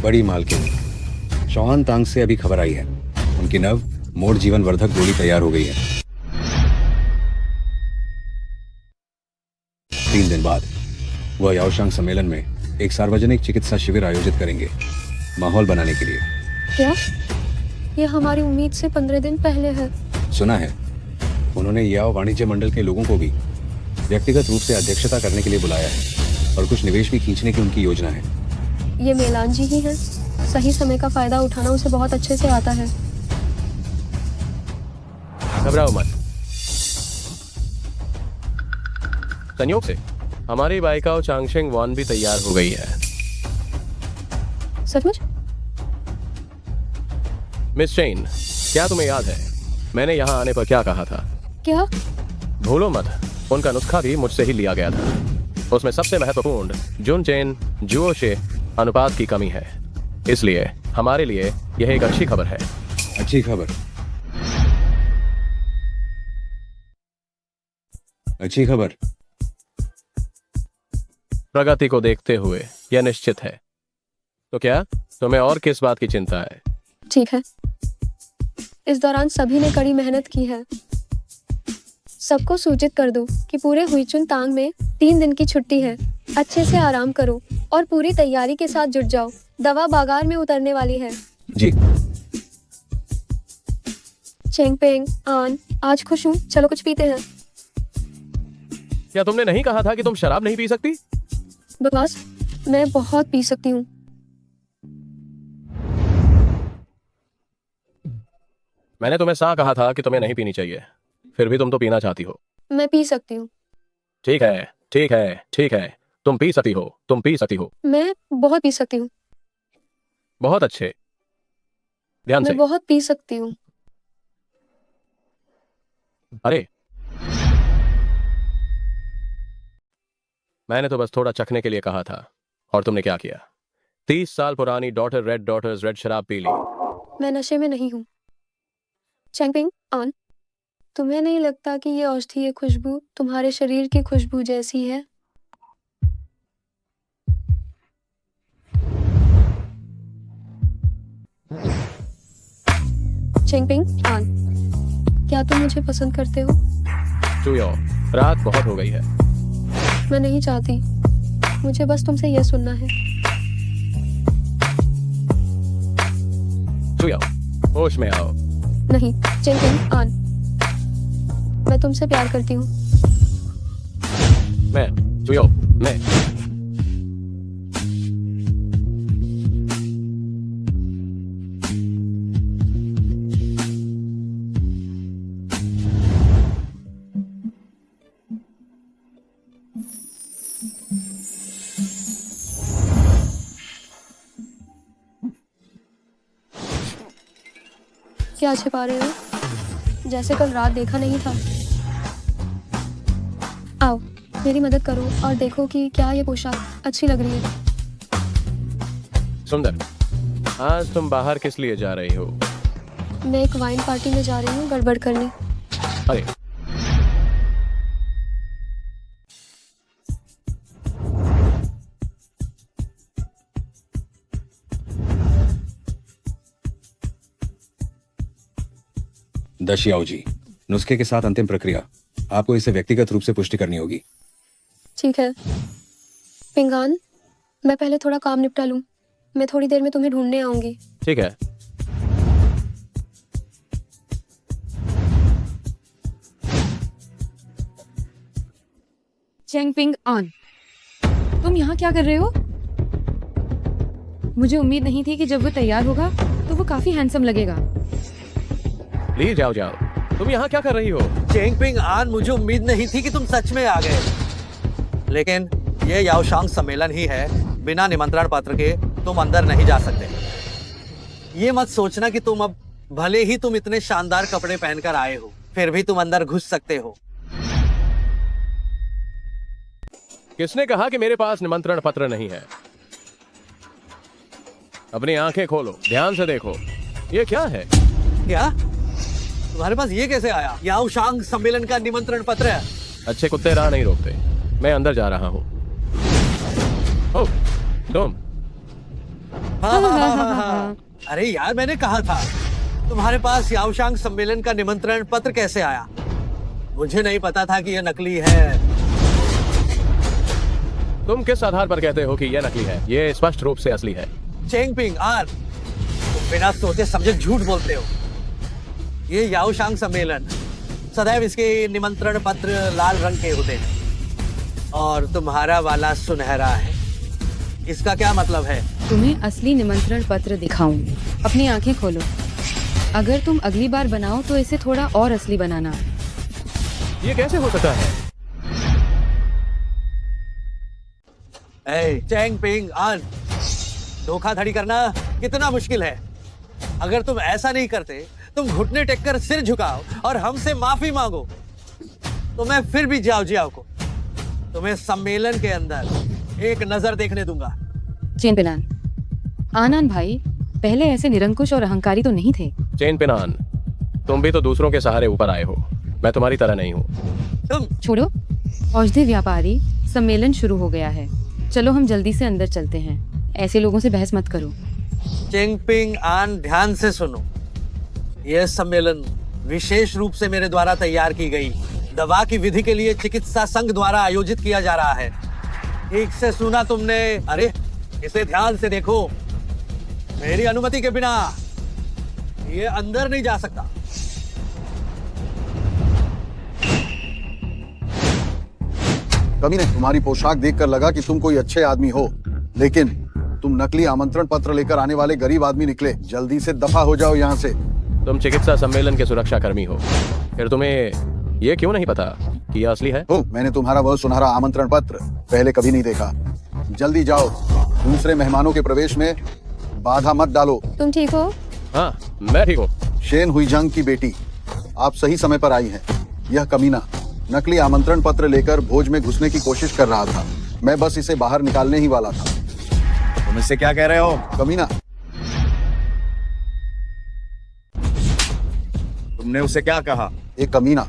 बड़ी मालकिन शॉन तांग से अभी खबर आई है, उनकी नव मोड़ जीवन वर्धक गोली तैयार हो गई है। 3 दिन बाद वह याओशांग सम्मेलन में एक सार्वजनिक चिकित्सा शिविर आयोजित करेंगे, माहौल बनाने के लिए। क्या? यह हमारी उम्मीद से 15 दिन पहले है। सुना है उन्होंने याओ वाणिज्य मंडल के लोगों को भी व्यक्तिगत रूप से अध्यक्षता करने के लिए बुलाया है और कुछ निवेश भी खींचने की उनकी योजना है। ये मेलान जी ही हैं। सही समय का फायदा उठाना उसे बहुत अच्छे से आता है। घबराओ मत। संयोग से हमारी बाइकाओ चांगशेंग वॉन भी तैयार हो गई है। सचमुच? मिस शेन, क्या तुम्हें याद है मैंने यहाँ आने पर क्या कहा था? क्या? भूलो मत, उनका नुस्खा भी मुझसे ही लिया गया था। उसमें सबसे महत्वपूर्ण जुन चेन जुओ शे अनुपात की कमी है। इसलिए हमारे लिए यह एक अच्छी खबर है। अच्छी खबर? अच्छी खबर? प्रगति को देखते हुए यह निश्चित है। तो क्या तुम्हें और किस बात की चिंता है? ठीक है, इस दौरान सभी ने कड़ी मेहनत की है। सबको सूचित कर दो कि पूरे हुईचुन तांग में 3 दिन की छुट्टी है। अच्छे से आराम करो और पूरी तैयारी के साथ जुट जाओ। दवा बाजार में उतरने वाली है। जी। चेंगपेंग, आन, आज खुश हूँ, चलो कुछ पीते हैं। क्या तुमने नहीं कहा था कि तुम शराब नहीं पी सकती? बकवास, मैं बहुत पी सकती हूँ। मैंने तुम्हें सा कहा था कि तुम्हें नहीं पीनी चाहिए, फिर भी तुम तो पीना चाहती हो। मैं पी सकती हूँ। ठीक है, ठीक है, ठीक है, तुम पी सकती हो, तुम पी सकती हो। मैं बहुत पी सकती हूँ। बहुत अच्छे, ध्यान से। मैं बहुत पी सकती हूँ। अरे, मैंने तो बस थोड़ा चखने के लिए कहा था, और तुमने क्या किया? 30 साल पुरानी डॉटर्स रेड शराब पी ली। मैं नशे में नहीं हूँ। चेंगपिंग, आन, तुम्हें नहीं लगता कि ये औषधीय खुशबू तुम्हारे शरीर की खुशबू जैसी है? चेंगपिंग, आन, क्या तुम मुझे पसंद करते हो? चुयो, रात बहुत हो गई है। मैं नहीं चाहती, मुझे बस तुमसे यह सुनना है। चुयो, होश में आओ। नहीं, चेंगपिंग, आन, मैं तुमसे प्यार करती हूँ। मैं क्या छिपा रहे हो? जैसे कल रात देखा नहीं था। आओ, मेरी मदद करो और देखो कि क्या ये पोशाक अच्छी लग रही है। सुंदर, आज तुम बाहर किस लिए जा रही हो? मैं एक वाइन पार्टी में जा रही हूँ गड़बड़ करने। अरे, दशियाओ जी, नुस्खे के साथ अंतिम प्रक्रिया। आपको इसे व्यक्तिगत रूप से पुष्टि करनी होगी। ठीक है। पिंगान, मैं पहले थोड़ा काम निपटा लूं। मैं थोड़ी देर में तुम्हें ढूंढने आऊंगी। ठीक है। चेंगपिंग, आन, तुम यहाँ क्या कर रहे हो? मुझे उम्मीद नहीं थी कि जब वो तैयार होगा तो वो काफी हैंडसम लगेगा। प्लीज जाओ जाओ, तुम यहाँ क्या कर रही हो? चेंगपिंग, आन, मुझे उम्मीद नहीं थी कि तुम सच में आ गए, लेकिन ये याओशांग सम्मेलन ही है। बिना निमंत्रण पत्र के तुम अंदर नहीं जा सकते। ये मत सोचना कि तुम अब, भले ही तुम इतने शानदार कपड़े पहनकर आए हो, फिर भी तुम अंदर घुस सकते हो। किसने कहा कि मेरे पास निमंत्रण पत्र नहीं है? अपनी आंखें खोलो, ध्यान से देखो, ये क्या है? क्या तुम्हारे पास ये कैसे आया? याओशांग सम्मेलन का निमंत्रण पत्र है। अच्छे कुत्ते राह नहीं रोकते। मैं अंदर जा रहा हूँ। ओह, तुम? हाँ। अरे यार, मैंने कहा था, तुम्हारे पास याओशांग सम्मेलन का निमंत्रण पत्र कैसे आया? मुझे नहीं पता था कि यह नकली है। तुम किस आधार पर कहते हो कि यह नकली है? यह स्पष्ट रूप से असली है। चेंगपिंग, आन, तुम बिना सोचे समझे झूठ बोलते हो। ये याओशांग सम्मेलन, सदैव इसके निमंत्रण पत्र लाल रंग के होते हैं और तुम्हारा वाला सुनहरा है। इसका क्या मतलब है? तुम्हें असली निमंत्रण पत्र दिखाऊं। अपनी आंखें खोलो। अगर तुम अगली बार बनाओ तो इसे थोड़ा और असली बनाना। ये कैसे हो सकता है? चेंगपिंग, आन, धोखाधड़ी करना कितना मुश्किल है। अगर तुम ऐसा नहीं करते, तुम घुटने टेककर सिर झुकाओ और हमसे माफी मांगो, तो मैं फिर भी जाओ जियाओ को तुम्हें सम्मेलन के अंदर एक नजर देखने दूंगा। चेनपिनान, आनन भाई पहले ऐसे निरंकुश और अहंकारी तो नहीं थे। चेनपिनान, तुम भी तो दूसरों के सहारे ऊपर आए हो। मैं तुम्हारी तरह नहीं हूँ। तुम छोड़ो। औषधि व्यापारी, सम्मेलन शुरू हो गया है। चलो हम जल्दी से अंदर चलते हैं। ऐसे लोगों से बहस मत करो। चेंगपिंग, आन, ध्यान से सुनो। यह सम्मेलन विशेष रूप से मेरे द्वारा तैयार की गई दवा की विधि के लिए चिकित्सा संघ द्वारा आयोजित किया जा रहा है। ठीक से सुना तुमने? अरे इसे ध्यान से देखो। मेरी अनुमति के बिना ये अंदर नहीं जा सकता। कमीने, तुम्हारी पोशाक देखकर लगा कि तुम कोई अच्छे आदमी हो, लेकिन तुम नकली आमंत्रण पत्र लेकर आने वाले गरीब आदमी निकले। जल्दी से दफा हो जाओ यहाँ से। तुम चिकित्सा सम्मेलन के सुरक्षा कर्मी हो, फिर तुम्हें ये क्यों नहीं पता कि यह असली है? मैंने तुम्हारा वह सुनहरा आमंत्रण पत्र पहले कभी नहीं देखा। जल्दी जाओ, दूसरे मेहमानों के प्रवेश में बाधा मत डालो। तुम ठीक हो? हाँ, मैं ठीक हूँ। शेन हुईजंग की बेटी, आप सही समय पर आई हैं। यह कमीना नकली आमंत्रण पत्र लेकर भोज में घुसने की कोशिश कर रहा था। मैं बस इसे बाहर निकालने ही वाला था। तुम इससे क्या कह रहे हो? कमीना, तुमने उसे क्या कहा? एक कमीना।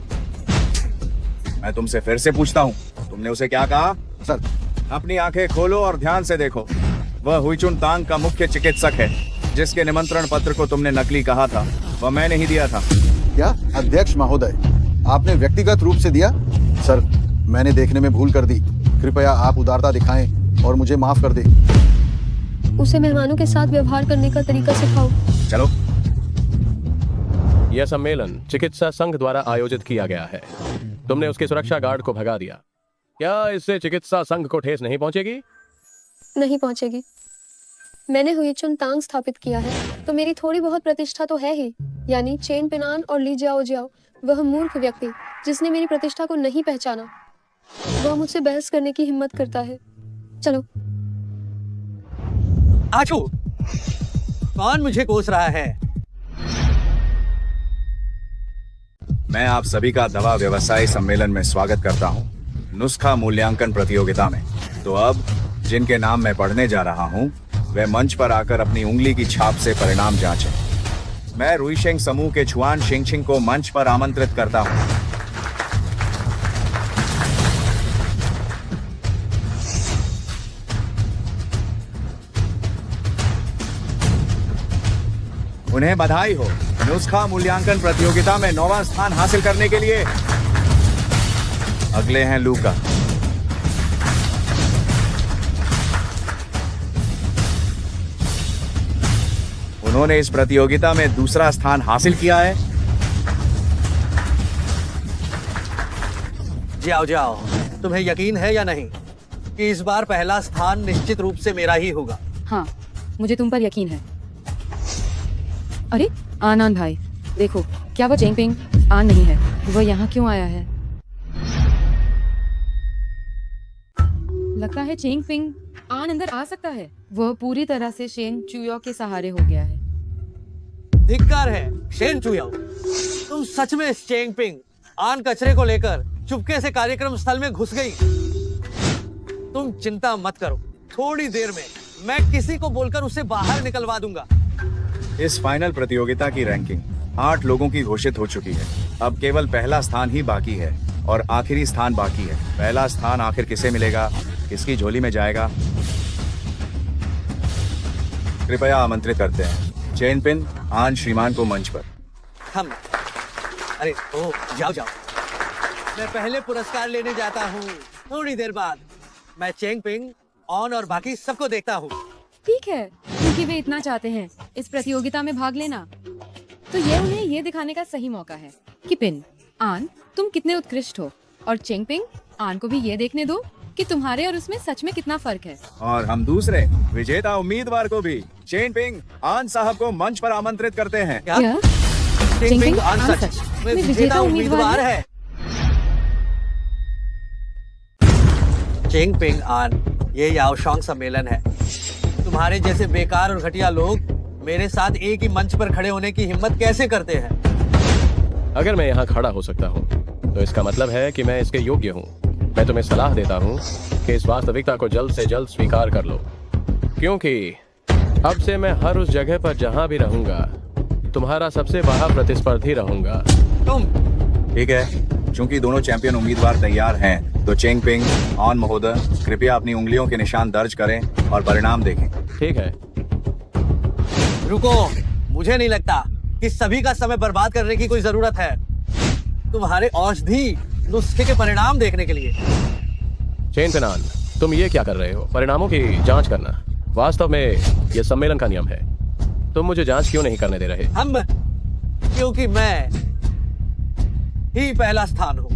मैं तुमसे फिर से पूछता हूँ, तुमने उसे क्या कहा? सर, अपनी आंखें खोलो और ध्यान से देखो। वह हुईचुन तांग का मुख्य चिकित्सक है, जिसके निमंत्रण पत्र को तुमने नकली कहा था, वह मैंने ही दिया था। क्या अध्यक्ष महोदय, आपने व्यक्तिगत रूप से दिया? सर, मैंने देखने में भूल कर दी। कृपया आप उदारता दिखाएं और मुझे माफ कर दें। उसे मेहमानों के साथ व्यवहार करने का तरीका सिखाओ। चलो। यह सम्मेलन चिकित्सा संघ द्वारा आयोजित किया गया है। तुमने उसके सुरक्षा गार्ड को भगा दिया। क्या इससे चिकित्सा संघ को ठेस नहीं पहुंचेगी? नहीं पहुंचेगी। मैंने हुईचुन तांग स्थापित किया है, तो मेरी थोड़ी बहुत प्रतिष्ठा तो है ही। यानी चेन पिनान और ली जाओ जाओ, वह मूर्ख व्यक्ति जिसने मेरी प्रतिष्ठा को नहीं पहचाना, वह मुझसे बहस करने की हिम्मत करता है। चलो। आचू, कौन मुझे कोस रहा है? मैं आप सभी का दवा व्यवसाय सम्मेलन में स्वागत करता हूं, नुस्खा मूल्यांकन प्रतियोगिता में। तो अब जिनके नाम मैं पढ़ने जा रहा हूं, वे मंच पर आकर अपनी उंगली की छाप से परिणाम जांचें। मैं रुईशेंग समूह के छुआन शिंगशिंग को मंच पर आमंत्रित करता हूं। उन्हें बधाई हो नुस्खा मूल्यांकन प्रतियोगिता में 9वां स्थान हासिल करने के लिए। अगले हैं लूका। उन्होंने इस प्रतियोगिता में 2रा स्थान हासिल किया है। जाओ जाओ, तुम्हें यकीन है या नहीं कि इस बार पहला स्थान निश्चित रूप से मेरा ही होगा? हाँ, मुझे तुम पर यकीन है। अरे आनंद भाई, देखो, क्या वो चेंगपिंग आन नहीं है? वह यहाँ क्यों आया है? लगता है चेंगपिंग आन अंदर आ सकता है। वह पूरी तरह से शेन चुयो के सहारे हो गया है। धिक्कार है शेन चुयो, तुम सच में इस चेंगपिंग आन कचरे को लेकर चुपके से कार्यक्रम स्थल में घुस गई। तुम चिंता मत करो, थोड़ी देर में मैं किसी को बोलकर उसे बाहर निकलवा दूंगा। इस फाइनल प्रतियोगिता की रैंकिंग 8 लोगों की घोषित हो चुकी है। अब केवल पहला स्थान ही बाकी है और आखिरी स्थान बाकी है। पहला स्थान आखिर किसे मिलेगा, किसकी झोली में जाएगा? कृपया आमंत्रित करते हैं चेनपिन आन श्रीमान को मंच पर। हम अरे ओ जाओ जाओ, मैं पहले पुरस्कार लेने जाता हूँ। थोड़ी देर बाद मैं चेंगपिंग ऑन और बाकी सबको देखता हूँ। ठीक है, क्योंकि वे इतना चाहते हैं इस प्रतियोगिता में भाग लेना, तो ये उन्हें ये दिखाने का सही मौका है कि पिन आन तुम कितने उत्कृष्ट हो, और चेंगपिंग आन को भी ये देखने दो कि तुम्हारे और उसमें सच में कितना फर्क है। और हम दूसरे विजेता उम्मीदवार को भी चेनपिंग आन साहब को मंच पर आमंत्रित करते हैं। क्या? चेंगपिंग आन सच में विजेता उम्मीदवार है। चेंगपिंग आन, ये याओशांग सम्मेलन है। तुम्हारे जैसे बेकार और घटिया लोग मेरे साथ एक ही मंच पर खड़े होने की हिम्मत कैसे करते हैं? अगर मैं यहाँ खड़ा हो सकता हूँ, तो इसका मतलब है कि मैं इसके योग्य हूँ। मैं तुम्हें सलाह देता हूँ कि इस वास्तविकता को जल्द से जल्द स्वीकार कर लो, क्योंकि अब से मैं हर उस जगह पर जहाँ भी रहूंगा, तुम्हारा सबसे बड़ा प्रतिस्पर्धी रहूंगा। तुम? ठीक है, चूंकि दोनों चैंपियन उम्मीदवार तैयार हैं, तो चेंगपिंग ऑन महोदय कृपया अपनी उंगलियों के निशान दर्ज करें और परिणाम देखें। ठीक है। रुको, मुझे नहीं लगता कि सभी का समय बर्बाद करने की कोई जरूरत है। तुम्हारे औषधि नुस्खे के परिणाम देखने के लिए। चेन पेनान, तुम ये क्या कर रहे हो? परिणामों की जांच करना वास्तव में यह सम्मेलन का नियम है। तुम मुझे जांच क्यों नहीं करने दे रहे? क्योंकि मैं ही पहला स्थान हूं।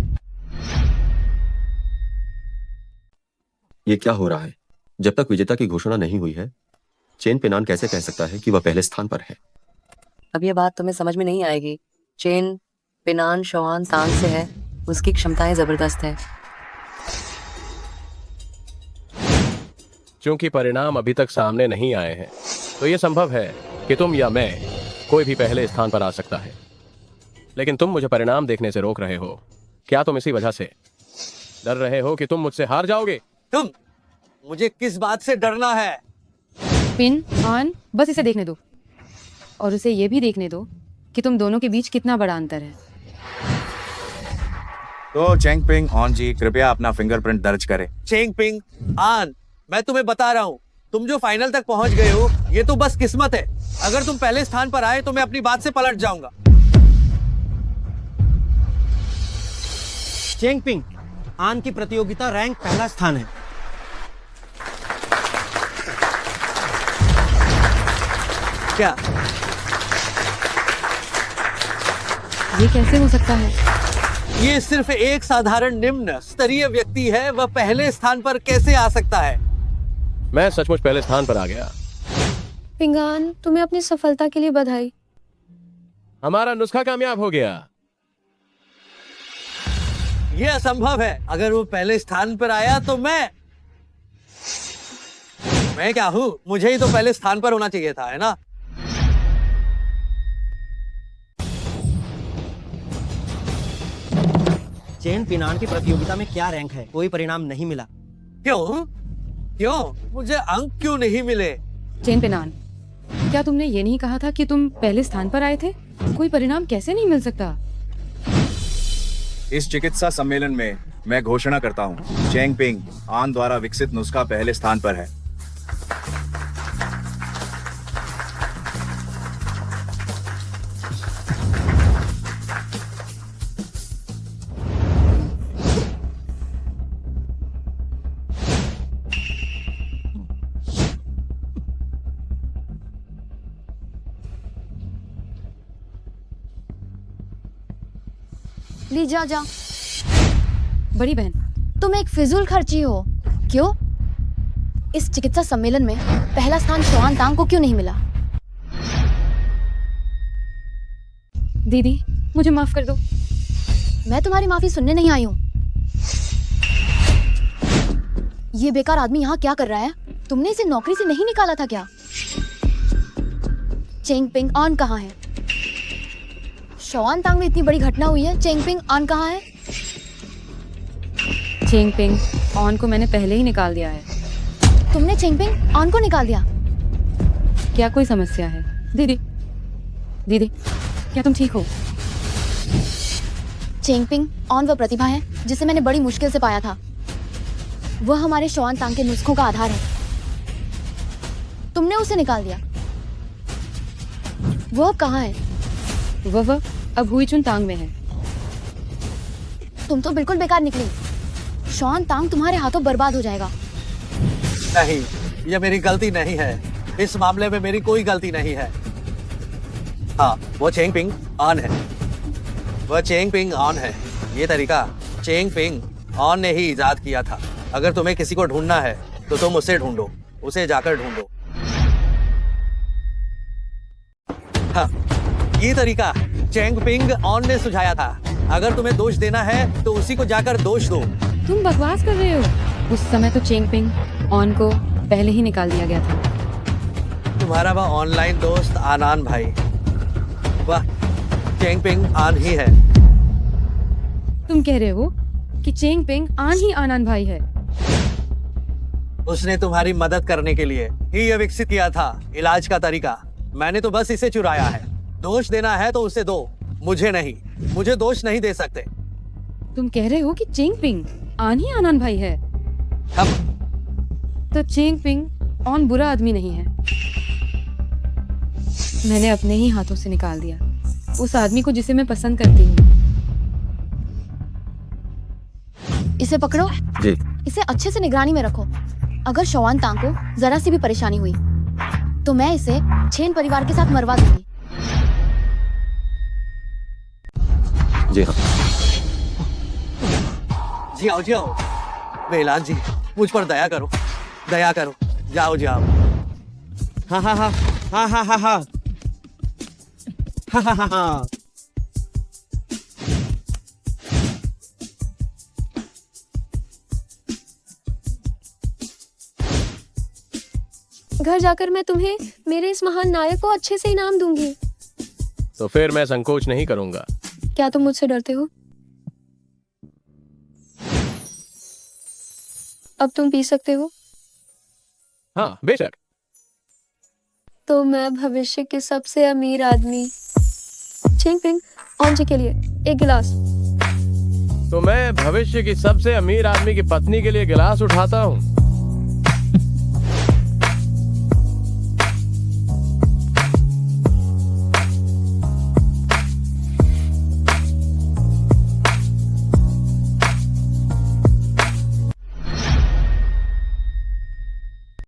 ये क्या हो रहा है? जब तक विजेता की घोषणा नहीं हुई है, चेन पेनान कैसे कह सकता है कि वह पहले स्थान पर है? अब ये बात तुम्हें समझ में नहीं आएगी। चेन पेनान शॉन तांग से है, उसकी क्षमताएं जबरदस्त है। क्योंकि परिणाम अभी तक सामने नहीं आए हैं, तो यह संभव है कि तुम या मैं, कोई भी पहले स्थान पर आ सकता है। लेकिन तुम मुझे परिणाम देखने से रोक रहे हो। क्या तुम इसी वजह से डर रहे हो कि तुम मुझसे हार जाओगे? तुम मुझे किस बात से डरना है? पिन ऑन, बस इसे देखने दो और उसे ये भी देखने दो कि तुम दोनों के बीच कितना बड़ा अंतर है। तो चेंगपिंग ऑन जी, कृपया अपना फिंगरप्रिंट दर्ज करें। चेंगपिंग आन, मैं तुम्हें बता रहा हूँ, तुम जो फाइनल तक पहुंच गए हो, ये तो बस किस्मत है। अगर तुम पहले स्थान पर आए तो मैं अपनी बात से पलट जाऊंगा। चेंगपिंग आन की प्रतियोगिता रैंक पहला स्थान है। क्या ये कैसे हो सकता है? ये सिर्फ एक साधारण निम्न स्तरीय व्यक्ति है, वह पहले स्थान पर कैसे आ सकता है? मैं सचमुच पहले स्थान पर आ गया। पिंगान, तुम्हें अपनी सफलता के लिए बधाई। हमारा नुस्खा कामयाब हो गया। यह असंभव है। अगर वो पहले स्थान पर आया तो मैं क्या हूं? मुझे ही तो पहले स्थान पर होना चाहिए था, है ना? चेन पिनान की प्रतियोगिता में क्या रैंक है? कोई परिणाम नहीं मिला। क्यों? मुझे अंक क्यों नहीं मिले? चेन पेनान, क्या तुमने ये नहीं कहा था कि तुम पहले स्थान पर आए थे? कोई परिणाम कैसे नहीं मिल सकता? इस चिकित्सा सम्मेलन में मैं घोषणा करता हूँ, चेंगपिंग आन द्वारा विकसित नुस्खा पहले स्थान पर है। ली जा जा। बड़ी बहन, तुम एक फिजूल खर्ची हो। क्यों? इस चिकित्सा सम्मेलन में पहला स्थान शॉन तांग को क्यों नहीं मिला? दीदी, मुझे माफ कर दो। मैं तुम्हारी माफी सुनने नहीं आई हूँ। ये बेकार आदमी यहाँ क्या कर रहा है? तुमने इसे नौकरी से नहीं निकाला था क्या? चेंगपिंग ऑन कहाँ है? शॉन तांग में इतनी बड़ी घटना हुई है, चेंगपिंग ऑन कहाँ है? चेंगपिंग ऑन को मैंने पहले ही निकाल दिया है। तुमने चेंगपिंग ऑन को निकाल दिया? क्या कोई समस्या है? दीदी, दीदी, क्या तुम ठीक हो? चेंगपिंग ऑन वह प्रतिभा है जिसे मैंने बड़ी मुश्किल से पाया था। वह हमारे शॉन तांग के नुस्खों का आधार है। तुमने उसे निकाल दिया। वो अब कहाँ है? वह अब हुईचुन तांग में है। तुम तो बिल्कुल बेकार निकली। शॉन तांग तुम्हारे हाथों बर्बाद हो जाएगा। नहीं, यह मेरी गलती नहीं है। इस मामले में मेरी कोई गलती नहीं है। हाँ, वो चेंगपिंग ऑन है। वह चेंगपिंग ऑन है। ये तरीका चेंगपिंग ऑन ने ही इजाद किया था। अगर तुम्हें किसी को ढूंढना है तो तुम उसे ढूंढो, उसे जाकर ढूंढो। हाँ, ये तरीका चेंगपिंग ऑन ने सुझाया था। अगर तुम्हें दोष देना है तो उसी को जाकर दोष दो। तुम बकवास कर रहे हो। उस समय तो चेंगपिंग ऑन को पहले ही निकाल दिया गया था। तुम्हारा वह ऑनलाइन दोस्त आनान भाई, वह चेंगपिंग ऑन ही है। तुम कह रहे हो कि चेंगपिंग ऑन ही आनान भाई है? उसने तुम्हारी मदद करने के लिए ही यह विकसित किया था इलाज का तरीका। मैंने तो बस इसे चुराया है। दोष देना है तो उसे दो, मुझे नहीं। मुझे दोष नहीं दे सकते। तुम कह रहे हो कि चेंगपिंग ऑन ही आनान भाई है? तो चेंगपिंग ऑन बुरा आदमी नहीं है। मैंने अपने ही हाथों से निकाल दिया उस आदमी को जिसे मैं पसंद करती हूँ। इसे पकड़ो। जी। इसे अच्छे से निगरानी में रखो। अगर शौआन तांग को जरा सी भी परेशानी हुई तो मैं इसे छेन परिवार के साथ मरवा दूंगी। जी हाँ। जी आओ वेलान जी, मुझ पर दया करो, दया करो। जाओ जाओ। हाँ हाँ हाँ हाँ हाँ हाँ हाँ हाँ हाँ हाँ हाँ। घर जाकर मैं तुम्हें मेरे इस महान नायक को अच्छे से इनाम दूंगी। तो फिर मैं संकोच नहीं करूंगा। क्या तुम मुझसे डरते हो? अब तुम पी सकते हो। हाँ बेशक। तो मैं भविष्य के सबसे अमीर आदमी चेंगपिंग ऑन जी के लिए एक गिलास। तो मैं भविष्य की सबसे अमीर आदमी की पत्नी के लिए गिलास उठाता हूँ।